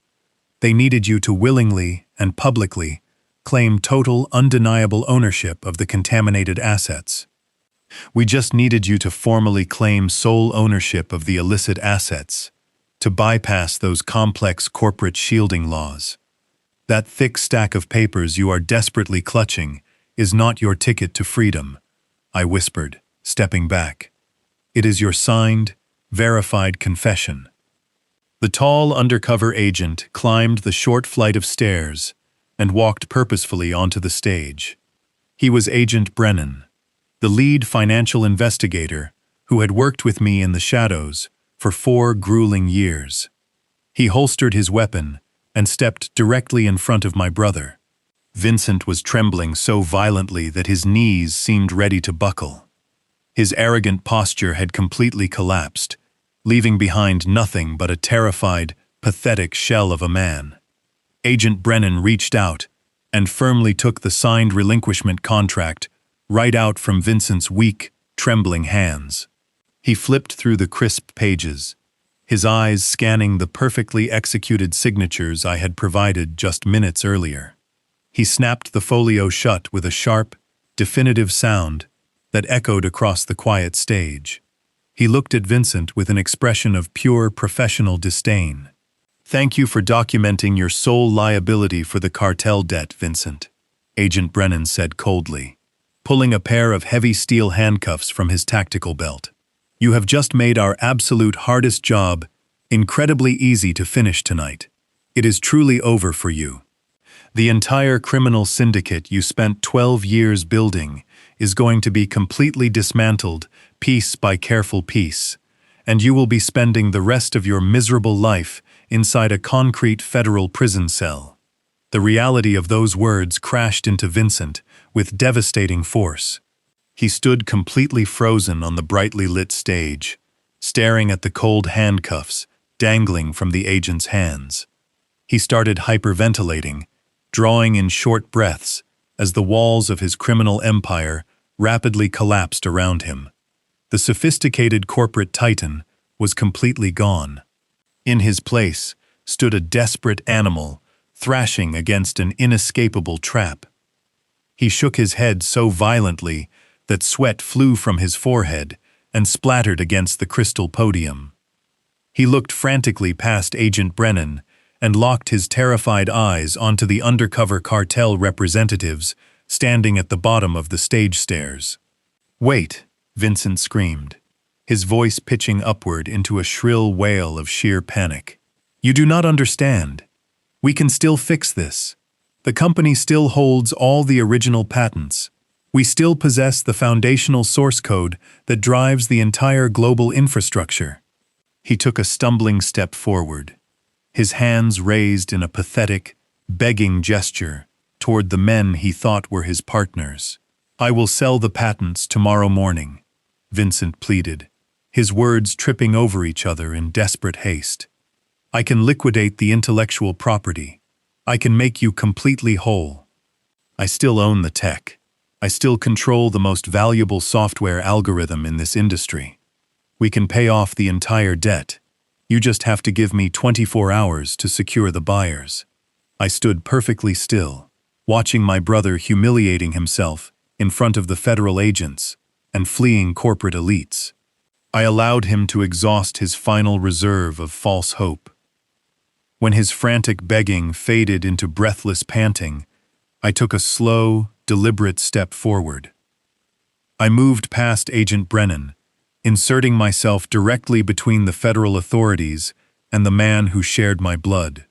[SPEAKER 1] They needed you to willingly and publicly claim total, undeniable ownership of the contaminated assets. We just needed you to formally claim sole ownership of the illicit assets, to bypass those complex corporate shielding laws. That thick stack of papers you are desperately clutching is not your ticket to freedom, I whispered, stepping back. It is your signed, verified confession. The tall undercover agent climbed the short flight of stairs and walked purposefully onto the stage. He was Agent Brennan, the lead financial investigator who had worked with me in the shadows for 4 grueling years. He holstered his weapon and stepped directly in front of my brother. Vincent was trembling so violently that his knees seemed ready to buckle. His arrogant posture had completely collapsed, leaving behind nothing but a terrified, pathetic shell of a man. Agent Brennan reached out and firmly took the signed relinquishment contract right out from Vincent's weak, trembling hands. He flipped through the crisp pages, his eyes scanning the perfectly executed signatures I had provided just minutes earlier. He snapped the folio shut with a sharp, definitive sound that echoed across the quiet stage. He looked at Vincent with an expression of pure professional disdain. "Thank you for documenting your sole liability for the cartel debt, Vincent," Agent Brennan said coldly, pulling a pair of heavy steel handcuffs from his tactical belt. "You have just made our absolute hardest job incredibly easy to finish tonight. It is truly over for you. The entire criminal syndicate you spent 12 years building is going to be completely dismantled piece by careful piece, and you will be spending the rest of your miserable life inside a concrete federal prison cell." The reality of those words crashed into Vincent with devastating force. He stood completely frozen on the brightly lit stage, staring at the cold handcuffs dangling from the agent's hands. He started hyperventilating, drawing in short breaths as the walls of his criminal empire rapidly collapsed around him. The sophisticated corporate titan was completely gone. In his place stood a desperate animal thrashing against an inescapable trap. He shook his head so violently that sweat flew from his forehead and splattered against the crystal podium. He looked frantically past Agent Brennan and locked his terrified eyes onto the undercover cartel representatives standing at the bottom of the stage stairs. "Wait," Vincent screamed, his voice pitching upward into a shrill wail of sheer panic. "You do not understand. We can still fix this. The company still holds all the original patents. We still possess the foundational source code that drives the entire global infrastructure." He took a stumbling step forward, his hands raised in a pathetic, begging gesture toward the men he thought were his partners. "I will sell the patents tomorrow morning," Vincent pleaded, his words tripping over each other in desperate haste. "I can liquidate the intellectual property. I can make you completely whole. I still own the tech. I still control the most valuable software algorithm in this industry. We can pay off the entire debt. You just have to give me 24 hours to secure the buyers." I stood perfectly still, watching my brother humiliating himself in front of the federal agents and fleeing corporate elites. I allowed him to exhaust his final reserve of false hope. When his frantic begging faded into breathless panting, I took a slow, deliberate step forward. I moved past Agent Brennan, inserting myself directly between the federal authorities and the man who shared my blood.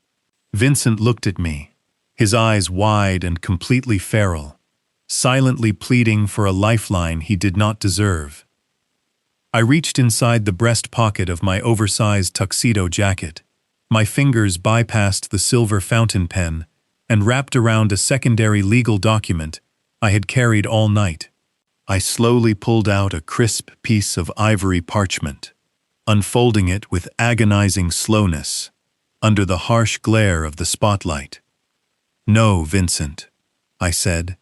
[SPEAKER 1] Vincent looked at me, his eyes wide and completely feral, silently pleading for a lifeline he did not deserve. I reached inside the breast pocket of my oversized tuxedo jacket. My fingers bypassed the silver fountain pen and wrapped around a secondary legal document I had carried all night. I slowly pulled out a crisp piece of ivory parchment, unfolding it with agonizing slowness under the harsh glare of the spotlight. "No, Vincent," I said,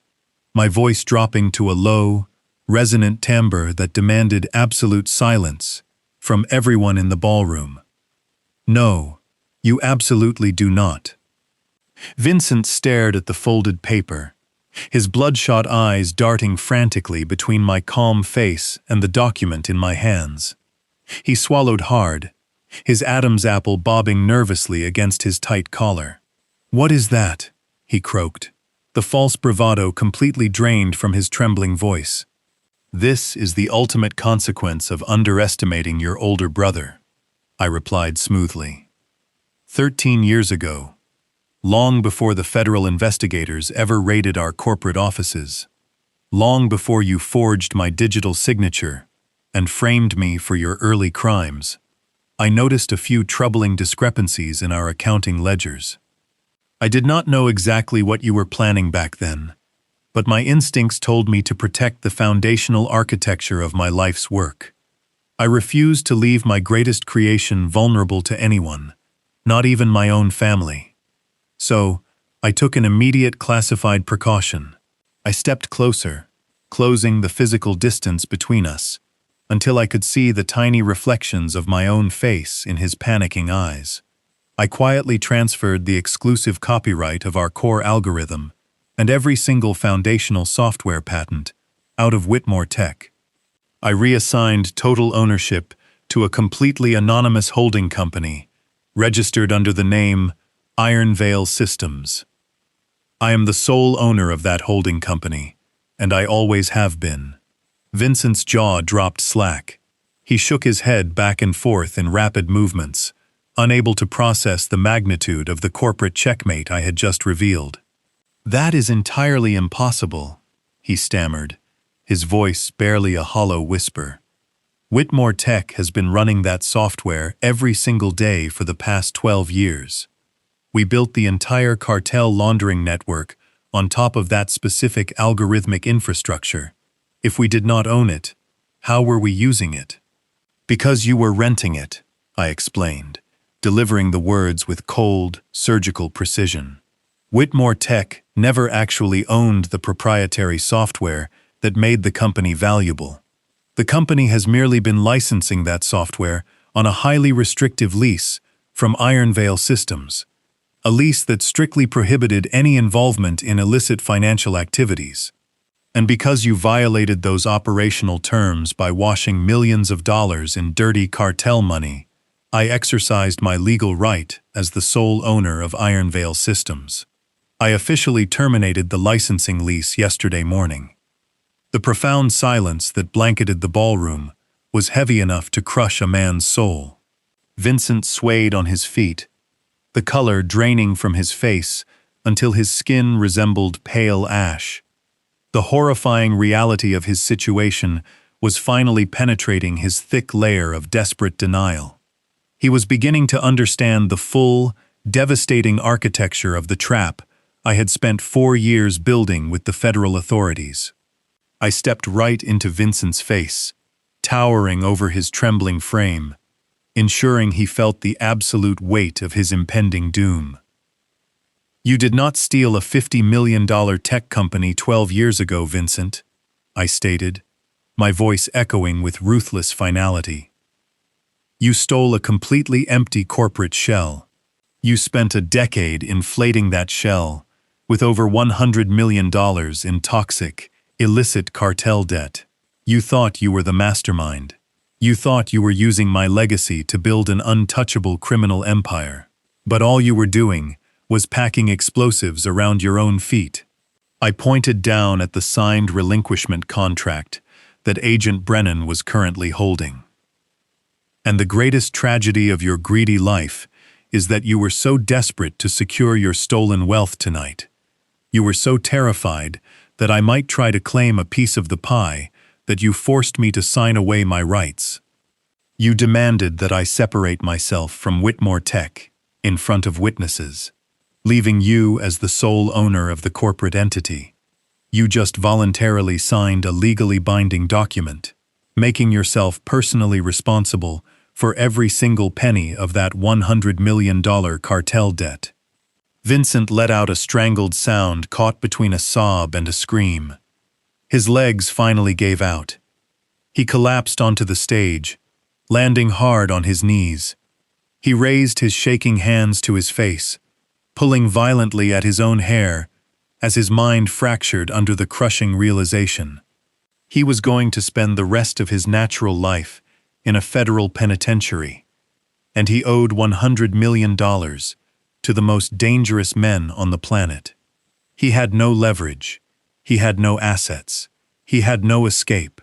[SPEAKER 1] my voice dropping to a low, resonant timbre that demanded absolute silence from everyone in the ballroom. "No, you absolutely do not." Vincent stared at the folded paper, his bloodshot eyes darting frantically between my calm face and the document in my hands. He swallowed hard, his Adam's apple bobbing nervously against his tight collar. "What is that?" he croaked, the false bravado completely drained from his trembling voice. "This is the ultimate consequence of underestimating your older brother," I replied smoothly. 13 years ago, long before the federal investigators ever raided our corporate offices, long before you forged my digital signature and framed me for your early crimes, I noticed a few troubling discrepancies in our accounting ledgers. I did not know exactly what you were planning back then, but my instincts told me to protect the foundational architecture of my life's work. I refused to leave my greatest creation vulnerable to anyone, not even my own family. So, I took an immediate classified precaution. I stepped closer, closing the physical distance between us, until I could see the tiny reflections of my own face in his panicking eyes. I quietly transferred the exclusive copyright of our core algorithm and every single foundational software patent out of Whitmore Tech. I reassigned total ownership to a completely anonymous holding company, registered under the name Iron Veil Systems. I am the sole owner of that holding company, and I always have been. Vincent's jaw dropped slack. He shook his head back and forth in rapid movements, unable to process the magnitude of the corporate checkmate I had just revealed. "That is entirely impossible," he stammered, his voice barely a hollow whisper. "Whitmore Tech has been running that software every single day for the past 12 years. We built the entire cartel laundering network on top of that specific algorithmic infrastructure. If we did not own it, how were we using it?" "Because you were renting it," I explained, delivering the words with cold, surgical precision. Whitmore Tech never actually owned the proprietary software that made the company valuable. The company has merely been licensing that software on a highly restrictive lease from Iron Veil Systems, a lease that strictly prohibited any involvement in illicit financial activities. And because you violated those operational terms by washing millions of dollars in dirty cartel money, I exercised my legal right as the sole owner of Iron Veil Systems. I officially terminated the licensing lease yesterday morning. The profound silence that blanketed the ballroom was heavy enough to crush a man's soul. Vincent swayed on his feet, the color draining from his face until his skin resembled pale ash. The horrifying reality of his situation was finally penetrating his thick layer of desperate denial. He was beginning to understand the full, devastating architecture of the trap I had spent 4 years building with the federal authorities. I stepped right into Vincent's face, towering over his trembling frame, ensuring he felt the absolute weight of his impending doom. "You did not steal a $50 million tech company 12 years ago, Vincent," I stated, my voice echoing with ruthless finality. "You stole a completely empty corporate shell. You spent a decade inflating that shell with over $100 million in toxic, illicit cartel debt. You thought you were the mastermind. You thought you were using my legacy to build an untouchable criminal empire. But all you were doing was packing explosives around your own feet." I pointed down at the signed relinquishment contract that Agent Brennan was currently holding. "And the greatest tragedy of your greedy life is that you were so desperate to secure your stolen wealth tonight. You were so terrified that I might try to claim a piece of the pie that you forced me to sign away my rights. You demanded that I separate myself from Whitmore Tech in front of witnesses. leaving you as the sole owner of the corporate entity. You just voluntarily signed a legally binding document, making yourself personally responsible for every single penny of that $100 million cartel debt. Vincent let out a strangled sound caught between a sob and a scream. His legs finally gave out. He collapsed onto the stage, landing hard on his knees. He raised his shaking hands to his face, pulling violently at his own hair as his mind fractured under the crushing realization. He was going to spend the rest of his natural life in a federal penitentiary, and he owed $100 million to the most dangerous men on the planet. He had no leverage. He had no assets. He had no escape.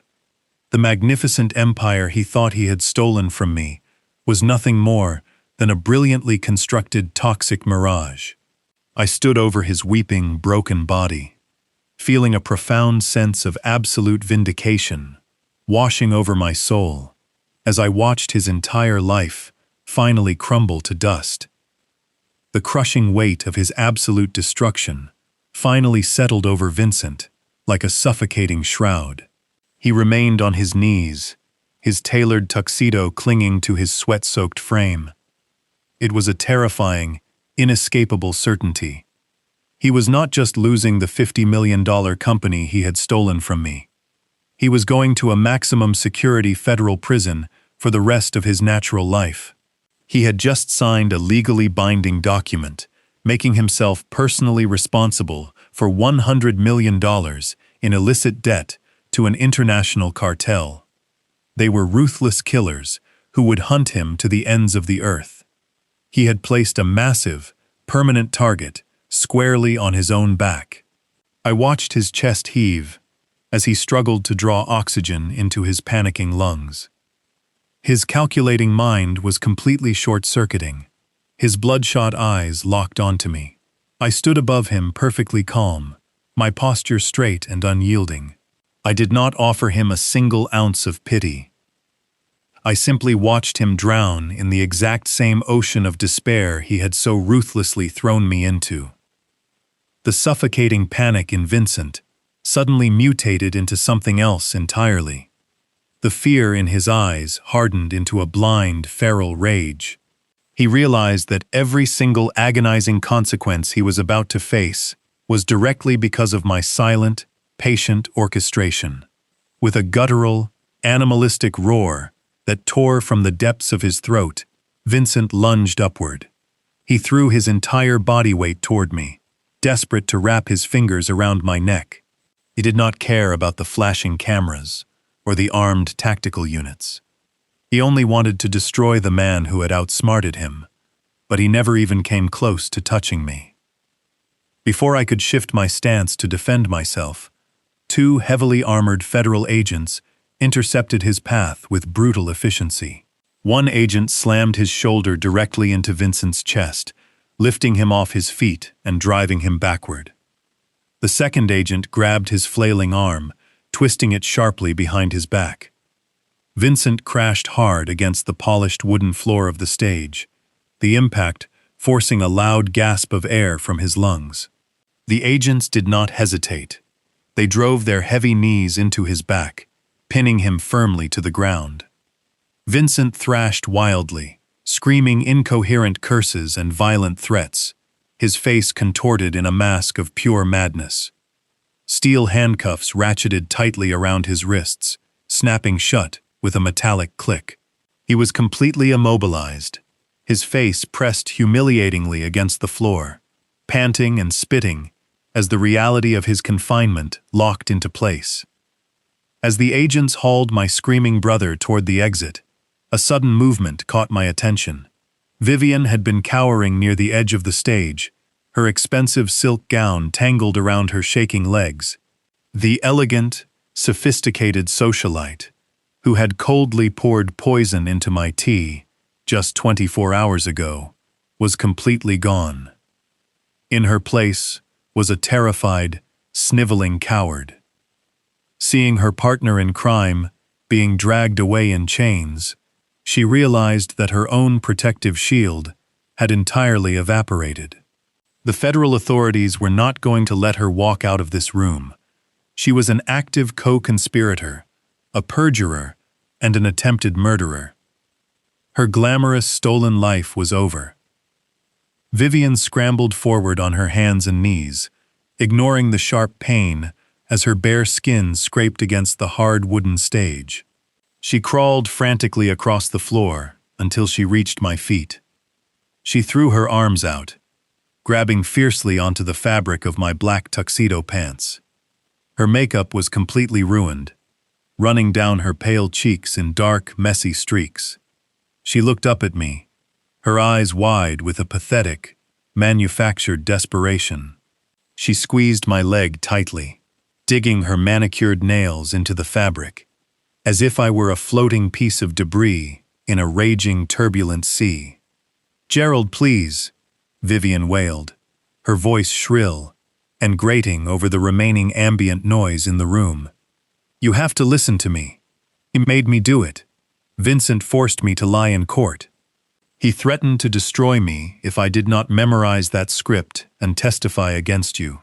[SPEAKER 1] The magnificent empire he thought he had stolen from me was nothing more than a brilliantly constructed toxic mirage. I stood over his weeping, broken body, feeling a profound sense of absolute vindication washing over my soul as I watched his entire life finally crumble to dust. The crushing weight of his absolute destruction finally settled over Vincent like a suffocating shroud. He remained on his knees, his tailored tuxedo clinging to his sweat-soaked frame. It was a terrifying, inescapable certainty. He was not just losing the $50 million company he had stolen from me. He was going to a maximum security federal prison for the rest of his natural life. He had just signed a legally binding document, making himself personally responsible for $100 million in illicit debt to an international cartel. They were ruthless killers who would hunt him to the ends of the earth. He had placed a massive, permanent target squarely on his own back. I watched his chest heave as he struggled to draw oxygen into his panicking lungs. His calculating mind was completely short-circuiting. His bloodshot eyes locked onto me. I stood above him perfectly calm, my posture straight and unyielding. I did not offer him a single ounce of pity. I simply watched him drown in the exact same ocean of despair he had so ruthlessly thrown me into. The suffocating panic in Vincent suddenly mutated into something else entirely. The fear in his eyes hardened into a blind, feral rage. He realized that every single agonizing consequence he was about to face was directly because of my silent, patient orchestration. With a guttural, animalistic roar that tore from the depths of his throat, Vincent lunged upward. He threw his entire body weight toward me, desperate to wrap his fingers around my neck. He did not care about the flashing cameras or the armed tactical units. He only wanted to destroy the man who had outsmarted him, but he never even came close to touching me. Before I could shift my stance to defend myself, 2 heavily armored federal agents intercepted his path with brutal efficiency. One agent slammed his shoulder directly into Vincent's chest, lifting him off his feet and driving him backward. The second agent grabbed his flailing arm, twisting it sharply behind his back. Vincent crashed hard against the polished wooden floor of the stage, the impact forcing a loud gasp of air from his lungs. The agents did not hesitate. They drove their heavy knees into his back, pinning him firmly to the ground. Vincent thrashed wildly, screaming incoherent curses and violent threats, his face contorted in a mask of pure madness. Steel handcuffs ratcheted tightly around his wrists, snapping shut with a metallic click. He was completely immobilized, his face pressed humiliatingly against the floor, panting and spitting as the reality of his confinement locked into place. As the agents hauled my screaming brother toward the exit, a sudden movement caught my attention. Vivian had been cowering near the edge of the stage, her expensive silk gown tangled around her shaking legs. The elegant, sophisticated socialite, who had coldly poured poison into my tea just 24 hours ago, was completely gone. In her place was a terrified, sniveling coward. Seeing her partner in crime being dragged away in chains, she realized that her own protective shield had entirely evaporated. The federal authorities were not going to let her walk out of this room. She was an active co-conspirator, a perjurer, and an attempted murderer. Her glamorous stolen life was over. Vivian scrambled forward on her hands and knees, ignoring the sharp pain as her bare skin scraped against the hard wooden stage. She crawled frantically across the floor until she reached my feet. She threw her arms out, grabbing fiercely onto the fabric of my black tuxedo pants. Her makeup was completely ruined, running down her pale cheeks in dark, messy streaks. She looked up at me, her eyes wide with a pathetic, manufactured desperation. She squeezed my leg tightly, digging her manicured nails into the fabric, as if I were a floating piece of debris in a raging, turbulent sea. "Gerald, please," Vivian wailed, her voice shrill and grating over the remaining ambient noise in the room. "You have to listen to me. He made me do it. Vincent forced me to lie in court. He threatened to destroy me if I did not memorize that script and testify against you.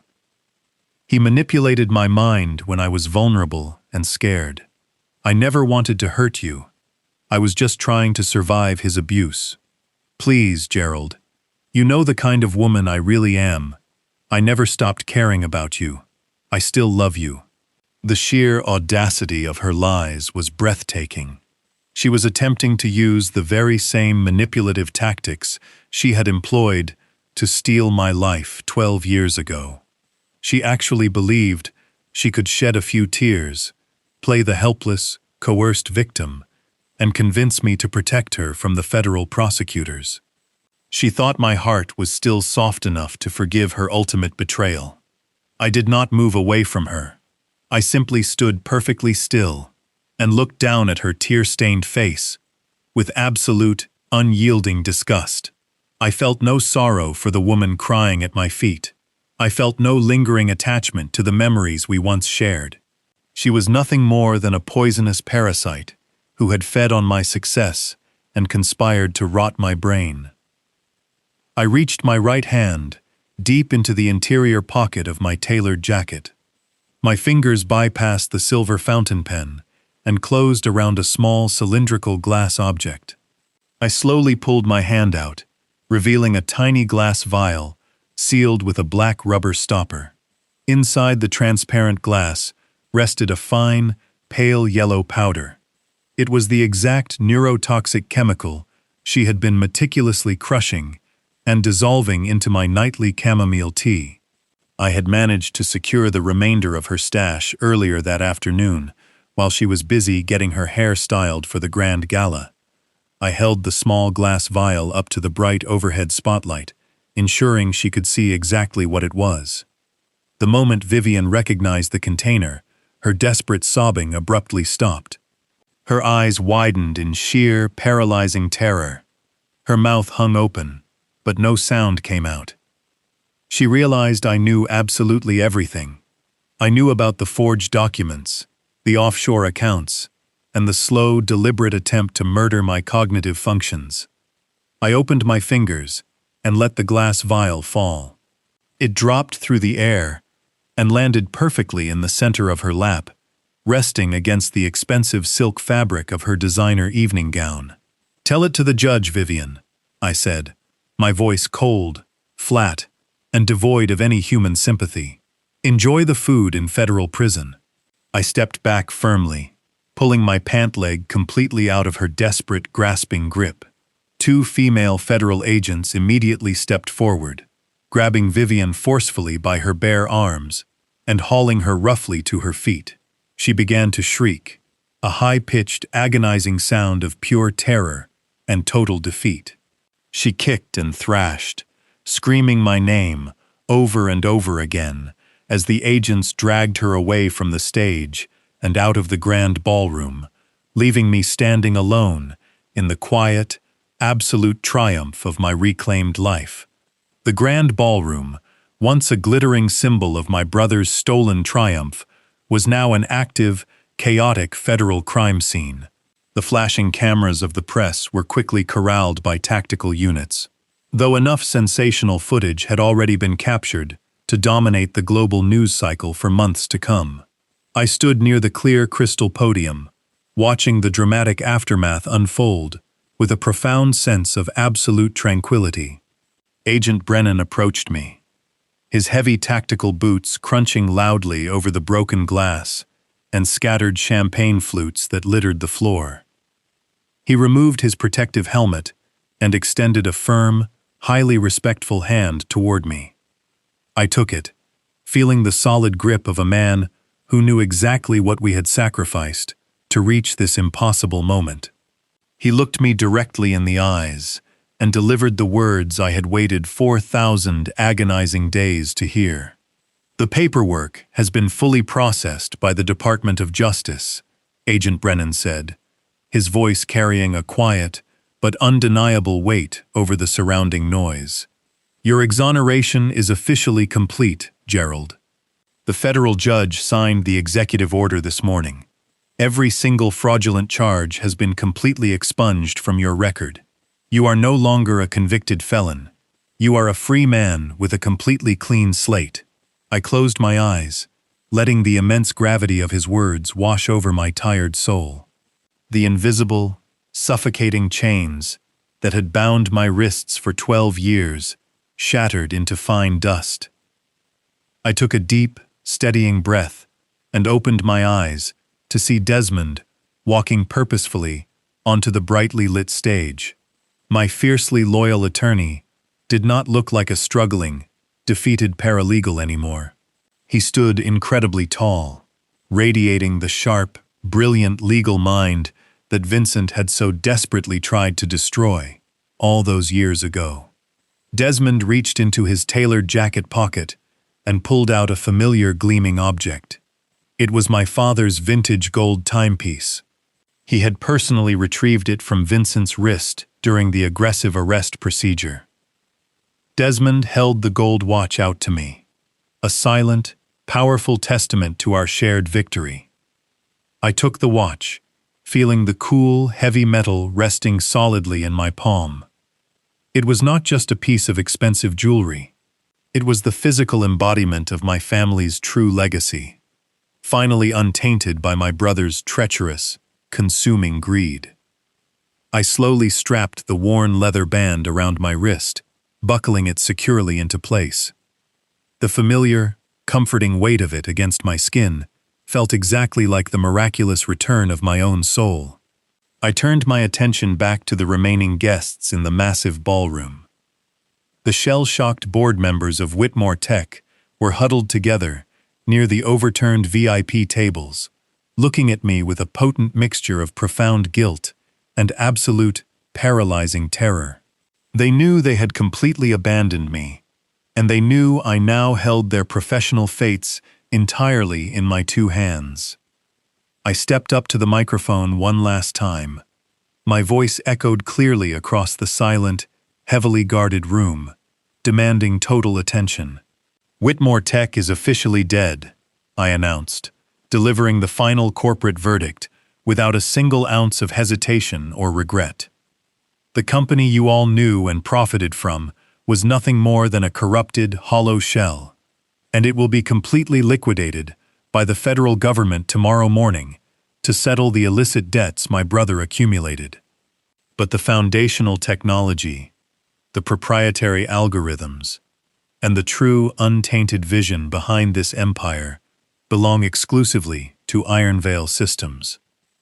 [SPEAKER 1] He manipulated my mind when I was vulnerable and scared. I never wanted to hurt you. I was just trying to survive his abuse. Please, Gerald. You know the kind of woman I really am. I never stopped caring about you. I still love you." The sheer audacity of her lies was breathtaking. She was attempting to use the very same manipulative tactics she had employed to steal my life 12 years ago. She actually believed she could shed a few tears, play the helpless, coerced victim, and convince me to protect her from the federal prosecutors. She thought my heart was still soft enough to forgive her ultimate betrayal. I did not move away from her. I simply stood perfectly still and looked down at her tear-stained face with absolute, unyielding disgust. I felt no sorrow for the woman crying at my feet. I felt no lingering attachment to the memories we once shared. She was nothing more than a poisonous parasite who had fed on my success and conspired to rot my brain. I reached my right hand deep into the interior pocket of my tailored jacket. My fingers bypassed the silver fountain pen and closed around a small cylindrical glass object. I slowly pulled my hand out, revealing a tiny glass vial sealed with a black rubber stopper. Inside the transparent glass rested a fine, pale yellow powder. It was the exact neurotoxic chemical she had been meticulously crushing and dissolving into my nightly chamomile tea. I had managed to secure the remainder of her stash earlier that afternoon, while she was busy getting her hair styled for the grand gala. I held the small glass vial up to the bright overhead spotlight, ensuring she could see exactly what it was. The moment Vivian recognized the container, her desperate sobbing abruptly stopped. Her eyes widened in sheer, paralyzing terror. Her mouth hung open, but no sound came out. She realized I knew absolutely everything. I knew about the forged documents, the offshore accounts, and the slow, deliberate attempt to murder my cognitive functions. I opened my fingers and let the glass vial fall. It dropped through the air and landed perfectly in the center of her lap, resting against the expensive silk fabric of her designer evening gown. "Tell it to the judge, Vivian," I said, my voice cold, flat, and devoid of any human sympathy. "Enjoy the food in federal prison." I stepped back firmly, pulling my pant leg completely out of her desperate, grasping grip. 2 female federal agents immediately stepped forward, grabbing Vivian forcefully by her bare arms and hauling her roughly to her feet. She began to shriek, a high-pitched, agonizing sound of pure terror and total defeat. She kicked and thrashed, screaming my name over and over again as the agents dragged her away from the stage and out of the grand ballroom, leaving me standing alone in the quiet, absolute triumph of my reclaimed life. The grand ballroom, once a glittering symbol of my brother's stolen triumph, was now an active, chaotic federal crime scene. The flashing cameras of the press were quickly corralled by tactical units. though enough sensational footage had already been captured to dominate the global news cycle for months to come. I stood near the clear crystal podium, watching the dramatic aftermath unfold with a profound sense of absolute tranquility. Agent Brennan approached me, his heavy tactical boots crunching loudly over the broken glass and scattered champagne flutes that littered the floor. He removed his protective helmet and extended a firm, highly respectful hand toward me. I took it, feeling the solid grip of a man who knew exactly what we had sacrificed to reach this impossible moment. He looked me directly in the eyes and delivered the words I had waited 4,000 agonizing days to hear. "The paperwork has been fully processed by the Department of Justice," Agent Brennan said, his voice carrying a quiet but undeniable weight over the surrounding noise. "Your exoneration is officially complete, Gerald. The federal judge signed the executive order this morning. Every single fraudulent charge has been completely expunged from your record. You are no longer a convicted felon. You are a free man with a completely clean slate." I closed my eyes, letting the immense gravity of his words wash over my tired soul. The invisible, suffocating chains that had bound my wrists for 12 years shattered into fine dust. I took a deep, steadying breath and opened my eyes to see Desmond walking purposefully onto the brightly lit stage. My fiercely loyal attorney did not look like a struggling, defeated paralegal anymore. He stood incredibly tall, radiating the sharp, brilliant legal mind that Vincent had so desperately tried to destroy all those years ago. Desmond reached into his tailored jacket pocket and pulled out a familiar gleaming object. It was my father's vintage gold timepiece. He had personally retrieved it from Vincent's wrist during the aggressive arrest procedure. Desmond held the gold watch out to me, a silent, powerful testament to our shared victory. I took the watch, feeling the cool, heavy metal resting solidly in my palm. It was not just a piece of expensive jewelry. It was the physical embodiment of my family's true legacy, finally untainted by my brother's treacherous, consuming greed. I slowly strapped the worn leather band around my wrist, buckling it securely into place. The familiar, comforting weight of it against my skin felt exactly like the miraculous return of my own soul. I turned my attention back to the remaining guests in the massive ballroom. The shell-shocked board members of Whitmore Tech were huddled together near the overturned VIP tables, looking at me with a potent mixture of profound guilt and absolute, paralyzing terror. They knew they had completely abandoned me, and they knew I now held their professional fates entirely in my two hands. I stepped up to the microphone one last time. My voice echoed clearly across the silent, heavily guarded room, demanding total attention. "Whitmore Tech is officially dead," I announced, delivering the final corporate verdict without a single ounce of hesitation or regret. The company you all knew and profited from was nothing more than a corrupted, hollow shell, and it will be completely liquidated by the federal government tomorrow morning to settle the illicit debts my brother accumulated. But the foundational technology, the proprietary algorithms, and the true, untainted vision behind this empire belong exclusively to Iron Veil Systems.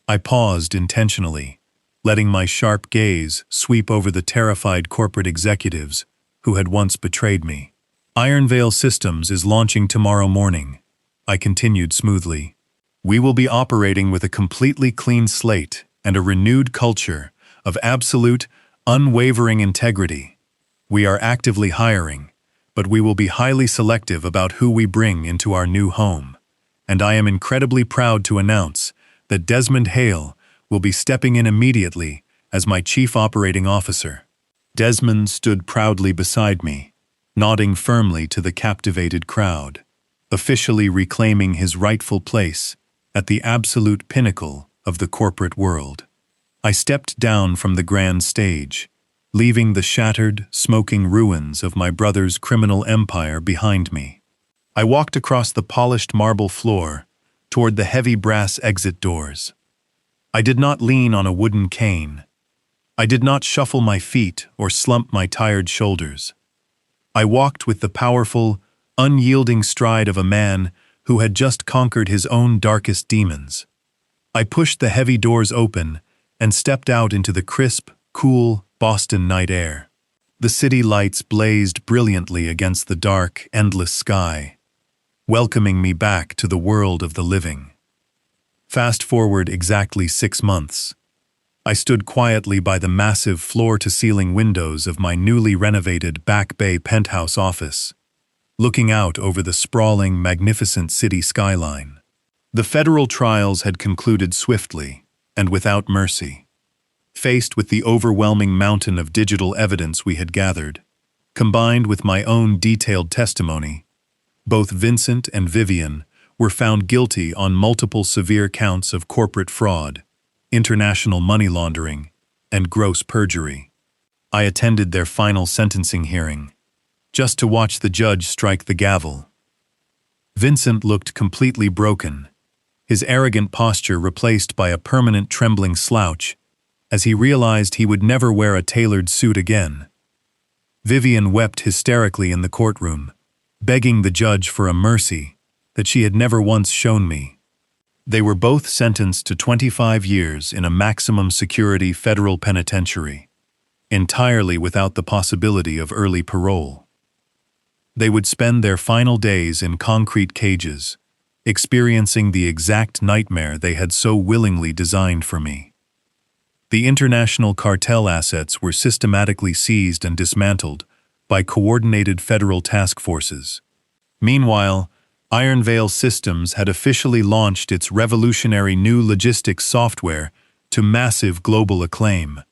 [SPEAKER 1] I paused intentionally, letting my sharp gaze sweep over the terrified corporate executives who had once betrayed me. "Iron Veil Systems is launching tomorrow morning," I continued smoothly. "We will be operating with a completely clean slate and a renewed culture of absolute, unwavering integrity. We are actively hiring, but we will be highly selective about who we bring into our new home. And I am incredibly proud to announce that Desmond Hale will be stepping in immediately as my Chief Operating Officer." Desmond stood proudly beside me, nodding firmly to the captivated crowd, officially reclaiming his rightful place at the absolute pinnacle of the corporate world. I stepped down from the grand stage, leaving the shattered, smoking ruins of my brother's criminal empire behind me. I walked across the polished marble floor toward the heavy brass exit doors. I did not lean on a wooden cane. I did not shuffle my feet or slump my tired shoulders. I walked with the powerful, unyielding stride of a man who had just conquered his own darkest demons. I pushed the heavy doors open and stepped out into the crisp, cool Boston night air. The city lights blazed brilliantly against the dark, endless sky, welcoming me back to the world of the living. Fast forward exactly 6 months. I stood quietly by the massive floor-to-ceiling windows of my newly renovated Back Bay penthouse office, looking out over the sprawling, magnificent city skyline. The federal trials had concluded swiftly and without mercy. Faced with the overwhelming mountain of digital evidence we had gathered, combined with my own detailed testimony, both Vincent and Vivian were found guilty on multiple severe counts of corporate fraud, international money laundering, and gross perjury. I attended their final sentencing hearing, just to watch the judge strike the gavel. Vincent looked completely broken, his arrogant posture replaced by a permanent trembling slouch as he realized he would never wear a tailored suit again. Vivian wept hysterically in the courtroom, begging the judge for a mercy that she had never once shown me. They were both sentenced to 25 years in a maximum security federal penitentiary, entirely without the possibility of early parole. They would spend their final days in concrete cages, experiencing the exact nightmare they had so willingly designed for me. The international cartel assets were systematically seized and dismantled by coordinated federal task forces. Meanwhile, Iron Veil Systems had officially launched its revolutionary new logistics software to massive global acclaim.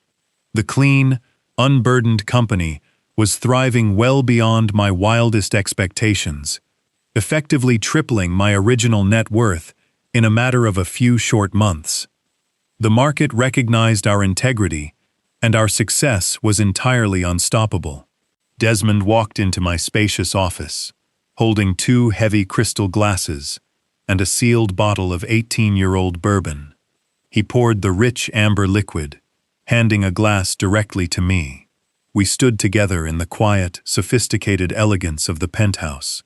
[SPEAKER 1] The clean, unburdened company was thriving well beyond my wildest expectations, effectively tripling my original net worth in a matter of a few short months. The market recognized our integrity, and our success was entirely unstoppable. Desmond walked into my spacious office, holding 2 heavy crystal glasses and a sealed bottle of 18-year-old bourbon. He poured the rich amber liquid, handing a glass directly to me. We stood together in the quiet, sophisticated elegance of the penthouse,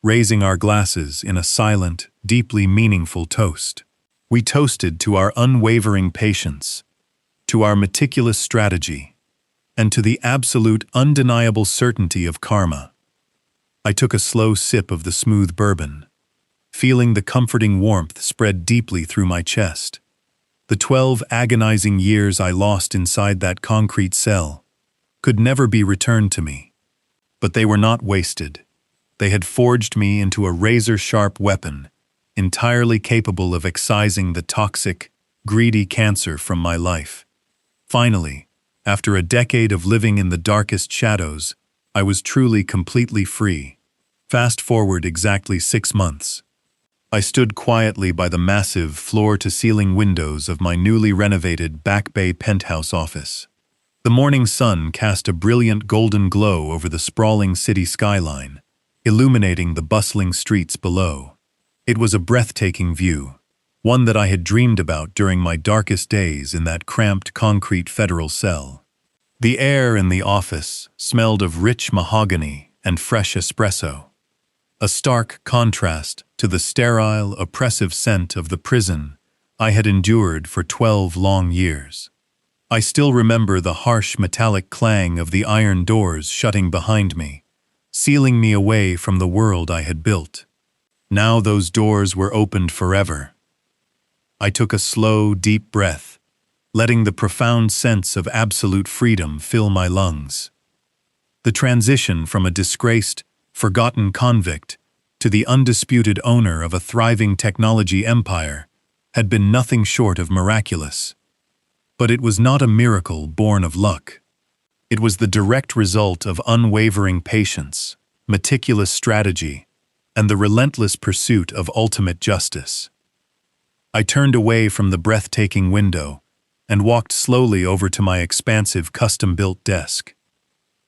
[SPEAKER 1] raising our glasses in a silent, deeply meaningful toast. We toasted to our unwavering patience, to our meticulous strategy, and to the absolute, undeniable certainty of karma. I took a slow sip of the smooth bourbon, feeling the comforting warmth spread deeply through my chest. The 12 agonizing years I lost inside that concrete cell could never be returned to me. But they were not wasted. They had forged me into a razor-sharp weapon, entirely capable of excising the toxic, greedy cancer from my life. Finally, after a decade of living in the darkest shadows, I was truly completely free. Fast forward exactly 6 months. I stood quietly by the massive floor-to-ceiling windows of my newly renovated Back Bay penthouse office. The morning sun cast a brilliant golden glow over the sprawling city skyline, illuminating the bustling streets below. It was a breathtaking view, one that I had dreamed about during my darkest days in that cramped concrete federal cell. The air in the office smelled of rich mahogany and fresh espresso, a stark contrast to the sterile, oppressive scent of the prison I had endured for 12 long years. I still remember the harsh metallic clang of the iron doors shutting behind me, sealing me away from the world I had built. Now those doors were opened forever. I took a slow, deep breath, letting the profound sense of absolute freedom fill my lungs. The transition from a disgraced, forgotten convict to the undisputed owner of a thriving technology empire had been nothing short of miraculous. But it was not a miracle born of luck. It was the direct result of unwavering patience, meticulous strategy, and the relentless pursuit of ultimate justice. I turned away from the breathtaking window and walked slowly over to my expansive custom-built desk.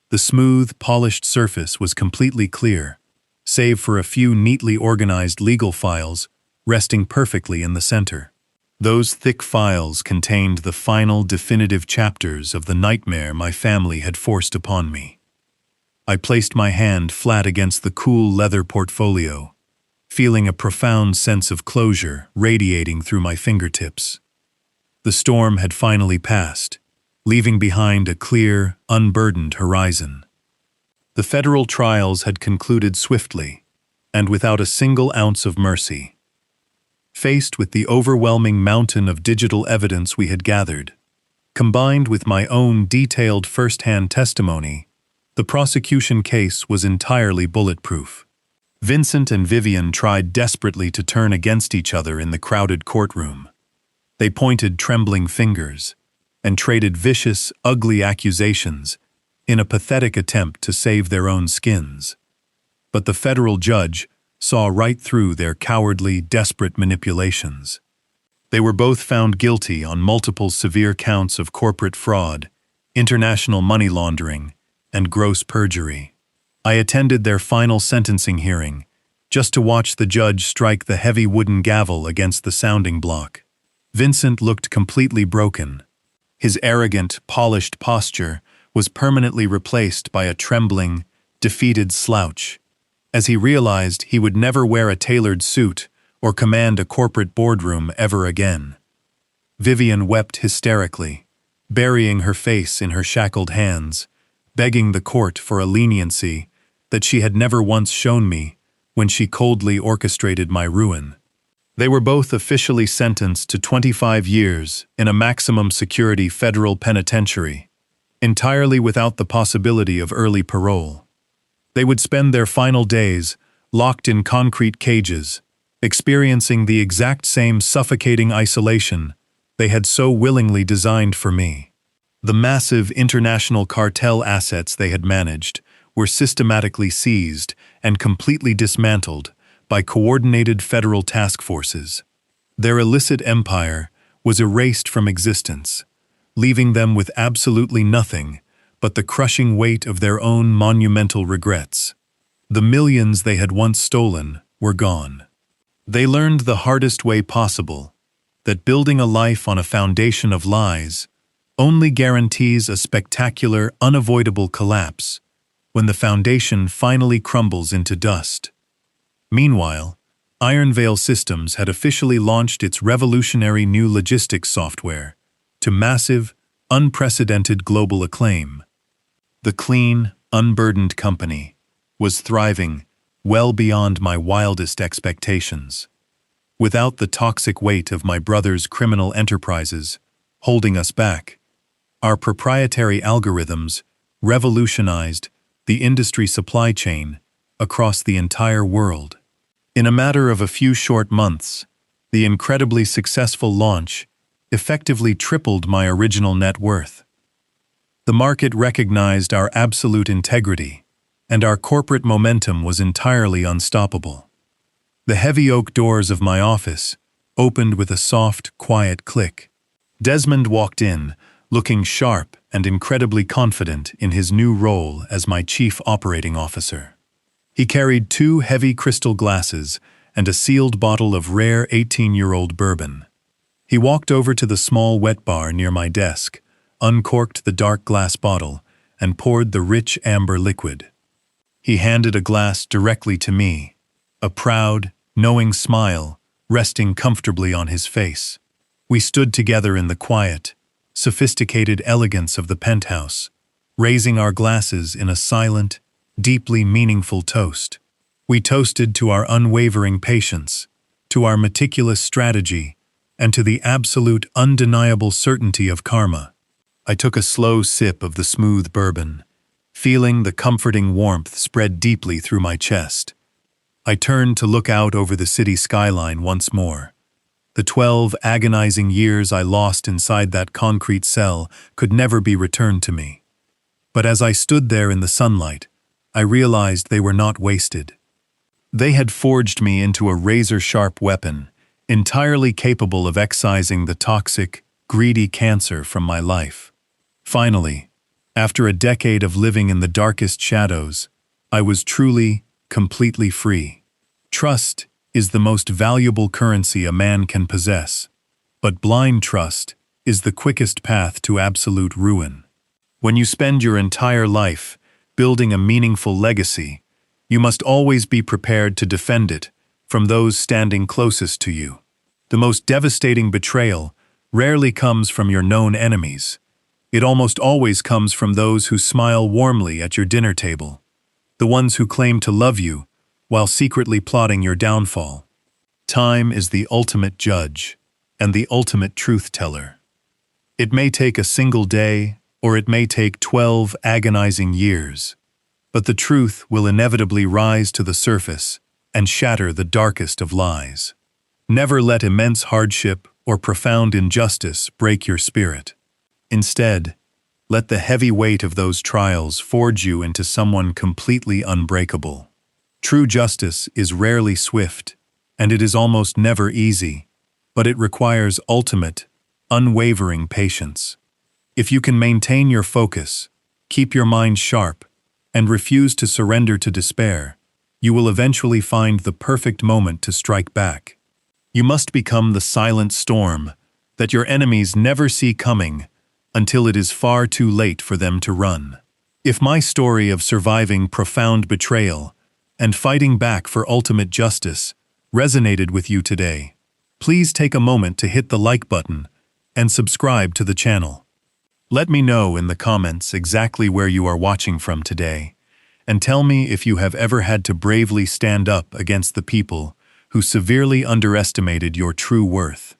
[SPEAKER 1] The smooth, polished surface was completely clear, save for a few neatly organized legal files resting perfectly in the center. Those thick files contained the final definitive chapters of the nightmare my family had forced upon me. I placed my hand flat against the cool leather portfolio, feeling a profound sense of closure radiating through my fingertips. The storm had finally passed, leaving behind a clear, unburdened horizon. The federal trials had concluded swiftly, and without a single ounce of mercy. Faced with the overwhelming mountain of digital evidence we had gathered, combined with my own detailed first-hand testimony, the prosecution case was entirely bulletproof. Vincent and Vivian tried desperately to turn against each other in the crowded courtroom. They pointed trembling fingers and traded vicious, ugly accusations in a pathetic attempt to save their own skins. But the federal judge saw right through their cowardly, desperate manipulations. They were both found guilty on multiple severe counts of corporate fraud, international money laundering, and gross perjury. I attended their final sentencing hearing, just to watch the judge strike the heavy wooden gavel against the sounding block. Vincent looked completely broken. His arrogant, polished posture was permanently replaced by a trembling, defeated slouch, as he realized he would never wear a tailored suit or command a corporate boardroom ever again. Vivian wept hysterically, burying her face in her shackled hands, begging the court for a leniency that she had never once shown me when she coldly orchestrated my ruin. They were both officially sentenced to 25 years in a maximum security federal penitentiary, entirely without the possibility of early parole. They would spend their final days locked in concrete cages, experiencing the exact same suffocating isolation they had so willingly designed for me. The massive international cartel assets they had managed were systematically seized and completely dismantled by coordinated federal task forces. Their illicit empire was erased from existence, leaving them with absolutely nothing but the crushing weight of their own monumental regrets. The millions they had once stolen were gone. They learned the hardest way possible, that building a life on a foundation of lies only guarantees a spectacular, unavoidable collapse when the foundation finally crumbles into dust. Meanwhile, Iron Veil Systems had officially launched its revolutionary new logistics software to massive, unprecedented global acclaim. The clean, unburdened company was thriving well beyond my wildest expectations. Without the toxic weight of my brother's criminal enterprises holding us back, our proprietary algorithms revolutionized the industry supply chain across the entire world. In a matter of a few short months, the incredibly successful launch effectively tripled my original net worth. The market recognized our absolute integrity, and our corporate momentum was entirely unstoppable. The heavy oak doors of my office opened with a soft, quiet click. Desmond walked in, looking sharp and incredibly confident in his new role as my chief operating officer. He carried 2 heavy crystal glasses and a sealed bottle of rare 18-year-old bourbon. He walked over to the small wet bar near my desk, uncorked the dark glass bottle, and poured the rich amber liquid. He handed a glass directly to me, a proud, knowing smile resting comfortably on his face. We stood together in the quiet, sophisticated elegance of the penthouse, raising our glasses in a silent, deeply meaningful toast. We toasted to our unwavering patience, to our meticulous strategy, and to the absolute undeniable certainty of karma. I took a slow sip of the smooth bourbon, feeling the comforting warmth spread deeply through my chest. I turned to look out over the city skyline once more. The 12 agonizing years I lost inside that concrete cell could never be returned to me. But as I stood there in the sunlight, I realized they were not wasted. They had forged me into a razor-sharp weapon, entirely capable of excising the toxic, greedy cancer from my life. Finally, after a decade of living in the darkest shadows, I was truly, completely free. Trust is the most valuable currency a man can possess, but blind trust is the quickest path to absolute ruin. When you spend your entire life building a meaningful legacy, you must always be prepared to defend it from those standing closest to you. The most devastating betrayal rarely comes from your known enemies. It almost always comes from those who smile warmly at your dinner table, the ones who claim to love you while secretly plotting your downfall. Time is the ultimate judge and the ultimate truth teller. It may take a single day, or it may take 12 agonizing years, but the truth will inevitably rise to the surface and shatter the darkest of lies. Never let immense hardship or profound injustice break your spirit. Instead, let the heavy weight of those trials forge you into someone completely unbreakable. True justice is rarely swift, and it is almost never easy, but it requires ultimate, unwavering patience. If you can maintain your focus, keep your mind sharp, and refuse to surrender to despair, you will eventually find the perfect moment to strike back. You must become the silent storm that your enemies never see coming until it is far too late for them to run. If my story of surviving profound betrayal and fighting back for ultimate justice resonated with you today, please take a moment to hit the like button and subscribe to the channel. Let me know in the comments exactly where you are watching from today, and tell me if you have ever had to bravely stand up against the people who severely underestimated your true worth.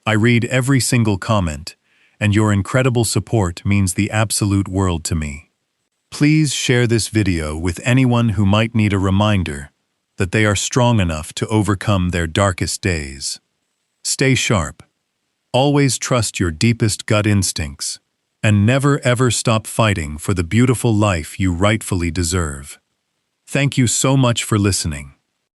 [SPEAKER 1] I read every single comment, and your incredible support means the absolute world to me. Please share this video with anyone who might need a reminder that they are strong enough to overcome their darkest days. Stay sharp. Always trust your deepest gut instincts, and never ever stop fighting for the beautiful life you rightfully deserve. Thank you so much for listening.